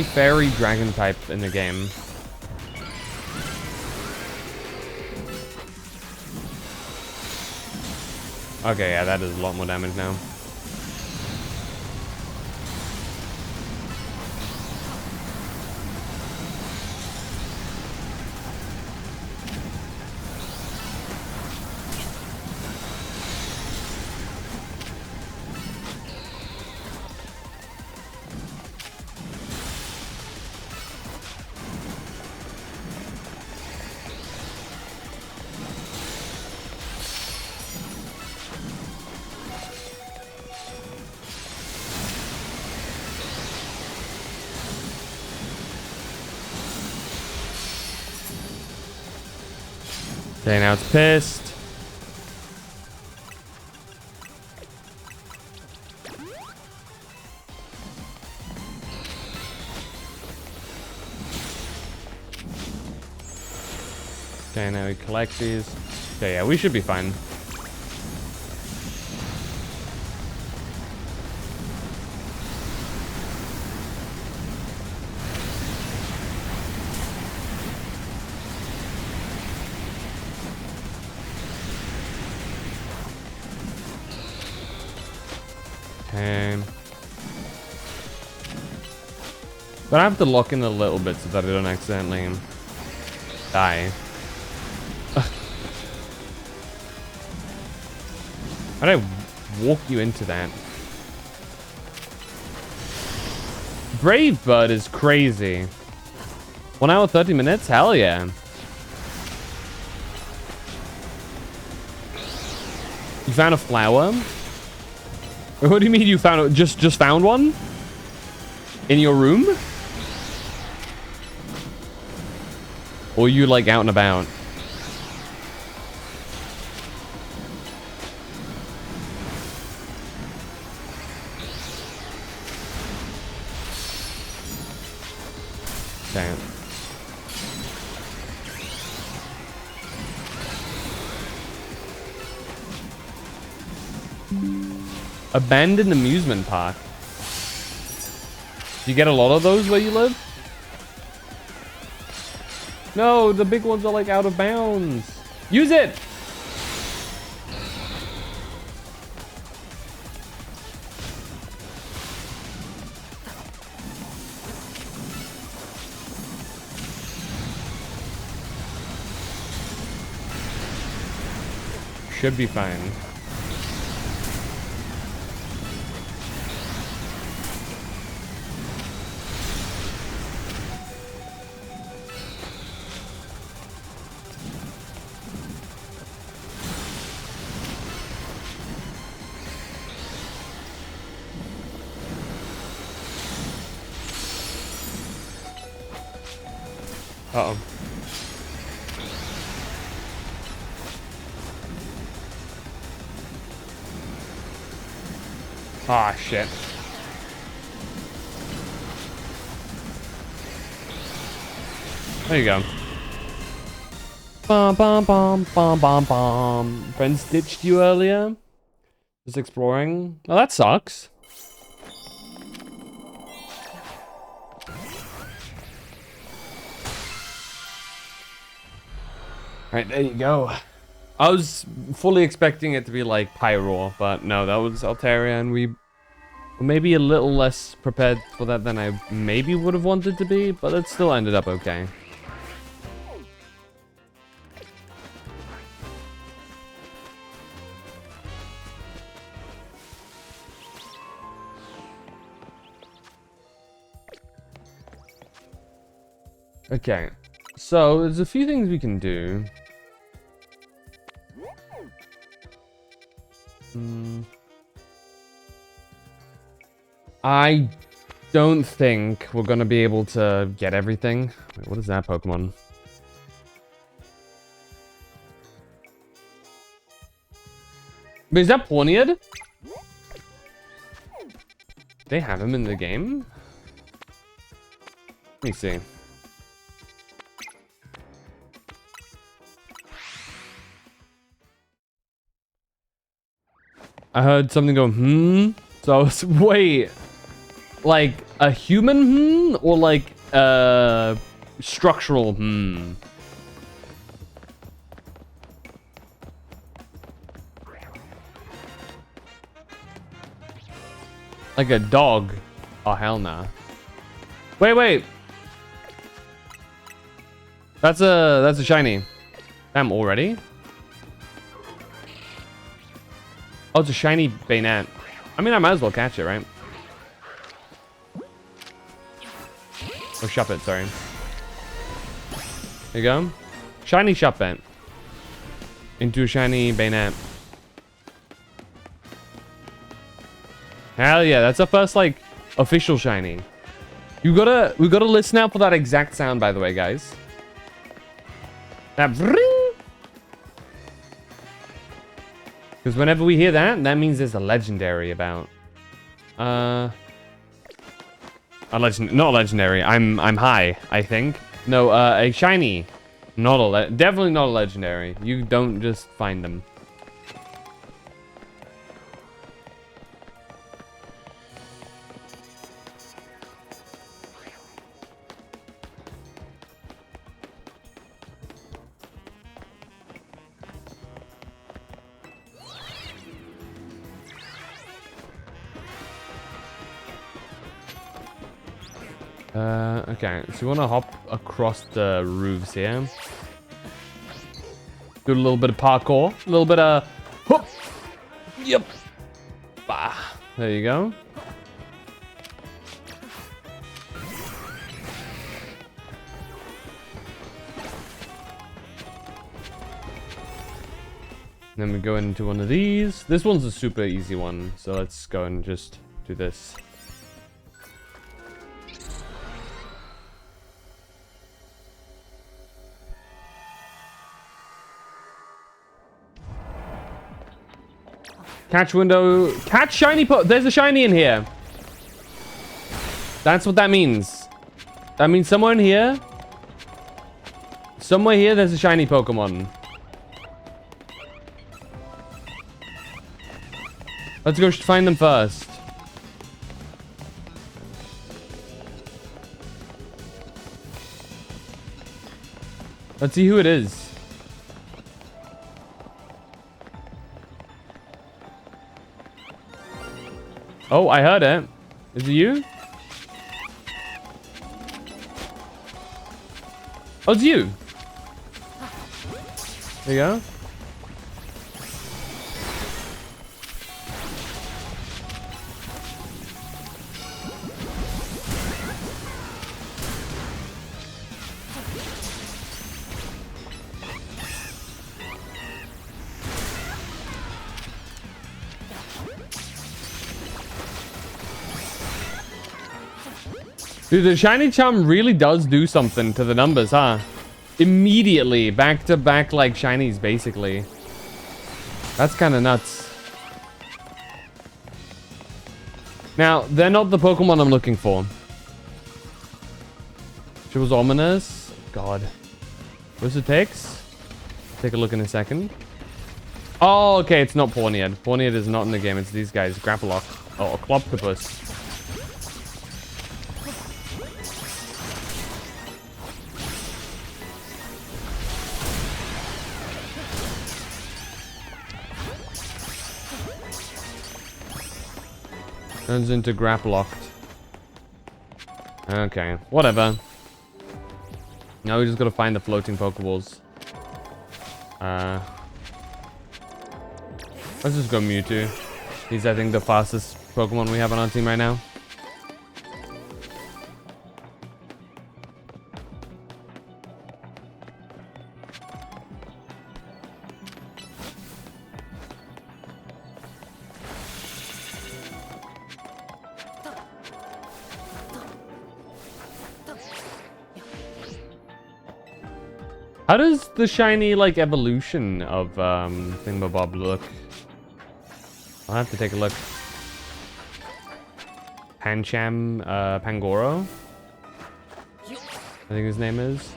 fairy dragon type in the game. Okay, yeah, that does a lot more damage now. Okay, now it's pissed. Okay, now we collect these. Okay, yeah, we should be fine. Okay. But I have to lock in a little bit so that I don't accidentally die. How did I walk you into that? Brave Bird is crazy. 1 hour, 30 minutes? Hell yeah. You found a flower? What do you mean you found just found one? In your room? Or you like out and about? Damn. Abandoned amusement park. Do you get a lot of those where you live? No, the big ones are like out of bounds. Use it! Should be fine. Uh-oh. Ah, shit. There you go. Bum, bum, bum, bum, bum, bum. Friends ditched you earlier? Just exploring? Oh, that sucks. Alright, there you go. I was fully expecting it to be like Pyro, but no, that was Altaria, and we were maybe a little less prepared for that than I maybe would have wanted to be, but it still ended up okay. Okay, so there's a few things we can do. I don't think we're gonna be able to get everything. Wait, what is that Pokemon? But is that Pawniard? They have him in the game? Let me see. I heard something go, So I was, wait. Like, a human or like, structural Like a dog. Oh, hell nah. Wait. That's a shiny. Damn, already? Oh, it's a shiny Bayonet. I mean, I might as well catch it, right? Or Shuppet, sorry. There you go. Shiny Shuppet. Into a shiny Bayonet. Hell yeah, that's the first, like, official shiny. We gotta listen out for that exact sound, by the way, guys. That ring. Because whenever we hear that, that means there's a legendary about. Not legendary. I'm high, I think. No, a shiny. Definitely not a legendary. You don't just find them. Okay, so you want to hop across the roofs here. Do a little bit of parkour. A little bit of... Whoop! Yep. Bah. There you go. Then we go into one of these. This one's a super easy one, so let's go and just do this. Catch window. Catch shiny there's a shiny in here. That's what that means. That means somewhere in here. Somewhere here there's a shiny Pokemon. Let's go find them first. Let's see who it is. Oh, I heard it. Is it you? Oh, it's you. There you go. Dude, the shiny charm really does do something to the numbers, huh? Immediately, back to back like shinies, basically. That's kind of nuts. Now, they're not the Pokemon I'm looking for. She was ominous. God. What's it takes? Take a look in a second. Oh, okay, it's not Pawniard. Pawniard is not in the game. It's these guys. Grapplock. Oh, Cloptopus. Turns into Grapplocked. Okay, whatever. Now we just gotta find the floating Pokeballs. Let's just go Mewtwo. He's, I think, the fastest Pokemon we have on our team right now. How does the shiny, like, evolution of, Thingamabob look? I'll have to take a look. Pancham, Pangoro? I think his name is.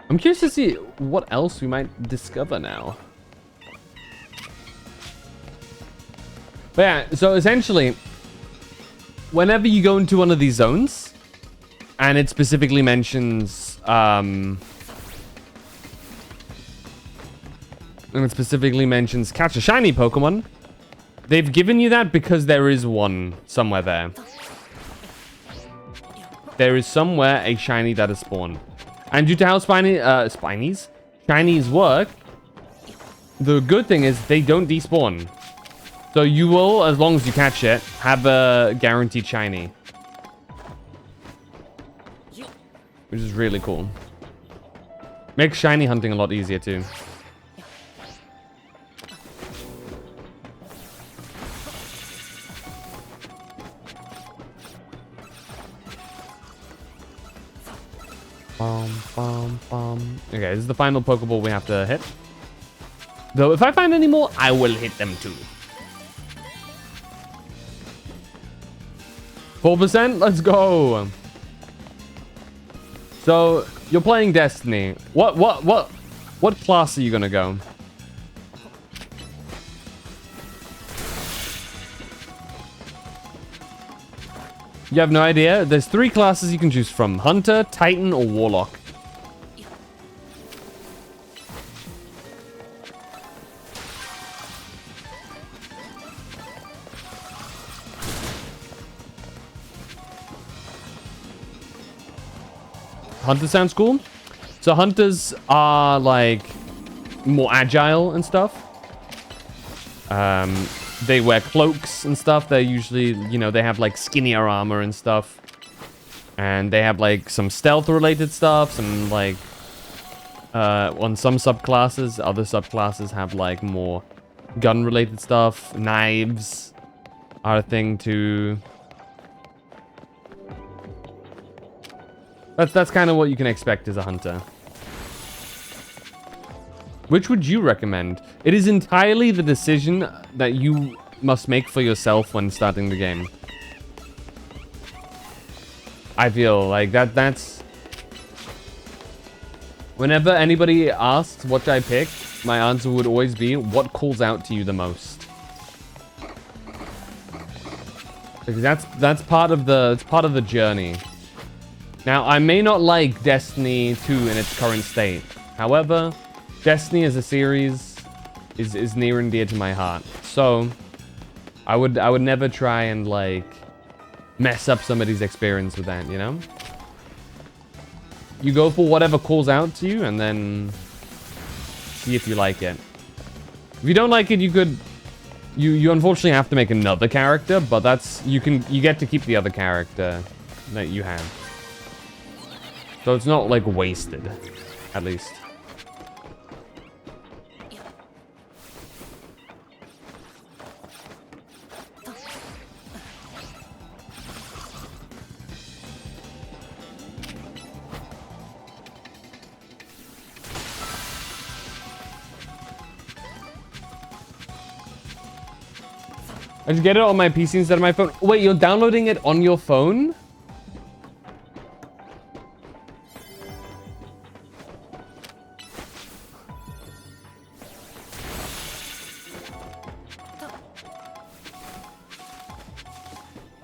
I'm curious to see what else we might discover now. But yeah, so essentially, whenever you go into one of these zones, and it specifically mentions, catch a shiny Pokemon, they've given you that because there is one somewhere there. There is somewhere a shiny that is spawned. And due to how shinies work, the good thing is they don't despawn. So you will, as long as you catch it, have a guaranteed shiny. Which is really cool. Makes shiny hunting a lot easier too. Okay, this is the final Pokeball we have to hit. Though if I find any more, I will hit them too. 4%? Let's go. So, you're playing Destiny. What class are you gonna go? You have no idea? There's 3 classes you can choose from. Hunter, Titan, or Warlock. Hunter sounds cool. So hunters are like more agile and stuff. They wear cloaks and stuff. They're usually, you know, they have like skinnier armor and stuff. And they have like some stealth related stuff. Some like, on some subclasses, other subclasses have like more gun related stuff. Knives are a thing too. That's kind of what you can expect as a hunter. Which would you recommend? It is entirely the decision that you must make for yourself when starting the game. I feel like that's... Whenever anybody asks what I pick, my answer would always be, what calls out to you the most? Because that's part of the journey. Now, I may not like Destiny 2 in its current state. However, Destiny as a series is near and dear to my heart. So, I would never try and, like, mess up somebody's experience with that, you know? You go for whatever calls out to you, and then see if you like it. If you don't like it, you could... You unfortunately have to make another character, but that's... You get to keep the other character that you have. So it's not, like, wasted. At least. I just get it on my PC instead of my phone. Wait, you're downloading it on your phone?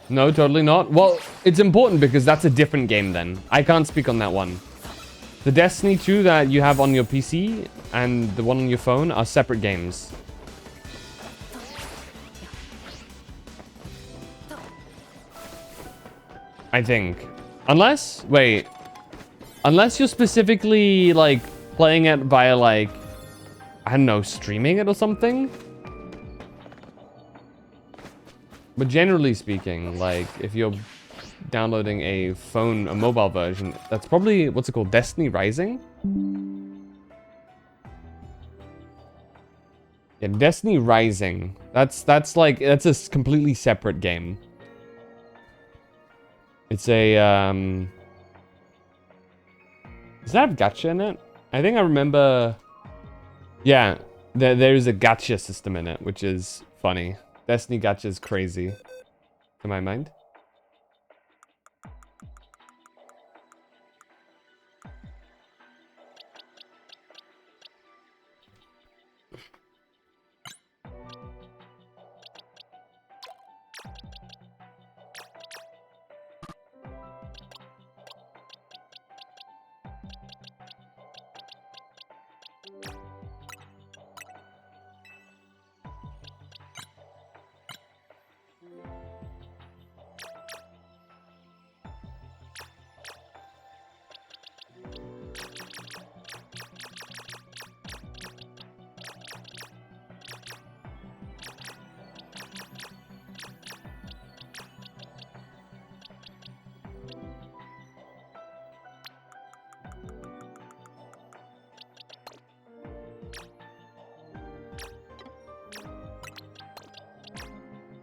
No, totally not. Well, it's important because that's a different game then. I can't speak on that one. The Destiny 2 that you have on your PC and the one on your phone are separate games. I think. Unless, wait. Unless you're specifically, like, playing it via, like, I don't know, streaming it or something? But generally speaking, like, if you're downloading a mobile version, that's probably, what's it called, Destiny Rising? Yeah, Destiny Rising. That's a completely separate game. It's a, does that have gacha in it? I think I remember, yeah, there's a gacha system in it, which is funny. Destiny gacha is crazy, to my mind.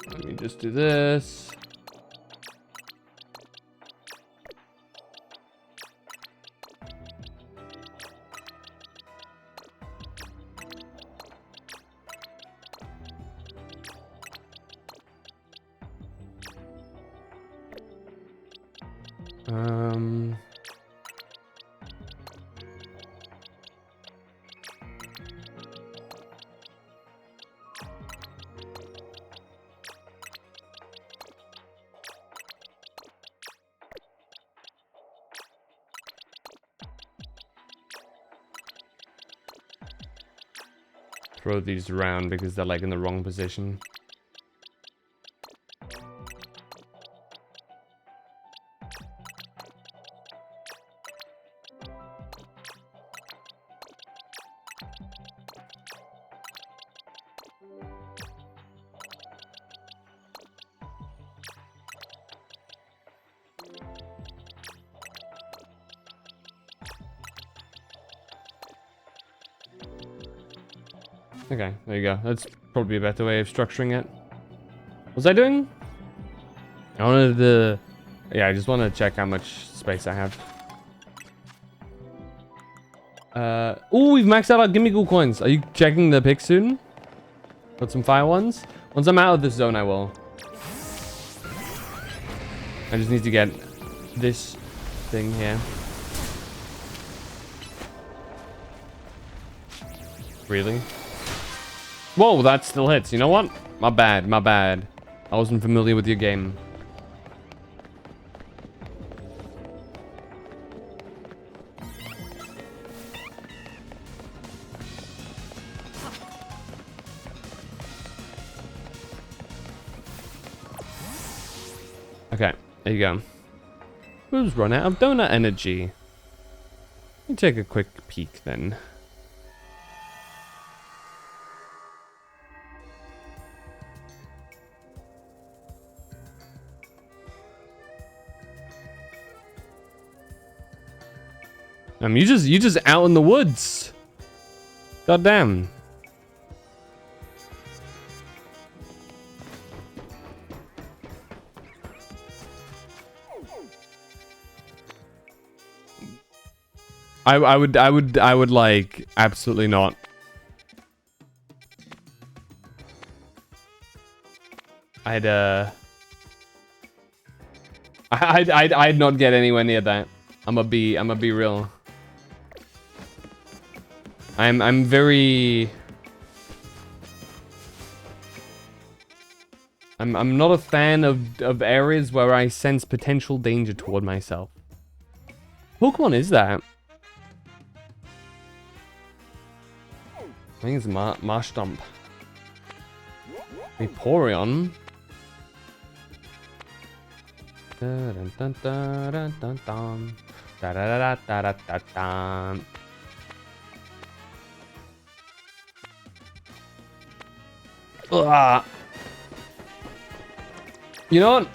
Let me just do this. Throw these around because they're like in the wrong position. Okay, there you go. That's probably a better way of structuring it. What was I doing? I wanted to... Yeah, I just want to check how much space I have. Oh, we've maxed out our Gimme Ghoul coins. Are you checking the pic soon? Got some fire ones? Once I'm out of this zone, I will. I just need to get this thing here. Really? Whoa, that still hits. You know what? My bad, my bad. I wasn't familiar with your game. Okay, there you go. Who's run out of donut energy? Let me take a quick peek then. You just out in the woods. God damn. I would like absolutely not. I'd not get anywhere near that. I'ma be real. I'm very... I'm not a fan of areas where I sense potential danger toward myself. Pokemon is that? I think it's Marshtomp. Vaporeon. Dun dun dun dun dun dun. Da da da da da da da. Ugh. You know what?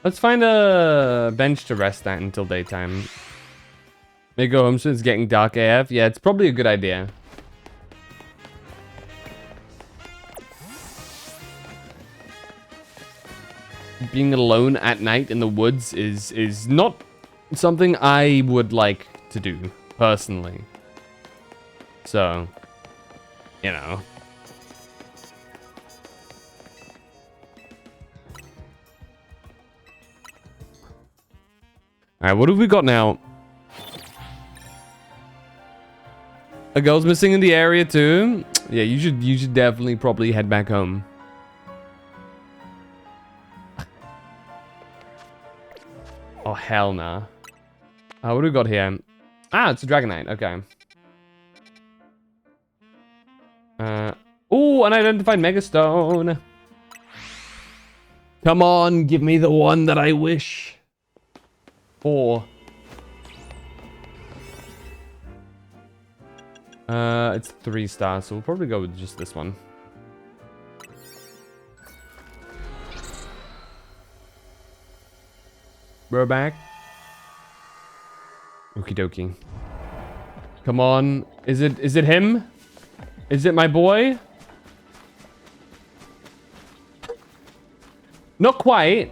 Let's find a bench to rest at until daytime. Maybe go home soon. It's getting dark AF. Yeah, it's probably a good idea. Being alone at night in the woods is not something I would like to do personally. So, you know. Alright, what have we got now? A girl's missing in the area too? Yeah, you should definitely probably head back home. Oh hell nah. What do we got here? Ah, it's a Dragonite, okay. Ooh, unidentified Megastone. Come on, give me the one that I wish. 4. It's 3 stars, so we'll probably go with just this one. We're back. Okie dokie. Come on. Is it him? Is it my boy? Not quite.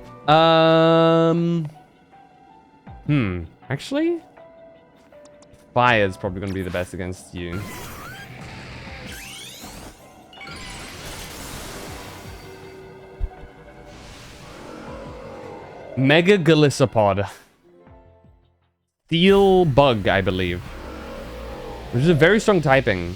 Actually? Fire's probably gonna be the best against you. Mega Galissapod. Steel Bug, I believe. Which is a very strong typing.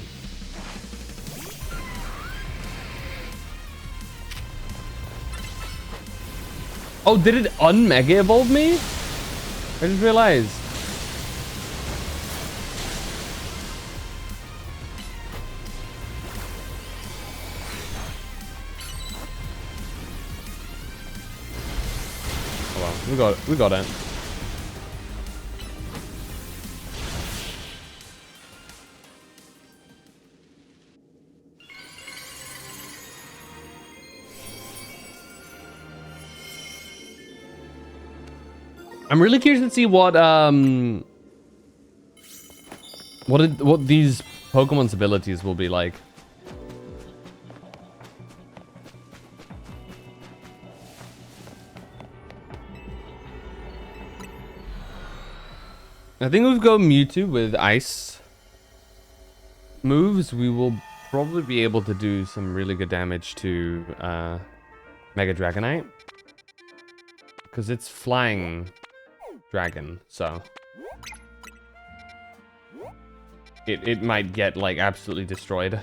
Oh, did it un-Mega Evolve me? I just realized. Oh well, we got it. I'm really curious to see what these Pokemon's abilities will be like. I think we've got Mewtwo with ice moves. We will probably be able to do some really good damage to Mega Dragonite. Because it's flying dragon, so it might get like absolutely destroyed.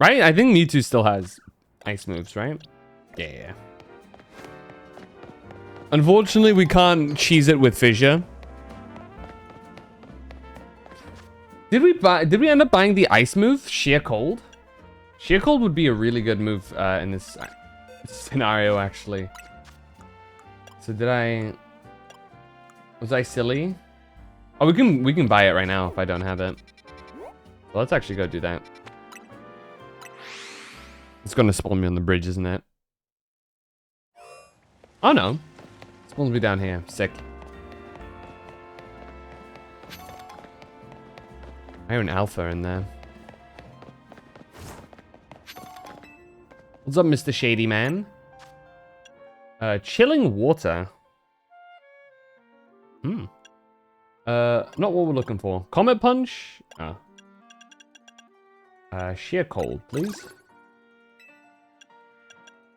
Right? I think Mewtwo still has ice moves, right? Yeah. Unfortunately, we can't cheese it with Fissure. Did we end up buying the ice move? Sheer Cold? Sheer Cold would be a really good move in this scenario, actually. So was I silly? Oh, we can buy it right now if I don't have it. Well, let's actually go do that. It's gonna spawn me on the bridge, isn't it? Oh no. It spawns me down here. Sick. Iron Alpha in there. What's up, Mr. Shady Man? Chilling Water. Not what we're looking for. Comet Punch? Oh. Sheer Cold, please.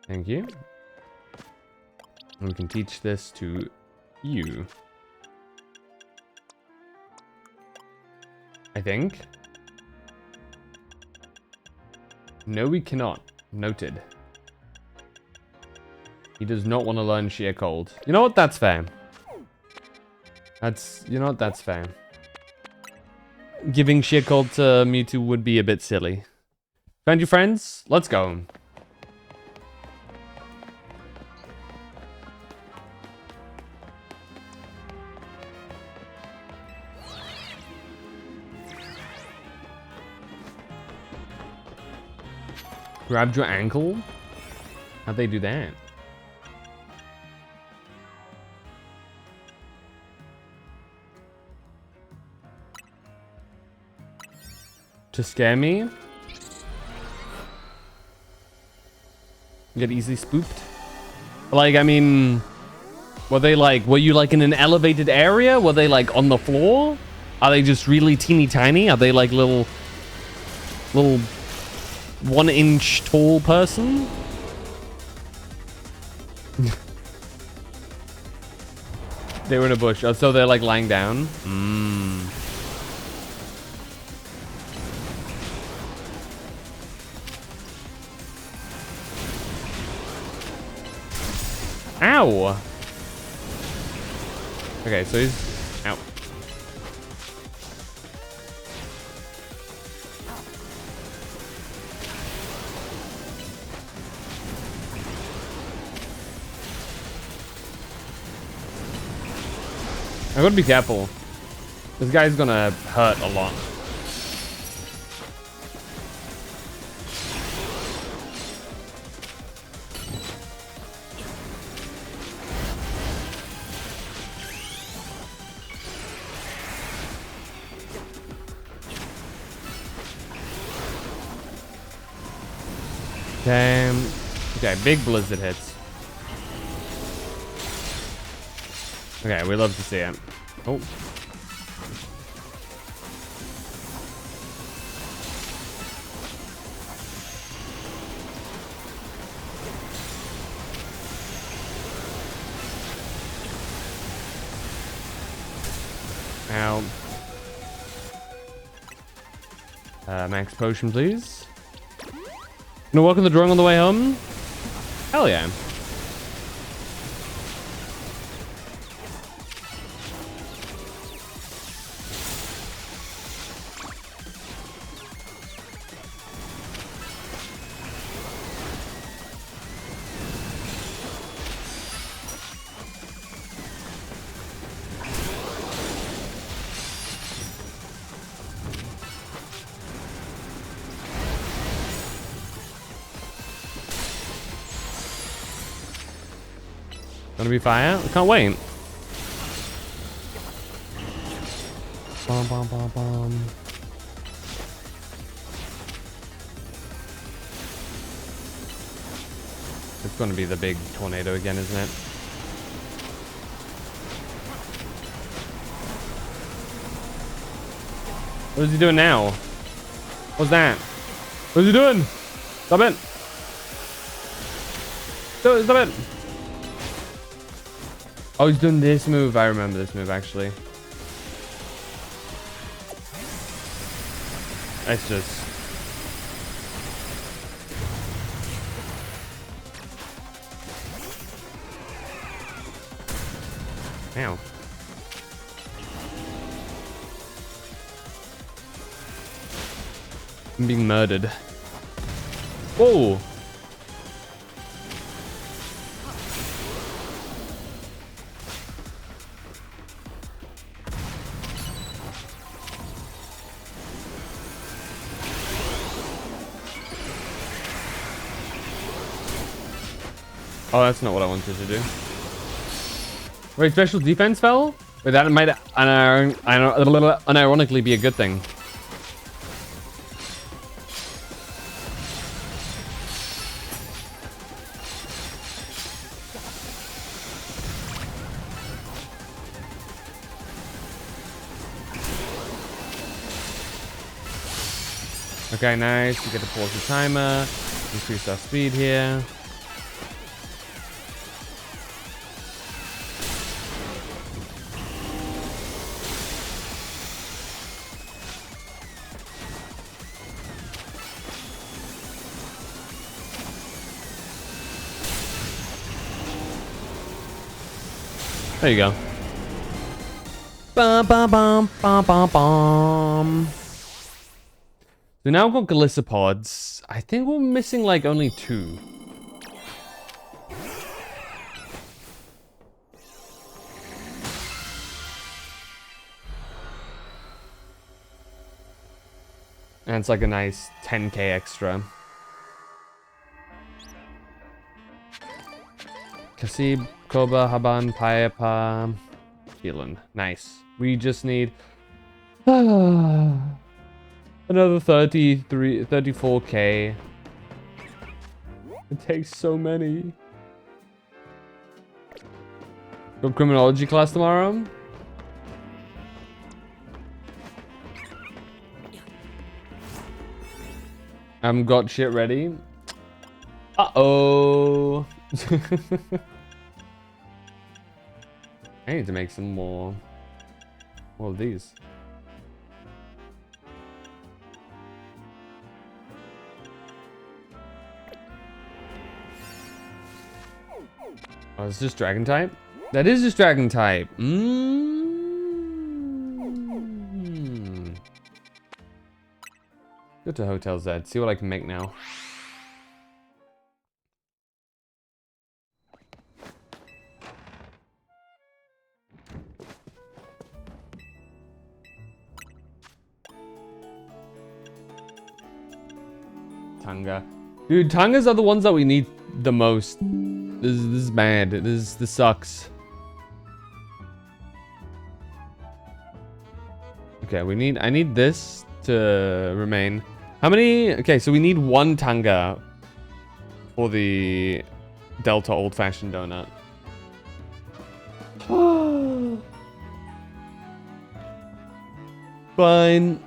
Thank you. And we can teach this to you. I think. No, we cannot. Noted. He does not want to learn Sheer Cold. You know what? That's fair. You know what? That's fair. Giving Sheer Cold to Mewtwo would be a bit silly. Found your friends? Let's go. Grabbed your ankle? How'd they do that? To scare me? Get easily spooked? Like, I mean... were you like in an elevated area? Were they like on the floor? Are they just really teeny tiny? Are they like little 1 inch tall person? They were in a bush. Oh, so they're like lying down? Ow! Okay, so he's... Ow. I gotta be careful. This guy's gonna hurt a lot. Damn. Okay, big blizzard hits. Okay, we love to see it. Oh. Ow. Max potion, please. Gonna work on the drawing on the way home? Hell yeah. Gonna be fire? I can't wait. Bom, bom, bom, bom. It's gonna be the big tornado again, isn't it? What is he doing now? What's that? What is he doing? Stop it! Stop it! Oh, he's doing this move. I remember this move, actually. It's just... Ow. I'm being murdered. Whoa! Oh, that's not what I wanted to do. Wait, special defense fell? Wait, that might unironically be a good thing. Okay, nice. We get to pause the timer. Increase our speed here. There you go. Bum, bum, bum, bum, bum, bum. So now we've got Glissopods. I think we're missing like only 2. And it's like a nice 10k extra. Kasib, Koba, Haban, Payapa, Keelan. Nice. We just need another 34k. It takes so many. Got criminology class tomorrow. I haven't got shit ready. Uh-oh. I need to make some more of these. Oh, it's just dragon type? That is just dragon type. Go to Hotel Z, see what I can make now. Tanga. Dude, Tangas are the ones that we need the most. This is bad. This sucks. Okay, I need this to remain. How many? Okay, so we need 1 Tanga for the Delta Old Fashioned Donut. Fine.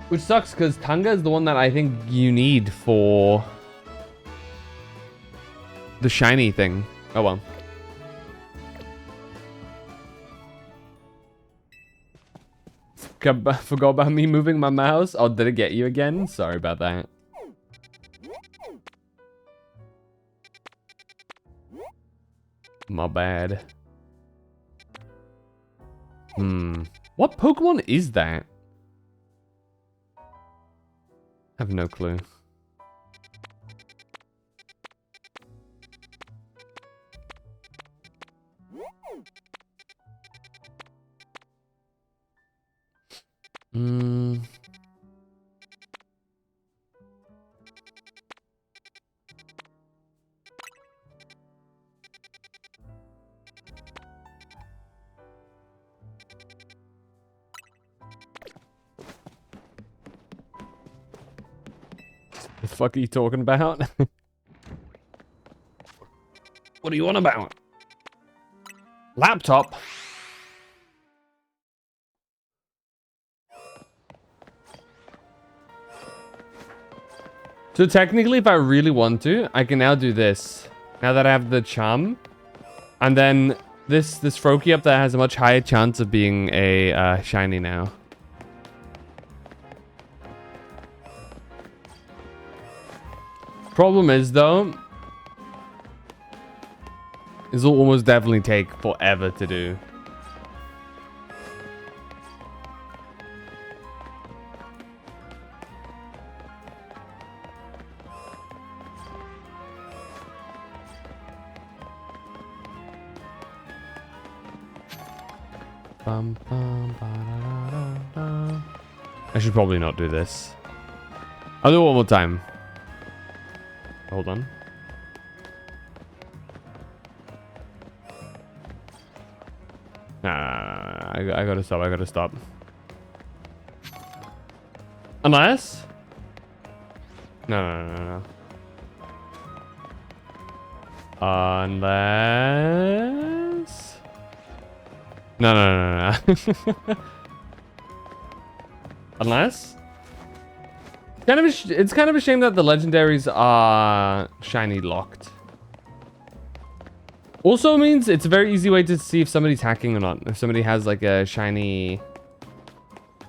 Which sucks because Tanga is the one that I think you need for the shiny thing. Oh well. Forgot about me moving my mouse. Oh, did it get you again? Sorry about that. My bad. What Pokemon is that? I have no clue. The fuck are you talking about? What are you on about? Laptop? So technically, if I really want to, I can now do this. Now that I have the charm. And then this Froakie up there has a much higher chance of being a shiny now. Problem is, though, this will almost definitely take forever to do. I should probably not do this. I'll do it one more time. Hold on. Nah, I gotta stop. Unless? No. Unless... No. Unless? It's kind of a shame that the legendaries are shiny locked. Also means it's a very easy way to see if somebody's hacking or not. If somebody has like a shiny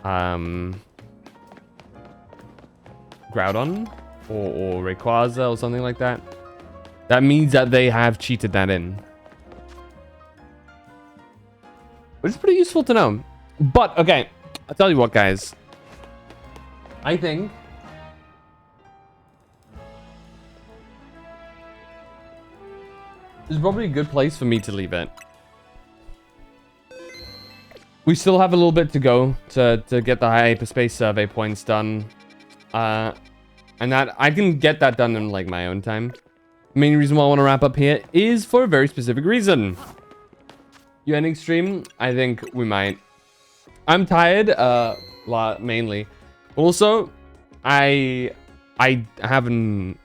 Groudon or Rayquaza or something like that. That means that they have cheated that in. Which is pretty useful to know. But, okay. I'll tell you what, guys. I think... this is probably a good place for me to leave it. We still have a little bit to go to get the hyperspace survey points done. And that I can get that done in like my own time. The main reason why I want to wrap up here is for a very specific reason. You ending stream? I think we might. I'm tired, mainly. Also, I have an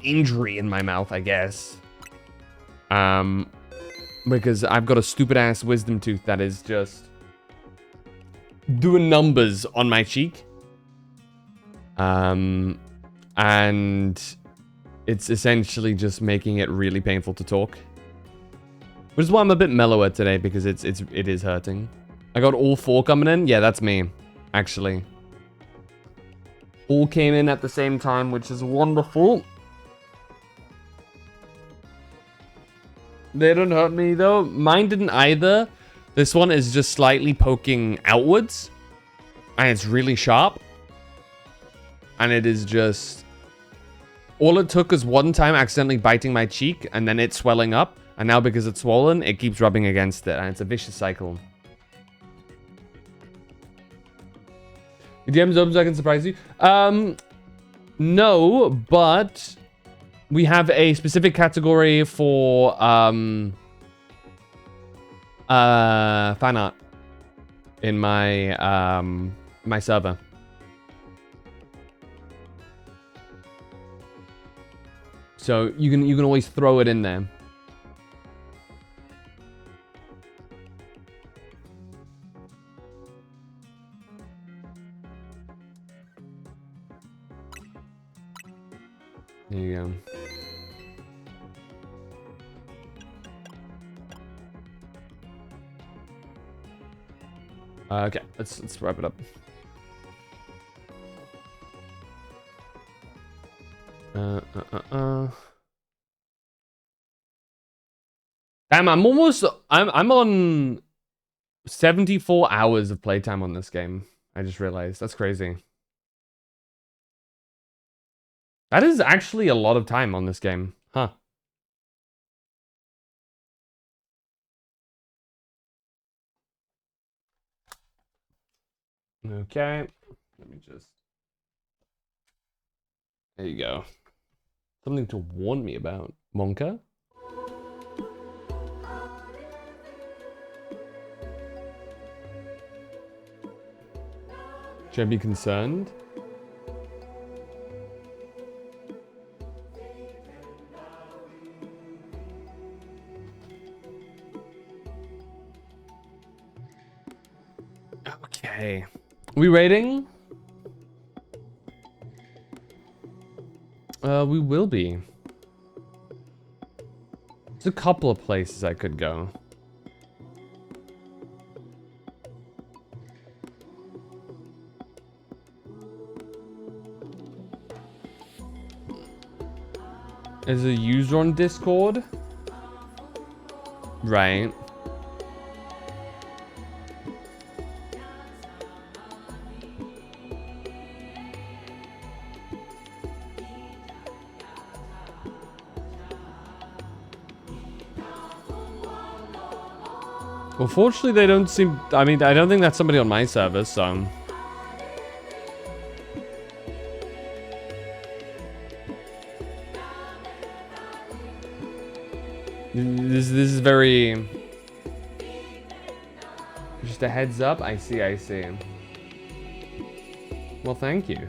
injury in my mouth, I guess. Because I've got a stupid ass wisdom tooth that is just doing numbers on my cheek. And it's essentially just making it really painful to talk. Which is why I'm a bit mellower today, because it is hurting. I got all 4 coming in. Yeah, that's me, actually. All came in at the same time, which is wonderful. They don't hurt me, though. Mine didn't either. This one is just slightly poking outwards. And it's really sharp. And it is just... all it took is one time accidentally biting my cheek, and then it swelling up. And now because it's swollen, it keeps rubbing against it. And it's a vicious cycle. DMs open so I can surprise you? No, but... we have a specific category for fan art in my my server. So you can always throw it in there. There you go. Okay, let's wrap it up. Damn, I'm on 74 hours of playtime on this game. I just realized. That's crazy. That is actually a lot of time on this game. Huh. Okay. Let me just... there you go. Something to warn me about. Monka? Should I be concerned? Okay. We rating? We will be. There's a couple of places I could go. Is a user on Discord? Right. Well, fortunately, they don't seem... I mean, I don't think that's somebody on my server, so... This is very... just a heads up? I see. Well, thank you.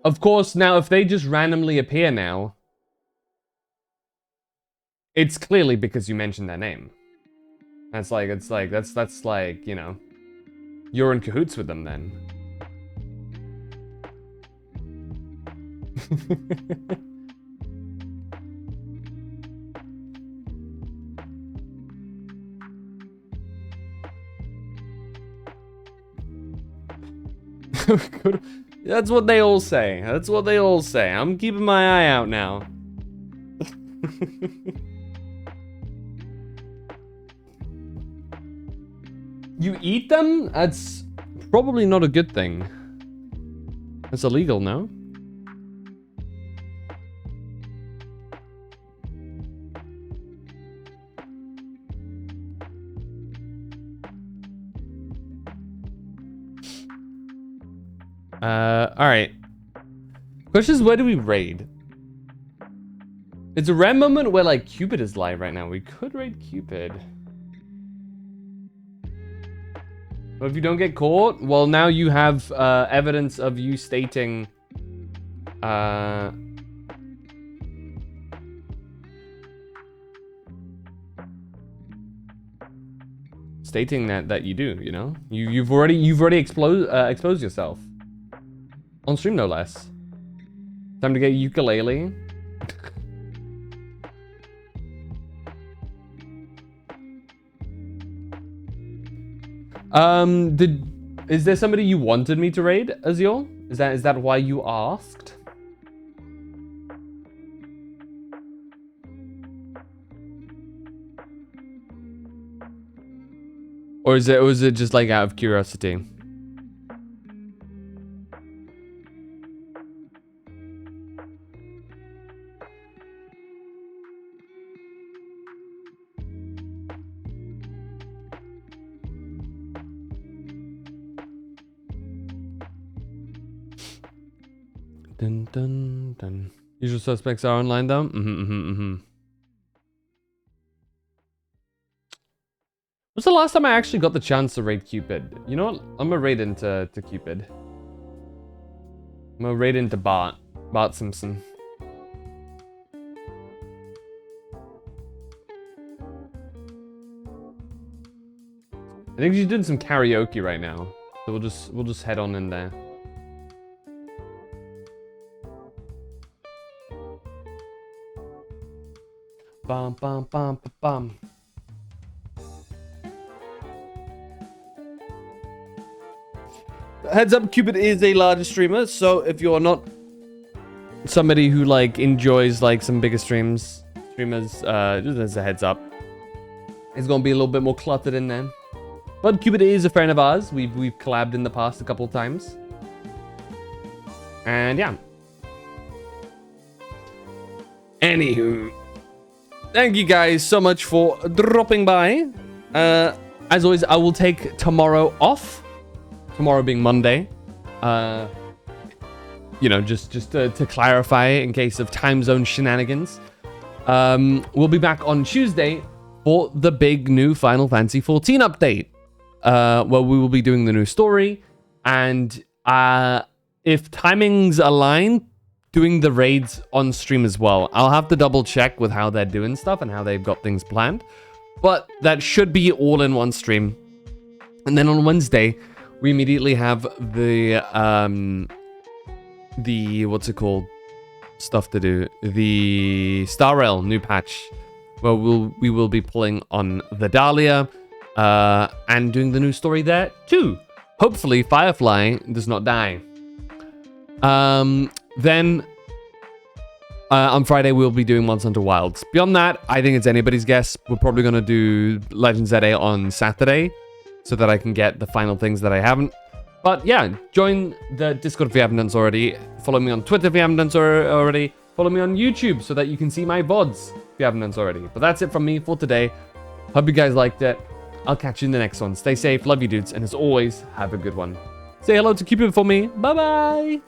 Of course, now if they just randomly appear now, it's clearly because you mentioned their name. That's like, that's like, you know, you're in cahoots with them then. That's what they all say. That's what they all say. I'm keeping my eye out now. You eat them? That's probably not a good thing. It's illegal, no? Alright. Question is, where do we raid? It's a rare moment where, like, Cupid is live right now. We could raid Cupid. But if you don't get caught, well, now you have evidence of you stating... stating that you do, you know? You've already exposed yourself. On stream, no less. Time to get ukulele. Is there somebody you wanted me to raid, Azul? Is that why you asked? Or is it just like out of curiosity? Dun dun dun. Usual suspects are online though. What's the last time I actually got the chance to raid Cupid? You know what? I'm gonna raid into Cupid. I'm gonna raid into Bart Simpson. I think she's doing some karaoke right now, so we'll just head on in there. Bum bum bum bum. Heads up, Cupid is a larger streamer, so if you're not somebody who like enjoys like some bigger streamers, just as a heads up, it's gonna be a little bit more cluttered in there. But Cupid is a friend of ours. We've collabed in the past a couple of times, and yeah. Anywho. Thank you guys so much for dropping by. As always, I will take tomorrow off. Tomorrow being Monday. You know, just to clarify in case of time zone shenanigans. We'll be back on Tuesday for the big new Final Fantasy XIV update. Where we will be doing the new story. And if timings align, doing the raids on stream as well. I'll have to double check with how they're doing stuff and how they've got things planned. But that should be all in one stream. And then on Wednesday, we immediately have the what's it called? Stuff to do. The Star Rail new patch. Where we will be pulling on the Dahlia. And doing the new story there too. Hopefully Firefly does not die. Then on Friday, we'll be doing Monster Hunter Wilds. Beyond that, I think it's anybody's guess. We're probably going to do Legends ZA on Saturday so that I can get the final things that I haven't. But yeah, join the Discord if you haven't done so already. Follow me on Twitter if you haven't done so already. Follow me on YouTube so that you can see my VODs if you haven't done so already. But that's it from me for today. Hope you guys liked it. I'll catch you in the next one. Stay safe. Love you, dudes. And as always, have a good one. Say hello to Cupid for me. Bye-bye.